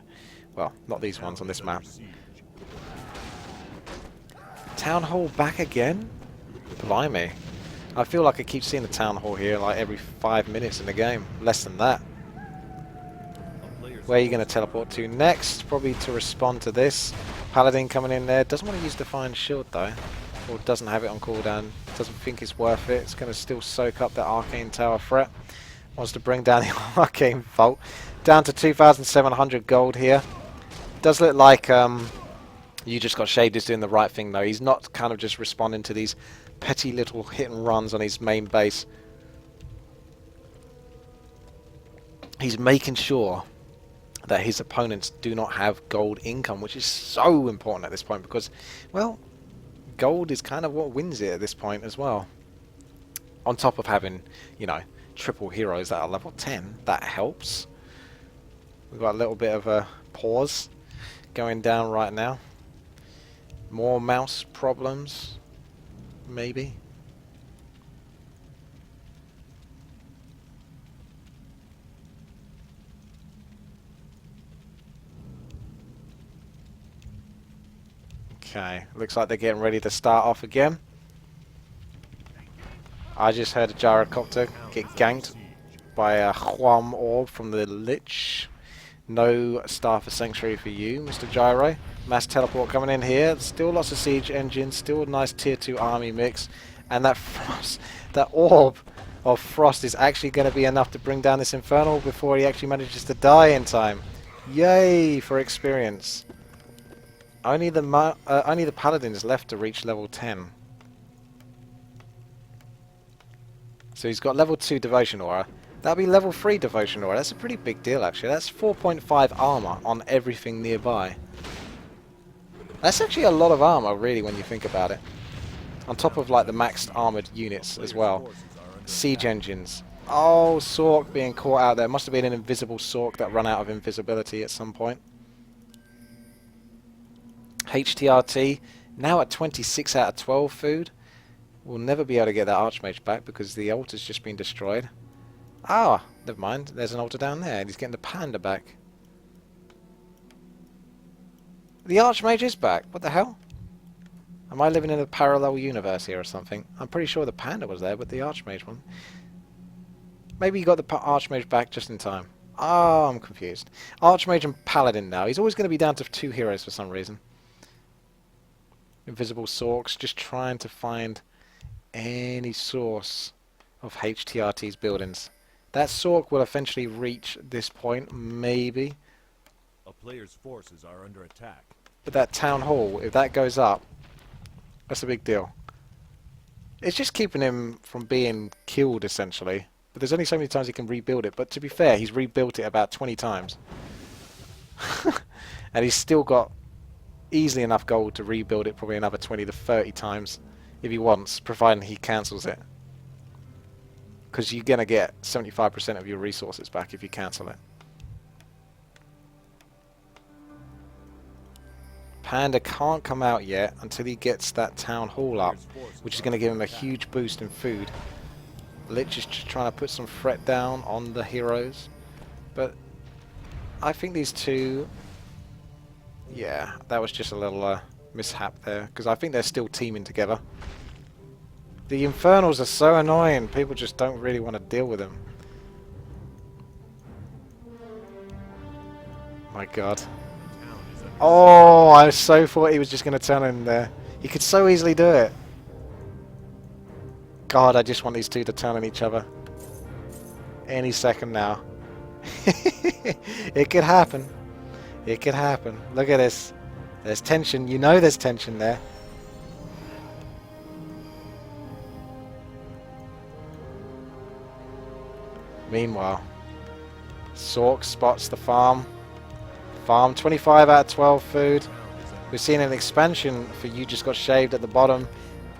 Speaker 2: Well, not these ones on this map. Town Hall back again? Blimey. I feel like I keep seeing the Town Hall here like every 5 minutes in the game. Less than that. Where are you going to teleport to next? Probably to respond to this. Paladin coming in there. Doesn't want to use Defiant Shield though. Or doesn't have it on cooldown. Doesn't think it's worth it. It's going to still soak up that Arcane Tower threat. Wants to bring down the Arcane Vault. Down to 2,700 gold here. Does look like You Just Got Shaved is doing the right thing though. He's not kind of just responding to these petty little hit and runs on his main base. He's making sure that his opponents do not have gold income, which is so important at this point because, well, gold is kind of what wins it at this point as well. On top of having, you know, triple heroes that are level 10, that helps. We've got a little bit of a pause going down right now. More mouse problems? Maybe? Okay, looks like they're getting ready to start off again. I just heard a gyrocopter get ganked by a Huam orb from the Lich. No Staff of Sanctuary for you, Mr. Gyro. Mass teleport coming in here. Still lots of siege engines. Still a nice tier 2 army mix. And that frost, that orb of frost is actually going to be enough to bring down this Infernal before he actually manages to die in time. Yay for experience. Only the Paladins left to reach level 10. So he's got level 2 Devotion Aura. That'll be level 3 Devotion Aura. That's a pretty big deal, actually. That's 4.5 armor on everything nearby. That's actually a lot of armor, really, when you think about it. On top of, like, the maxed armored units as well. Siege engines. Oh, Sork being caught out there. Must have been an invisible Sork that ran out of invisibility at some point. HTRT, now at 26 out of 12 food. We'll never be able to get that Archmage back because the altar's just been destroyed. Ah, never mind. There's an altar down there and he's getting the panda back. The Archmage is back. What the hell? Am I living in a parallel universe here or something? I'm pretty sure the panda was there, but the Archmage one. Maybe he got the Archmage back just in time. Oh, I'm confused. Archmage and Paladin now. He's always going to be down to 2 heroes for some reason. Invisible Sorks, just trying to find any source of HTRT's buildings. That Sork will eventually reach this point, maybe.
Speaker 1: A player's forces are under attack.
Speaker 2: But that Town Hall, if that goes up, that's a big deal. It's just keeping him from being killed, essentially. But there's only so many times he can rebuild it. But to be fair, he's rebuilt it about 20 times. And he's still got easily enough gold to rebuild it probably another 20 to 30 times if he wants, providing he cancels it. Because you're going to get 75% of your resources back if you cancel it. Panda can't come out yet until he gets that Town Hall up, which is going to give him a huge boost in food. Lich is just trying to put some threat down on the heroes. But I think these two... Yeah, that was just a little mishap there, because I think they're still teaming together. The Infernals are so annoying, people just don't really want to deal with them. My god. Oh, I so thought he was just going to turn in there. He could so easily do it. God, I just want these two to turn on each other. Any second now. It could happen. It could happen. Look at this. There's tension. You know there's tension there. Meanwhile, Sork spots the farm. Farm 25 out of 12 food. We're seeing an expansion for You Just Got Shaved at the bottom.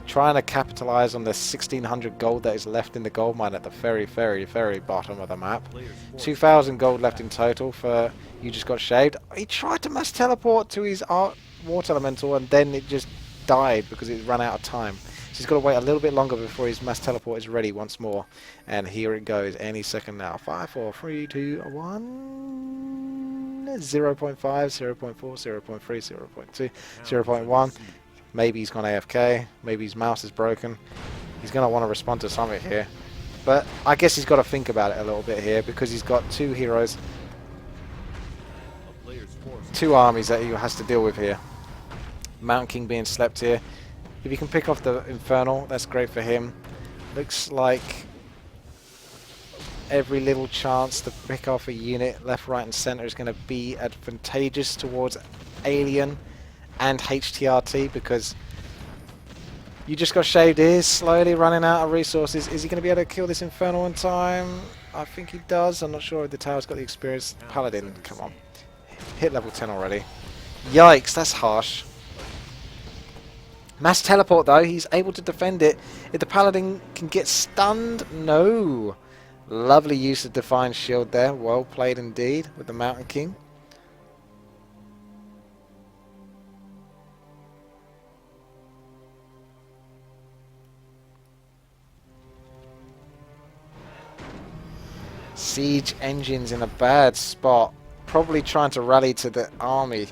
Speaker 2: Trying to capitalize on the 1600 gold that is left in the gold mine at the very, very, very bottom of the map. 2000 gold left in total for You Just Got Shaved. He tried to mass teleport to his water elemental and then it just died because it ran out of time. So he's got to wait a little bit longer before his mass teleport is ready once more. And here it goes any second now. 5, 4, 3, 2, 1... 0.5, 0.4, 0.3, 0.2, 0.1. Maybe he's gone AFK. Maybe his mouse is broken. He's going to want to respond to something here. But I guess he's got to think about it a little bit here because he's got 2 heroes. 2 armies that he has to deal with here. Mountain King being slept here. If he can pick off the Infernal, that's great for him. Looks like every little chance to pick off a unit left, right and center is going to be advantageous towards Alien and HTRT because You Just Got Shaved is slowly running out of resources. Is he going to be able to kill this Infernal in time? I think he does. I'm not sure if the tower's got the experience. Paladin, come on. Hit level 10 already. Yikes, that's harsh. Mass teleport though, he's able to defend it. If the Paladin can get stunned, no. Lovely use of Divine Shield there. Well played indeed with the Mountain King. Siege engines in a bad spot. Probably trying to rally to the army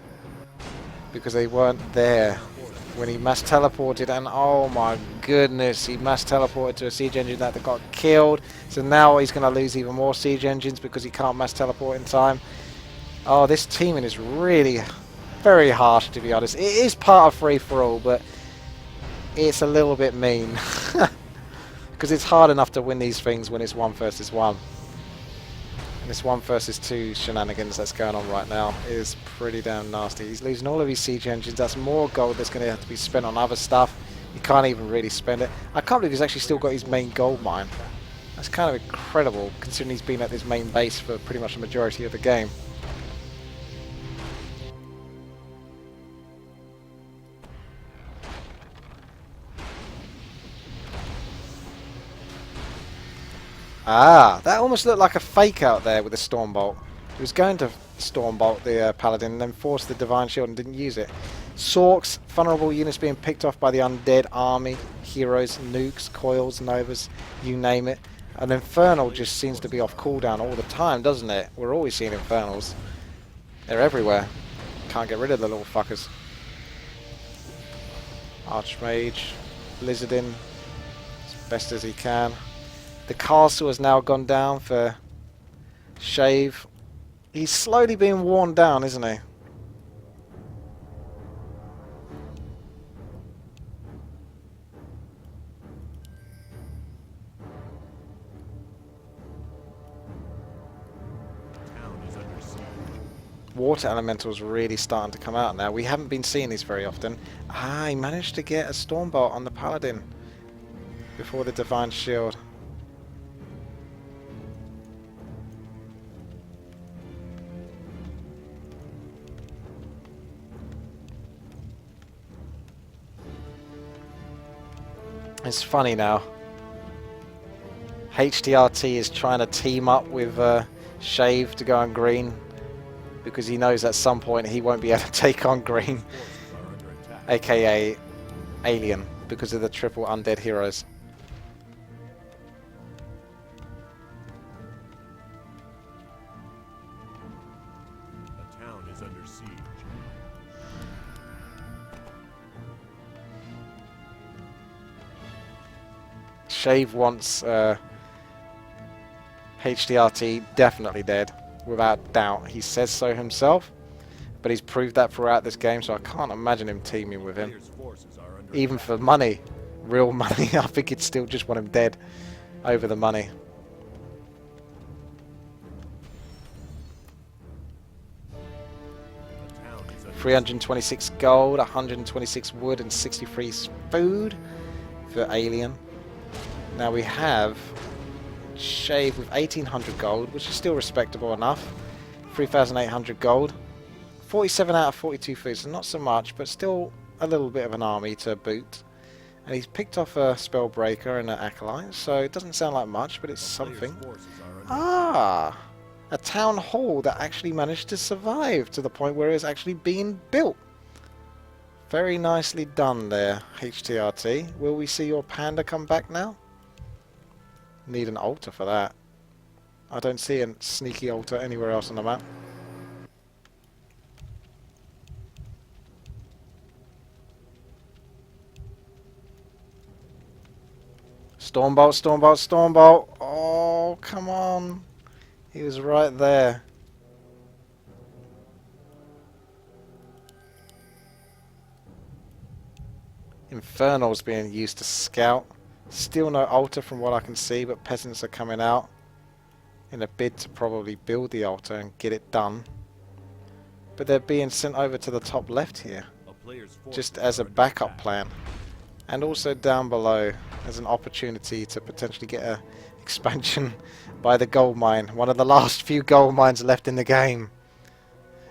Speaker 2: because they weren't there when he mass teleported, and oh my goodness, he mass teleported to a siege engine that got killed. So now he's going to lose even more siege engines because he can't mass teleport in time. Oh, this teaming is really very harsh, to be honest. It is part of free-for-all, but it's a little bit mean. Because it's hard enough to win these things when it's 1 versus 1. And this 1 versus 2 shenanigans that's going on right now is pretty damn nasty. He's losing all of his siege engines. That's more gold that's going to have to be spent on other stuff. He can't even really spend it. I can't believe he's actually still got his main gold mine. That's kind of incredible, considering he's been at this main base for pretty much the majority of the game. Ah, that almost looked like a fake out there with the Stormbolt. He was going to Stormbolt the Paladin and then forced the Divine Shield and didn't use it. Sorks, vulnerable units being picked off by the Undead army, heroes, nukes, coils, novas, you name it. And Infernal just seems to be off cooldown all the time, doesn't it? We're always seeing Infernals. They're everywhere. Can't get rid of the little fuckers. Archmage, Blizzarding as best as he can. The castle has now gone down for Shave. He's slowly being worn down, isn't he? Water elementals really starting to come out now. We haven't been seeing these very often. Ah, he managed to get a Stormbolt on the Paladin before the Divine Shield. It's funny now. HTRT is trying to team up with Shave to go on green because he knows at some point he won't be able to take on green, aka Alien, because of the triple Undead heroes.
Speaker 1: The town is under siege.
Speaker 2: Shave wants HTRT definitely dead, without doubt. He says so himself, but he's proved that throughout this game, so I can't imagine him teaming with him. Even for money, real money, I think he'd still just want him dead over the money. $326 gold, 126 wood, and 63 food for Alien. Now we have Shave with 1800 gold, which is still respectable enough. 3800 gold. 47 out of 42 food, so not so much, but still a little bit of an army to boot. And he's picked off a Spellbreaker and an Acolyte, so it doesn't sound like much, but it's something. Ah! A town hall that actually managed to survive to the point where it's actually being built. Very nicely done there, HTRT. Will we see your panda come back now? Need an altar for that. I don't see a sneaky altar anywhere else on the map. Stormbolt, Stormbolt, Stormbolt! Oh, come on! He was right there. Infernal's being used to scout. Still no altar from what I can see, but peasants are coming out in a bid to probably build the altar and get it done. But they're being sent over to the top left here, just as a backup plan. And also down below as an opportunity to potentially get a expansion by the gold mine. One of the last few gold mines left in the game.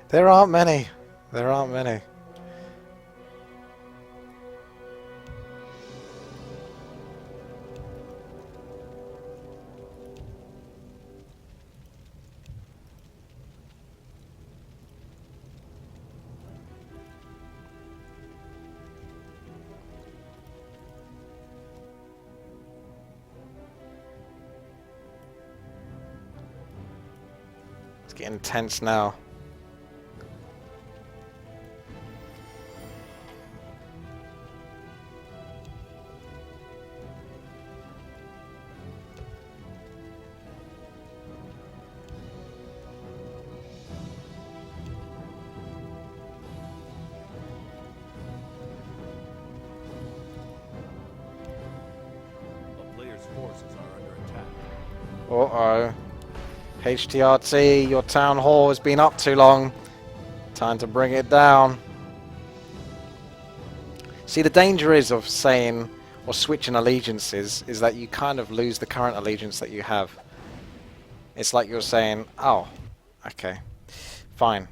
Speaker 2: There aren't many. There aren't many. It's getting tense now.
Speaker 1: Forces are under attack.
Speaker 2: Uh-oh. HTRT, your town hall has been up too long. Time to bring it down. See, the danger is of saying or switching allegiances is that you kind of lose the current allegiance that you have. It's like you're saying, oh, okay, fine.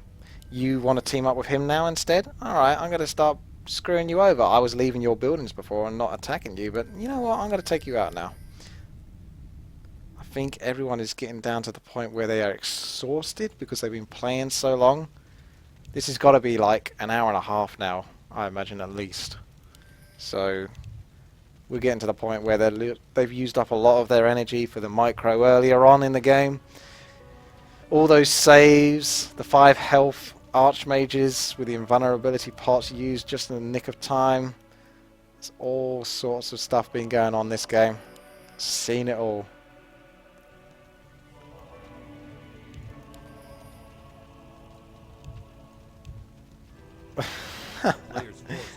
Speaker 2: You want to team up with him now instead? Alright, I'm going to start screwing you over. I was leaving your buildings before and not attacking you, but you know what? I'm going to take you out now. I think everyone is getting down to the point where they are exhausted because they've been playing so long. This has got to be like an hour and a half now, I imagine, at least. So we're getting to the point where they've used up a lot of their energy for the micro earlier on in the game. All those saves, the 5 health archmages with the invulnerability pots used just in the nick of time. There's all sorts of stuff been going on this game. Seen it all.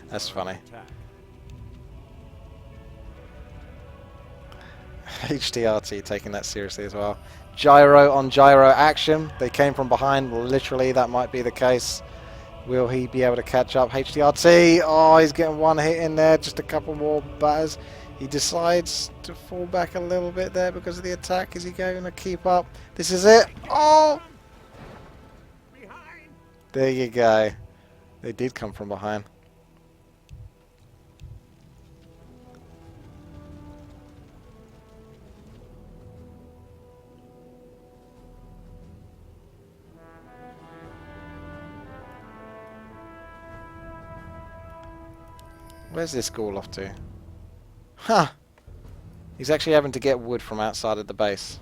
Speaker 2: That's funny. HTRT taking that seriously as well. Gyro on gyro action. They came from behind. Literally, that might be the case. Will he be able to catch up? HTRT. Oh, he's getting one hit in there. Just a couple more batters. He decides to fall back a little bit there because of the attack. Is he going to keep up? This is it. Oh! There you go. They did come from behind. Where's this ghoul off to? Huh! He's actually having to get wood from outside of the base.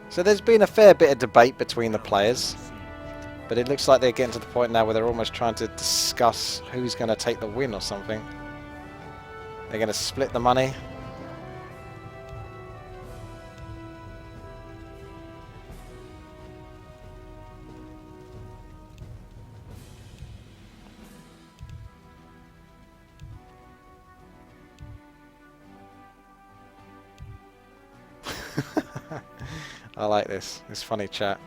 Speaker 2: So there's been a fair bit of debate between the players, but it looks like they're getting to the point now where they're almost trying to discuss who's going to take the win or something. They're going to split the money. I like this. It's funny chat.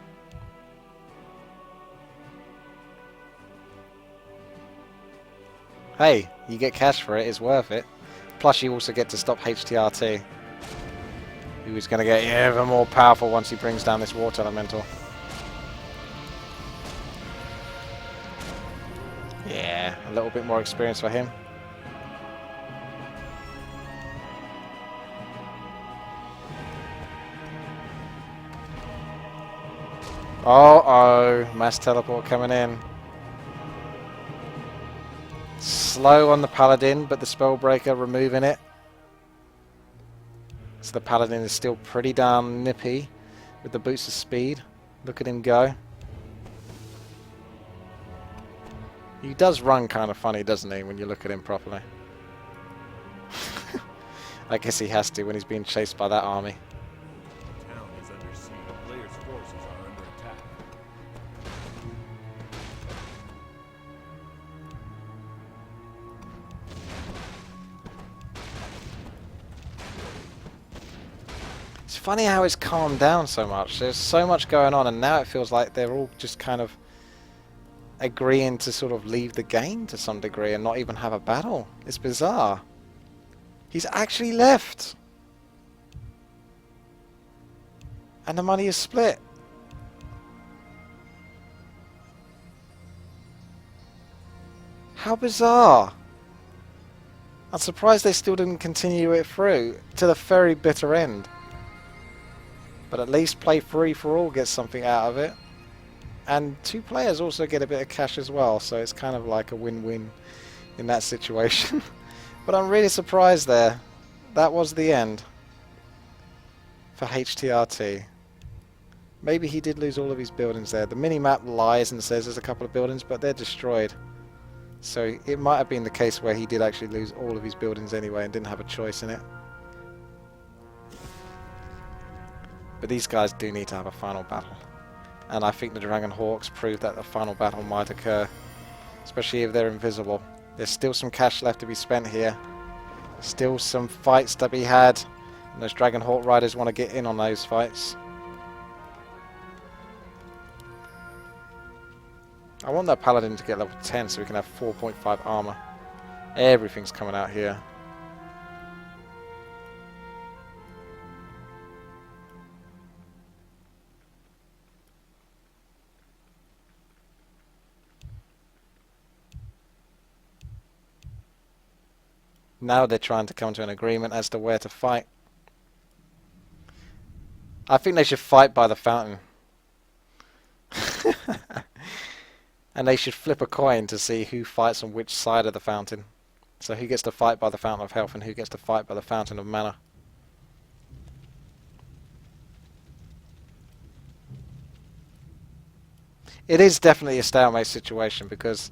Speaker 2: Hey, you get cash for it. It's worth it. Plus, you also get to stop HTRT, who is going to get even more powerful once he brings down this water elemental. Yeah, a little bit more experience for him. Uh-oh, mass teleport coming in. Slow on the paladin, but the spellbreaker removing it. So the paladin is still pretty damn nippy with the boots of speed. Look at him go. He does run kind of funny, doesn't he, when you look at him properly. I guess he has to when he's being chased by that army. It's funny how it's calmed down so much. There's so much going on, and now it feels like they're all just kind of agreeing to sort of leave the game to some degree and not even have a battle. It's bizarre. He's actually left. And the money is split. How bizarre. I'm surprised they still didn't continue it through to the very bitter end. But at least play free for all gets something out of it. And 2 players also get a bit of cash as well, so it's kind of like a win-win in that situation. But I'm really surprised there. That was the end for HTRT. Maybe he did lose all of his buildings there. The mini-map lies and says there's a couple of buildings, but they're destroyed. So it might have been the case where he did actually lose all of his buildings anyway and didn't have a choice in it. But these guys do need to have a final battle. And I think the Dragon Hawks prove that the final battle might occur. Especially if they're invisible. There's still some cash left to be spent here. Still some fights to be had. And those Dragon Hawk riders want to get in on those fights. I want that Paladin to get level 10 so we can have 4.5 armor. Everything's coming out here. Now they're trying to come to an agreement as to where to fight. I think they should fight by the fountain. And they should flip a coin to see who fights on which side of the fountain. So who gets to fight by the fountain of health and who gets to fight by the fountain of mana. It is definitely a stalemate situation because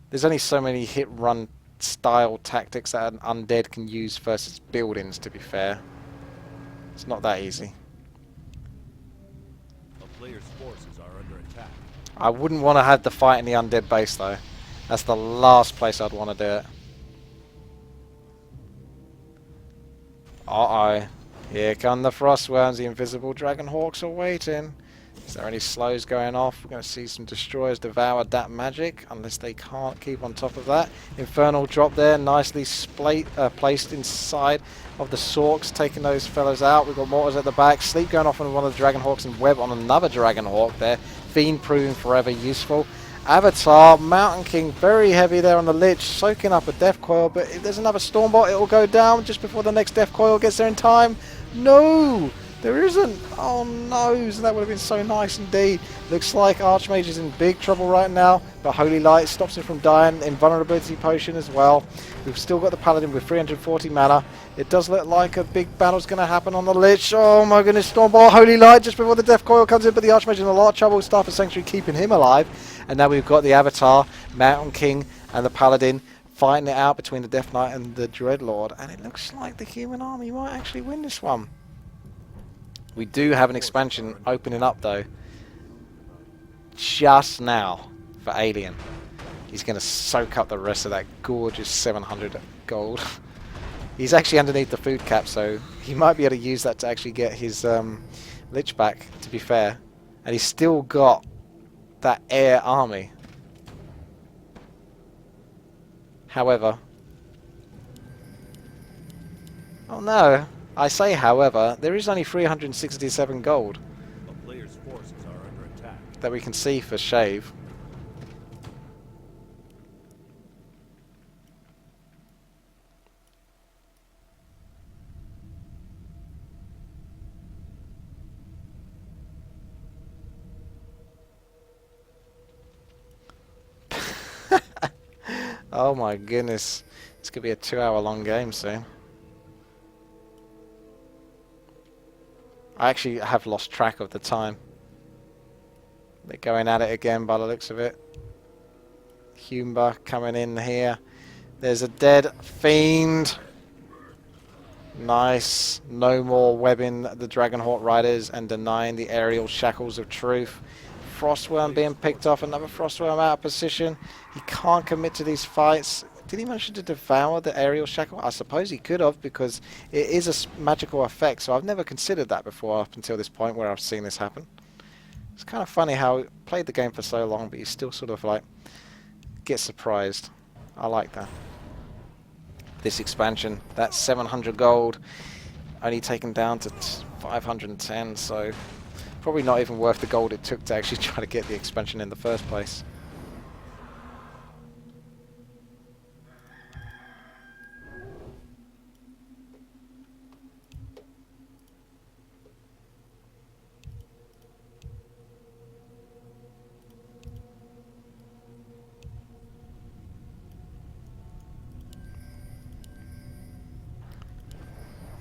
Speaker 2: there's only so many hit-run style tactics that an undead can use versus buildings, to be fair. It's not that easy.
Speaker 1: A player's forces are under attack.
Speaker 2: I wouldn't want to have the fight in the undead base though. That's the last place I'd want to do it. Uh-oh. Here come the Frostworms. The invisible Dragon Hawks are waiting. Is there any slows going off? We're going to see some destroyers devour that magic, unless they can't keep on top of that. Infernal drop there, nicely placed inside of the Sorks, taking those fellas out. We've got Mortars at the back. Sleep going off on one of the Dragon Hawks and Web on another Dragon Hawk there. Fiend proving forever useful. Avatar, Mountain King, very heavy there on the Lich, soaking up a Death Coil, but if there's another Stormbot, it will go down just before the next Death Coil gets there in time. No! There isn't! Oh no, so that would have been so nice indeed. Looks like Archmage is in big trouble right now, but Holy Light stops him from dying. Invulnerability Potion as well. We've still got the Paladin with 340 mana. It does look like a big battle's going to happen on the Lich. Oh my goodness, Stormball, Holy Light just before the Death Coil comes in, but the Archmage in a lot of trouble. Staff of Sanctuary keeping him alive. And now we've got the Avatar, Mountain King, and the Paladin fighting it out between the Death Knight and the Dreadlord. And it looks like the human army might actually win this one. We do have an expansion opening up though. Just now for Alien. He's going to soak up the rest of that gorgeous 700 gold. He's actually underneath the food cap, so he might be able to use that to actually get his Lich back, to be fair. And he's still got that air army. However... Oh no! I say however, there is only 367 gold
Speaker 1: A player's forces are under attack.
Speaker 2: that we can see for Shave. Oh my goodness. This could be a 2-hour long game soon. I actually have lost track of the time. They're going at it again by the looks of it. Humber coming in here. There's a dead fiend. Nice. No more webbing the Dragonhawk Riders and denying the aerial shackles of truth. Frostworm being picked off. Another Frostworm out of position. He can't commit to these fights. Did he manage to devour the aerial shackle? I suppose he could have, because it is a magical effect, so I've never considered that before up until this point where I've seen this happen. It's kind of funny how he played the game for so long, but you still sort of like get surprised. I like that. This expansion, that's 700 gold, only taken down to 510, so probably not even worth the gold it took to actually try to get the expansion in the first place.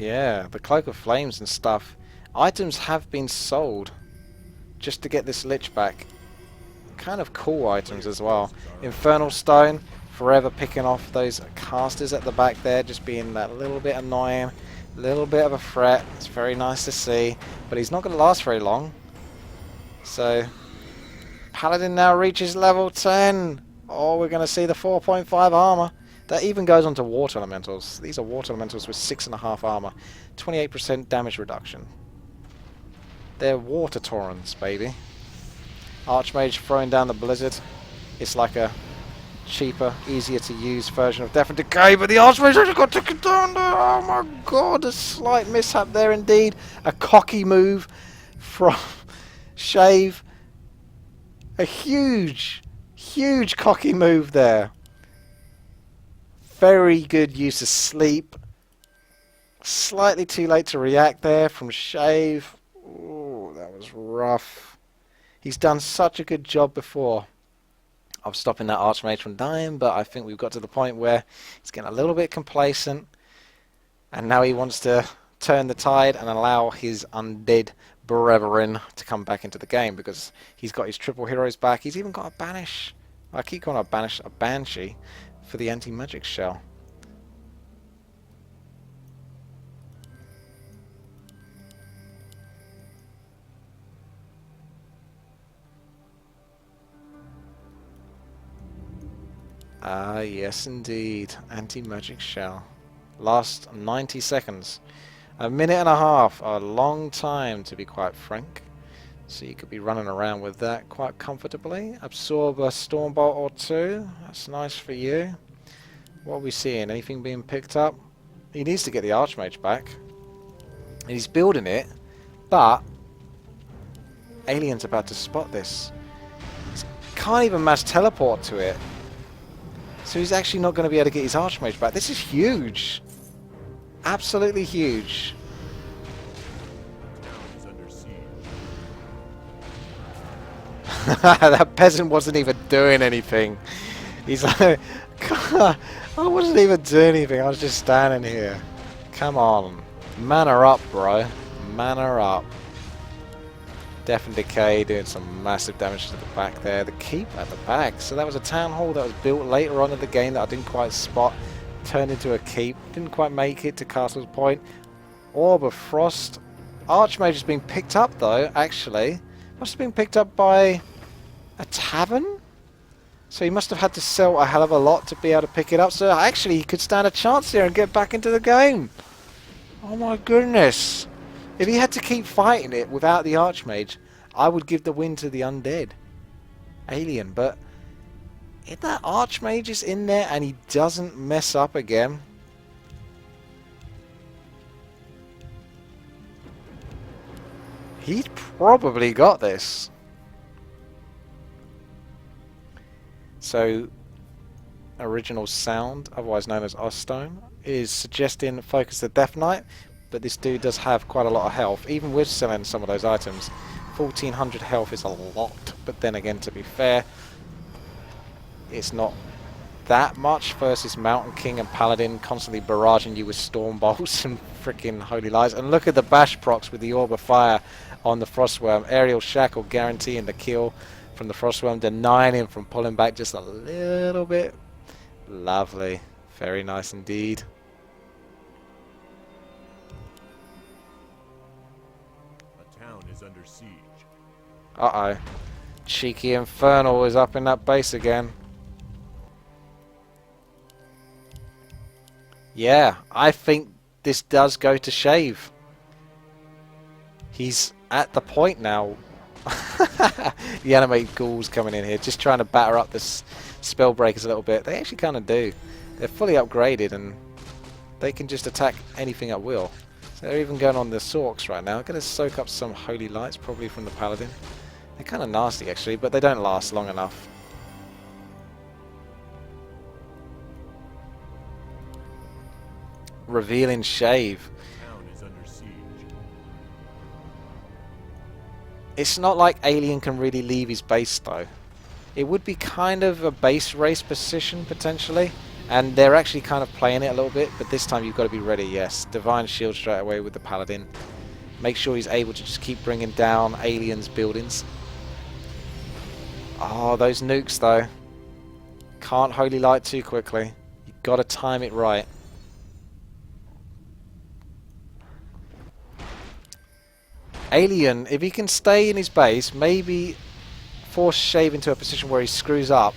Speaker 2: Yeah, the Cloak of Flames and stuff. Items have been sold just to get this Lich back. Kind of cool items as well. Infernal Stone, forever picking off those casters at the back there, just being that little bit annoying, little bit of a threat. It's very nice to see, but he's not going to last very long. So, Paladin now reaches level 10. Oh, we're going to see the 4.5 armor. That even goes on to Water Elementals. These are Water Elementals with 6.5 armor. 28% damage reduction. They're Water Taurens, baby. Archmage throwing down the Blizzard. It's like a cheaper, easier to use version of Death and Decay, but the Archmage actually got taken down there. Oh my god, a slight mishap there indeed. A cocky move from Shave. A huge, huge cocky move there. Very good use of sleep. Slightly too late to react there from Shave. Ooh, that was rough. He's done such a good job before of stopping that Archmage from dying, but I think we've got to the point where he's getting a little bit complacent, and now he wants to turn the tide and allow his undead brethren to come back into the game, because he's got his triple heroes back. He's even got a banish. I keep calling it a banshee for the anti-magic shell. Ah, yes indeed. Anti-magic shell. Last 90 seconds. A minute and a half. A long time, to be quite frank. So you could be running around with that quite comfortably. Absorb a Stormbolt or two. That's nice for you. What are we seeing? Anything being picked up? He needs to get the Archmage back. And he's building it. But Alien's about to spot this. He can't even mass teleport to it. So he's actually not going to be able to get his Archmage back. This is huge. Absolutely huge. That peasant wasn't even doing anything. He's like, I wasn't even doing anything. I was just standing here. Come on. Mana up, bro. Mana up. Death and Decay doing some massive damage to the back there. The keep at the back. So that was a town hall that was built later on in the game that I didn't quite spot. Turned into a keep. Didn't quite make it to Castle's Point. Orb of Frost. Archmage has been picked up though, actually. Must have been picked up by a tavern? So he must have had to sell a hell of a lot to be able to pick it up. So actually he could stand a chance here and get back into the game. Oh my goodness. If he had to keep fighting it without the Archmage, I would give the win to the Undead Alien. But if that Archmage is in there and he doesn't mess up again, he's probably got this. So, Original Sound, otherwise known as Ostone, is suggesting focus the Death Knight. But this dude does have quite a lot of health, even with selling some of those items. 1400 health is a lot, but then again, to be fair, it's not that much versus Mountain King and Paladin constantly barraging you with Storm Bolts and freaking Holy Lies. And look at the bash procs with the Orb of Fire on the Frostworm. Aerial Shackle guaranteeing the kill from the Frostworm, denying him from pulling back just a little bit. Lovely. Very nice indeed.
Speaker 1: Under siege.
Speaker 2: Uh-oh. Cheeky Infernal is up in that base again. Yeah, I think this does go to Shave. He's at the point now. The animated ghouls coming in here, just trying to batter up this Spellbreakers a little bit. They actually kind of do. They're fully upgraded and they can just attack anything at will. They're even going on the Sorks right now. Going to soak up some Holy Lights, probably from the Paladin. They're kind of nasty, actually, but they don't last long enough. Revealing Shave.
Speaker 1: Town is under siege.
Speaker 2: It's not like Alien can really leave his base, though. It would be kind of a base race position, potentially. And they're actually kind of playing it a little bit, but this time you've got to be ready, yes. Divine Shield straight away with the Paladin. Make sure he's able to just keep bringing down aliens' buildings. Oh, those nukes though. Can't Holy Light too quickly. You've got to time it right. Alien, if he can stay in his base, maybe force Shave into a position where he screws up.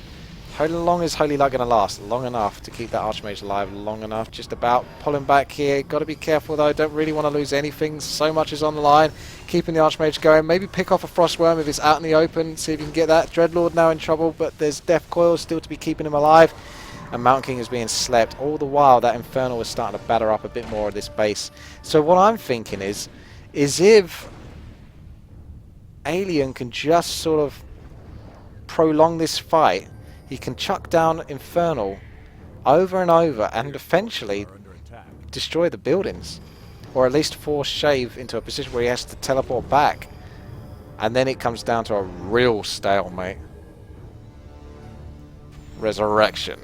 Speaker 2: How long is Holy Light going to last? Long enough to keep that Archmage alive. Long enough. Just about. Pulling back here. Got to be careful though. Don't really want to lose anything. So much is on the line. Keeping the Archmage going. Maybe pick off a Frostworm if it's out in the open. See if you can get that. Dreadlord now in trouble, but there's Death Coil still to be keeping him alive. And Mountain King is being slept. All the while that Infernal is starting to batter up a bit more of this base. So what I'm thinking is if Alien can just sort of prolong this fight, he can chuck down Infernal over and over and eventually destroy the buildings. Or at least force Shave into a position where he has to teleport back. And then it comes down to a real stalemate. Resurrection.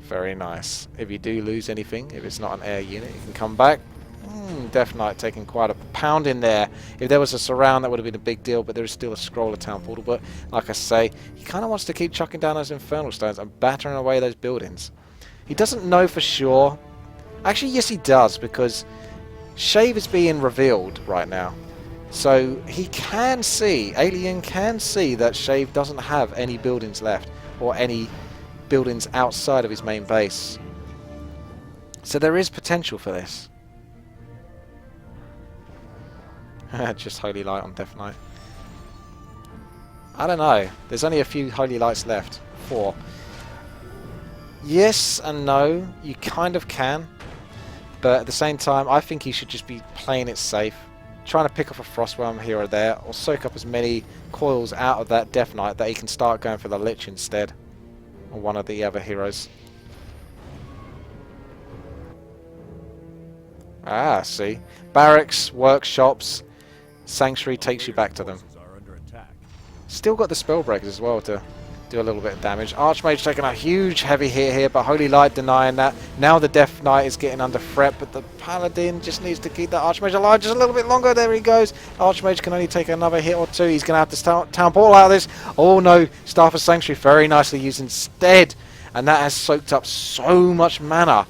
Speaker 2: Very nice. If you do lose anything, if it's not an air unit, you can come back. Death Knight taking quite a pound in there. If there was a surround, that would have been a big deal, but there is still a scroll of Town Portal. But like I say, he kind of wants to keep chucking down those Infernal Stones and battering away those buildings. He doesn't know for sure. Actually, yes he does, because Shave is being revealed right now. So he can see, Alien can see that Shave doesn't have any buildings left, or any buildings outside of his main base. So there is potential for this. Just Holy Light on Death Knight. I don't know. There's only a few Holy Lights left. 4. Yes and no. You kind of can. But at the same time, I think he should just be playing it safe. Trying to pick off a Frostworm here or there. Or soak up as many coils out of that Death Knight that he can start going for the Lich instead. Or one of the other heroes. Ah, see. Barracks, workshops. Sanctuary takes you back to them. Still got the Spellbreakers as well to do a little bit of damage. Archmage taking a huge heavy hit here, but Holy Light denying that. Now the Death Knight is getting under threat, but the Paladin just needs to keep that Archmage alive just a little bit longer. There he goes. Archmage can only take another hit or two. He's going to have to Town Portal out of this. Oh no, Staff of Sanctuary very nicely used instead. And that has soaked up so much mana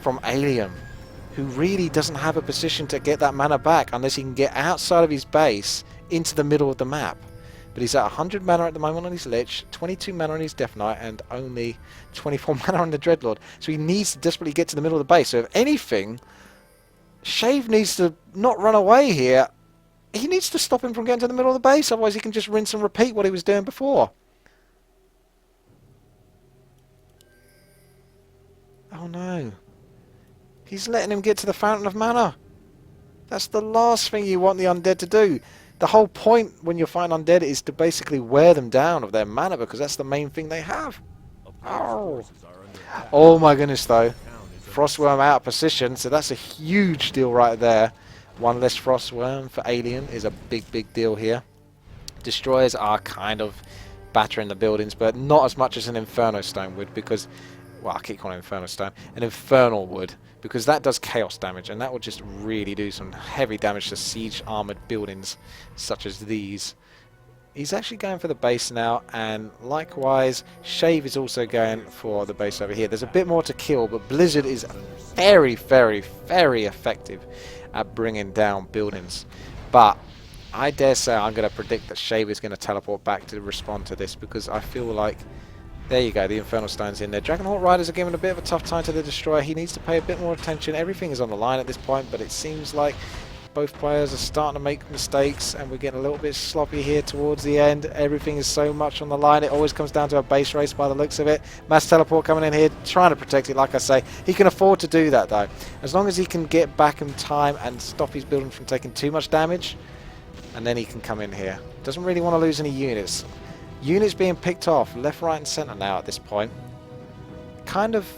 Speaker 2: from Alien, who really doesn't have a position to get that mana back unless he can get outside of his base into the middle of the map. But he's at 100 mana at the moment on his Lich, 22 mana on his Death Knight, and only 24 mana on the Dreadlord. So he needs to desperately get to the middle of the base. So if anything, Shave needs to not run away here. He needs to stop him from getting to the middle of the base, otherwise he can just rinse and repeat what he was doing before. Oh no. He's letting him get to the Fountain of Mana. That's the last thing you want the Undead to do. The whole point when you're fighting Undead is to basically wear them down of their mana, because that's the main thing they have. Oh, oh my goodness though. Frostworm out of position, so that's a huge deal right there. One less Frostworm for Alien is a big, big deal here. Destroyers are kind of battering the buildings, but not as much as an Inferno Stone would, because, well, I keep calling it Inferno Stone, an Infernal would, because that does chaos damage, and that would just really do some heavy damage to siege armored buildings such as these. He's actually going for the base now, and likewise Shave is also going for the base over here. There's a bit more to kill, but Blizzard is very, very, very effective at bringing down buildings. But I dare say I'm going to predict that Shave is going to teleport back to respond to this, because I feel like, there you go, the Infernal Stone's in there. Dragonhawk Riders are giving a bit of a tough time to the Destroyer. He needs to pay a bit more attention. Everything is on the line at this point, but it seems like both players are starting to make mistakes, and we're getting a little bit sloppy here towards the end. Everything is so much on the line. It always comes down to a base race by the looks of it. Mass Teleport coming in here, trying to protect it, like I say. He can afford to do that, though. As long as he can get back in time and stop his building from taking too much damage, and then he can come in here. Doesn't really want to lose any units. Units being picked off left, right and centre now at this point. Kind of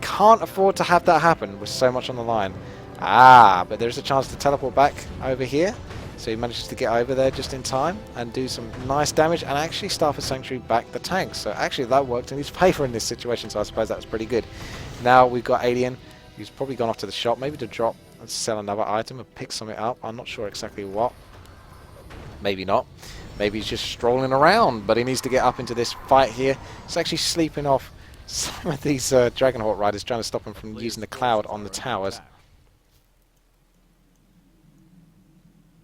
Speaker 2: can't afford to have that happen with so much on the line. Ah, but there's a chance to teleport back over here. So he manages to get over there just in time and do some nice damage and actually Staff of Sanctuary back the tank. So actually that worked in his favour in this situation, so I suppose that was pretty good. Now we've got Alien, who's probably gone off to the shop, maybe to drop and sell another item and pick something up. I'm not sure exactly what. Maybe not. Maybe he's just strolling around, but he needs to get up into this fight here. He's actually sleeping off some of these Dragonhawk riders, trying to stop him from using the cloud on the towers.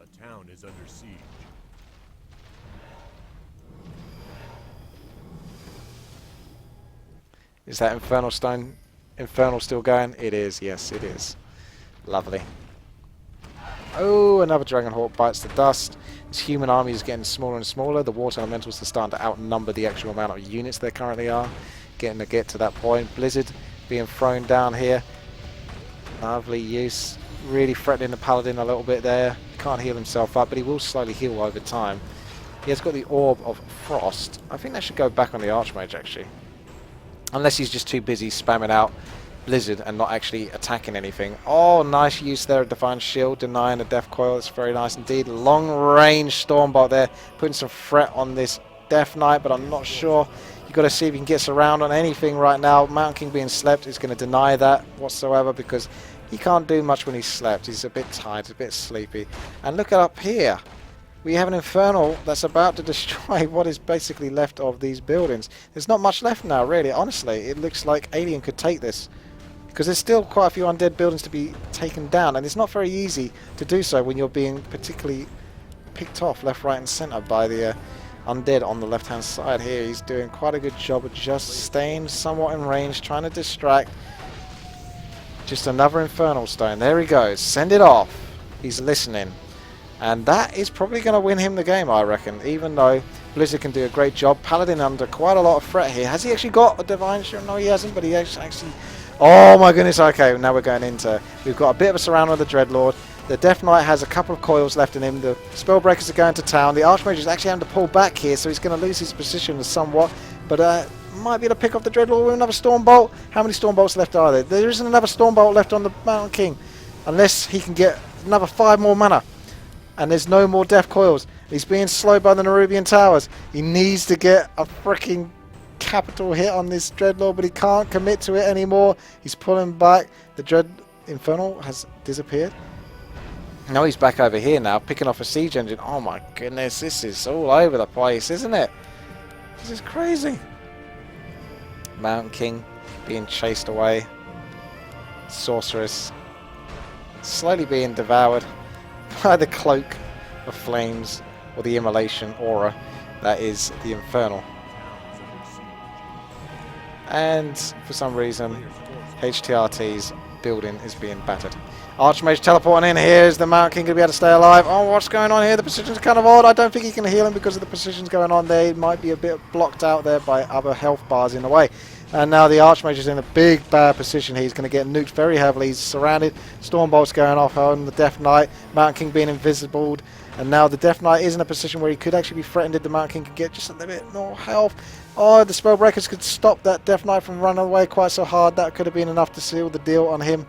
Speaker 1: A town is under siege.
Speaker 2: Is that Infernal Stone Infernal still going? It is, yes it is. Lovely. Oh, another Dragonhawk bites the dust. This human army is getting smaller and smaller. The water elementals are starting to outnumber the actual amount of units there currently are. Getting to get to that point. Blizzard being thrown down here. Lovely use. Really threatening the Paladin a little bit there. Can't heal himself up, but he will slowly heal over time. He has got the Orb of Frost. I think that should go back on the Archmage actually. Unless he's just too busy spamming out Blizzard and not actually attacking anything. Oh, nice use there of Divine Shield, denying the Death Coil. It's very nice indeed. Long range Stormbolt there, putting some threat on this Death Knight, but I'm not sure. You've got to see if he can get around on anything right now. Mountain King being slept is going to deny that whatsoever because he can't do much when he's slept. He's a bit tired, a bit sleepy. And look up here. We have an Infernal that's about to destroy what is basically left of these buildings. There's not much left now, really. Honestly, it looks like Alien could take this. Because there's still quite a few undead buildings to be taken down. And it's not very easy to do so when you're being particularly picked off left, right and centre by the undead on the left-hand side here. He's doing quite a good job of just staying somewhat in range, trying to distract. Just another Infernal Stone. There he goes. Send it off. He's listening. And that is probably going to win him the game, I reckon, even though Blizzard can do a great job. Paladin under quite a lot of threat here. Has he actually got a Divine Shield? No, he hasn't, but he actually... Oh my goodness, okay, now we're going into... We've got a bit of a surround with the Dreadlord. The Death Knight has a couple of coils left in him. The Spellbreakers are going to town. The Archmage is actually having to pull back here, so he's going to lose his position somewhat. But might be able to pick off the Dreadlord with another Stormbolt. How many Stormbolts left are there? There isn't another Stormbolt left on the Mountain King. Unless he can get another 5 more mana. And there's no more Death Coils. He's being slowed by the Nerubian Towers. He needs to get a freaking capital hit on this Dreadlord, but he can't commit to it anymore. He's pulling back. The Dread Infernal has disappeared. Now he's back over here now, picking off a siege engine. Oh my goodness, this is all over the place, isn't it? This is crazy. Mountain King being chased away. Sorceress slowly being devoured by the Cloak of Flames, or the Immolation aura that is the Infernal. And for some reason HTRT's building is being battered. Archmage teleporting in here. Is the Mountain King going to be able to stay alive? Oh, what's going on here? The position's kind of odd. I don't think he can heal him because of the positions going on there. He might be a bit blocked out there by other health bars in the way. And now the Archmage is in a big bad position. He's going to get nuked very heavily. He's surrounded. Stormbolt's going off on the Death Knight. Mountain King being invisible. And now the Death Knight is in a position where he could actually be threatened if the Mountain King could get just a little bit more health. Oh, the Spellbreakers could stop that Death Knight from running away quite so hard. That could have been enough to seal the deal on him.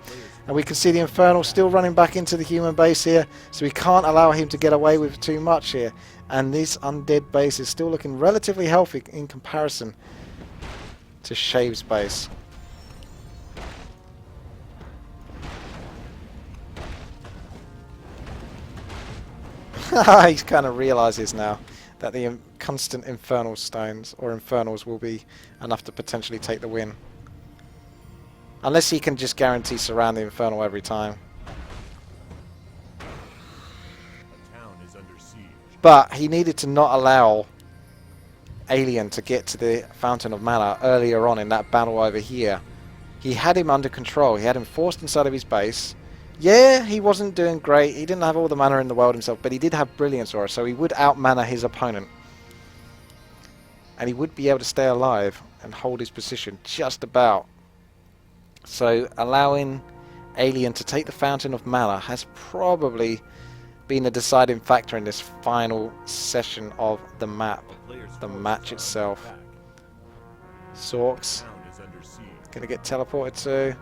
Speaker 2: And we can see the Infernal still running back into the human base here. So we can't allow him to get away with too much here. And this undead base is still looking relatively healthy in comparison to Shave's base. He kind of realises now that the constant Infernal Stones or Infernals will be enough to potentially take the win. Unless he can just guarantee surround the Infernal every time.
Speaker 1: A town is under siege.
Speaker 2: But he needed to not allow Alien to get to the Fountain of Mana earlier on in that battle over here. He had him under control. He had him forced inside of his base. Yeah, he wasn't doing great. He didn't have all the mana in the world himself, but he did have Brilliance Aura, so he would out-mana his opponent. And he would be able to stay alive and hold his position just about. So allowing Alien to take the Fountain of Mana has probably been a deciding factor in this final session of the map, the match itself. Sorks gonna get teleported to.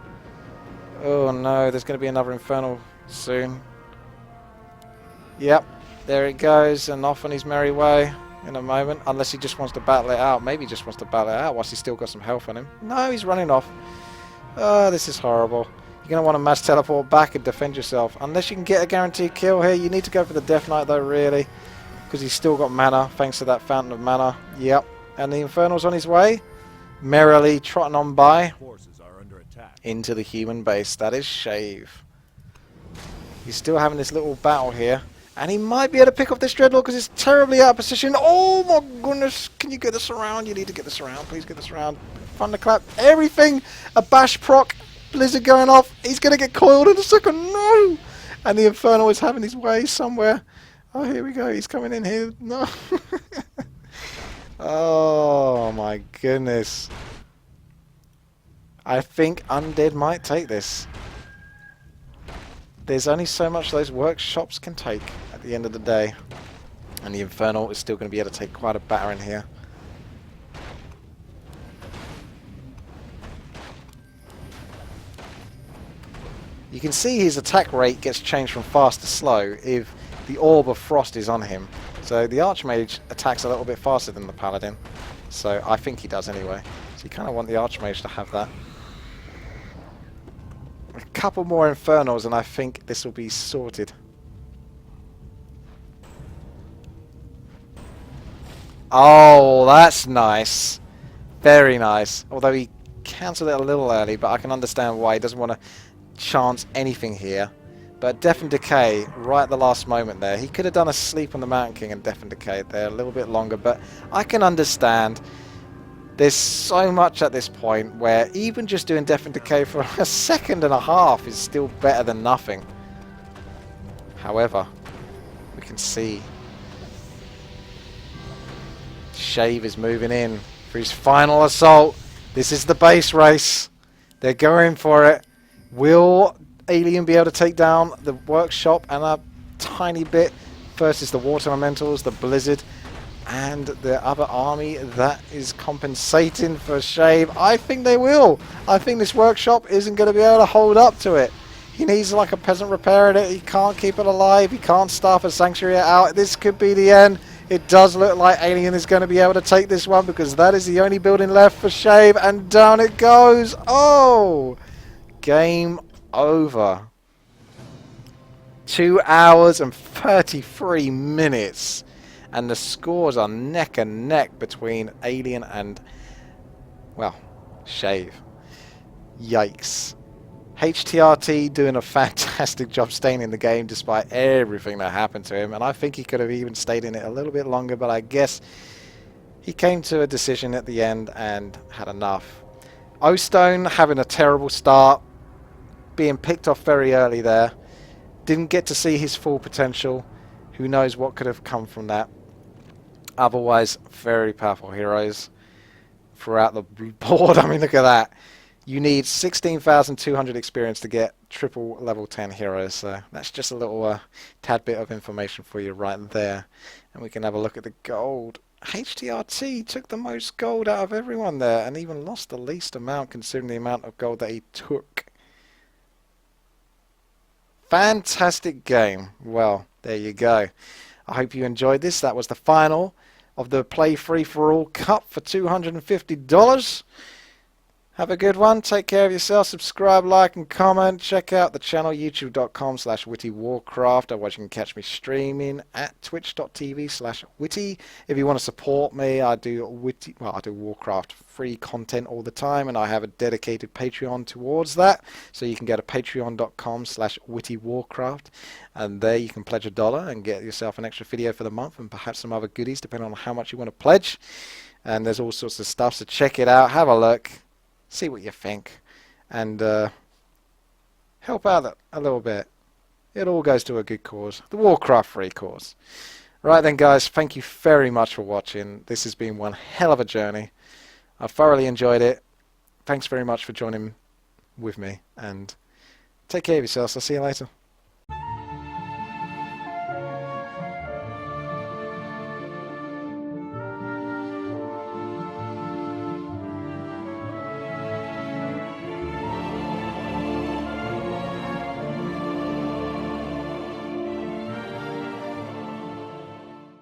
Speaker 2: Oh no, there's gonna be another Infernal soon. Yep, There it goes, and off on his merry way in a moment. Unless he just wants to battle it out. Maybe he just wants to battle it out whilst he's still got some health on him. No, he's running off. Oh, this is horrible. You're going to want to mass teleport back and defend yourself. Unless you can get a guaranteed kill here. You need to go for the Death Knight though, really. Because he's still got mana, thanks to that Fountain of Mana. Yep. And the Infernal's on his way. Merrily trotting on by.
Speaker 1: Forces are under attack.
Speaker 2: Into the human base. That is Shave. He's still having this little battle here. And he might be able to pick off this Dreadlord because it's terribly out of position. Oh my goodness. Can you get this around? You need to get this around. Please get this around. Thunderclap. Everything. A bash proc. Blizzard going off. He's going to get coiled in a second. No. And the Infernal is having his way somewhere. Oh, here we go. He's coming in here. No. Oh my goodness. I think Undead might take this. There's only so much those workshops can take at the end of the day. And the Infernal is still going to be able to take quite a batter in here. You can see his attack rate gets changed from fast to slow if the Orb of Frost is on him. So the Archmage attacks a little bit faster than the Paladin. So I think he does anyway. So you kind of want the Archmage to have that. A couple more Infernals and I think this will be sorted. Oh, that's nice. Very nice. Although he cancelled it a little early, but I can understand why he doesn't want to chance anything here. But Death and Decay, right at the last moment there. He could have done a Sleep on the Mountain King and Death and Decay there a little bit longer, but I can understand. There's so much at this point where even just doing Death and Decay for a second and a half is still better than nothing. However, we can see Shave is moving in for his final assault. This is the base race. They're going for it. Will Alien be able to take down the workshop and a tiny bit versus the water elementals, the blizzard, and the other army that is compensating for Shave? I think they will. I think this workshop isn't going to be able to hold up to it. He needs like a peasant repairing it. He can't keep it alive. He can't staff a sanctuary out. This could be the end. It does look like Alien is going to be able to take this one because that is the only building left for Shave, and down it goes. Oh! Game over. 2 hours and 33 minutes. And the scores are neck and neck between Alien and, well, Shave. Yikes. HTRT doing a fantastic job staying in the game despite everything that happened to him. And I think he could have even stayed in it a little bit longer, but I guess he came to a decision at the end and had enough. O-Stone having a terrible start, being picked off very early there. Didn't get to see his full potential. Who knows what could have come from that. Otherwise, very powerful heroes throughout the board. I mean, look at that. You need 16,200 experience to get triple level 10 heroes. So that's just a little tad bit of information for you right there. And we can have a look at the gold. HTRT took the most gold out of everyone there and even lost the least amount considering the amount of gold that he took. Fantastic game. Well, there you go. I hope you enjoyed this. That was the final of the Play Free For All Cup for $250. Have a good one. Take care of yourself. Subscribe, like, and comment. Check out the channel, youtube.com/WTiiWarcraft. Otherwise, you can catch me streaming at twitch.tv/Witty. If you want to support me, I do Warcraft free content all the time, and I have a dedicated Patreon towards that. So you can go to patreon.com/WTiiWarcraft, and there you can pledge $1 and get yourself an extra video for the month and perhaps some other goodies depending on how much you want to pledge. And there's all sorts of stuff, so check it out. Have a look. See what you think, and help out a little bit. It all goes to a good cause, the Warcraft free cause. Right then, guys, thank you very much for watching. This has been one hell of a journey. I thoroughly enjoyed it. Thanks very much for joining with me, and take care of yourselves. I'll see you later.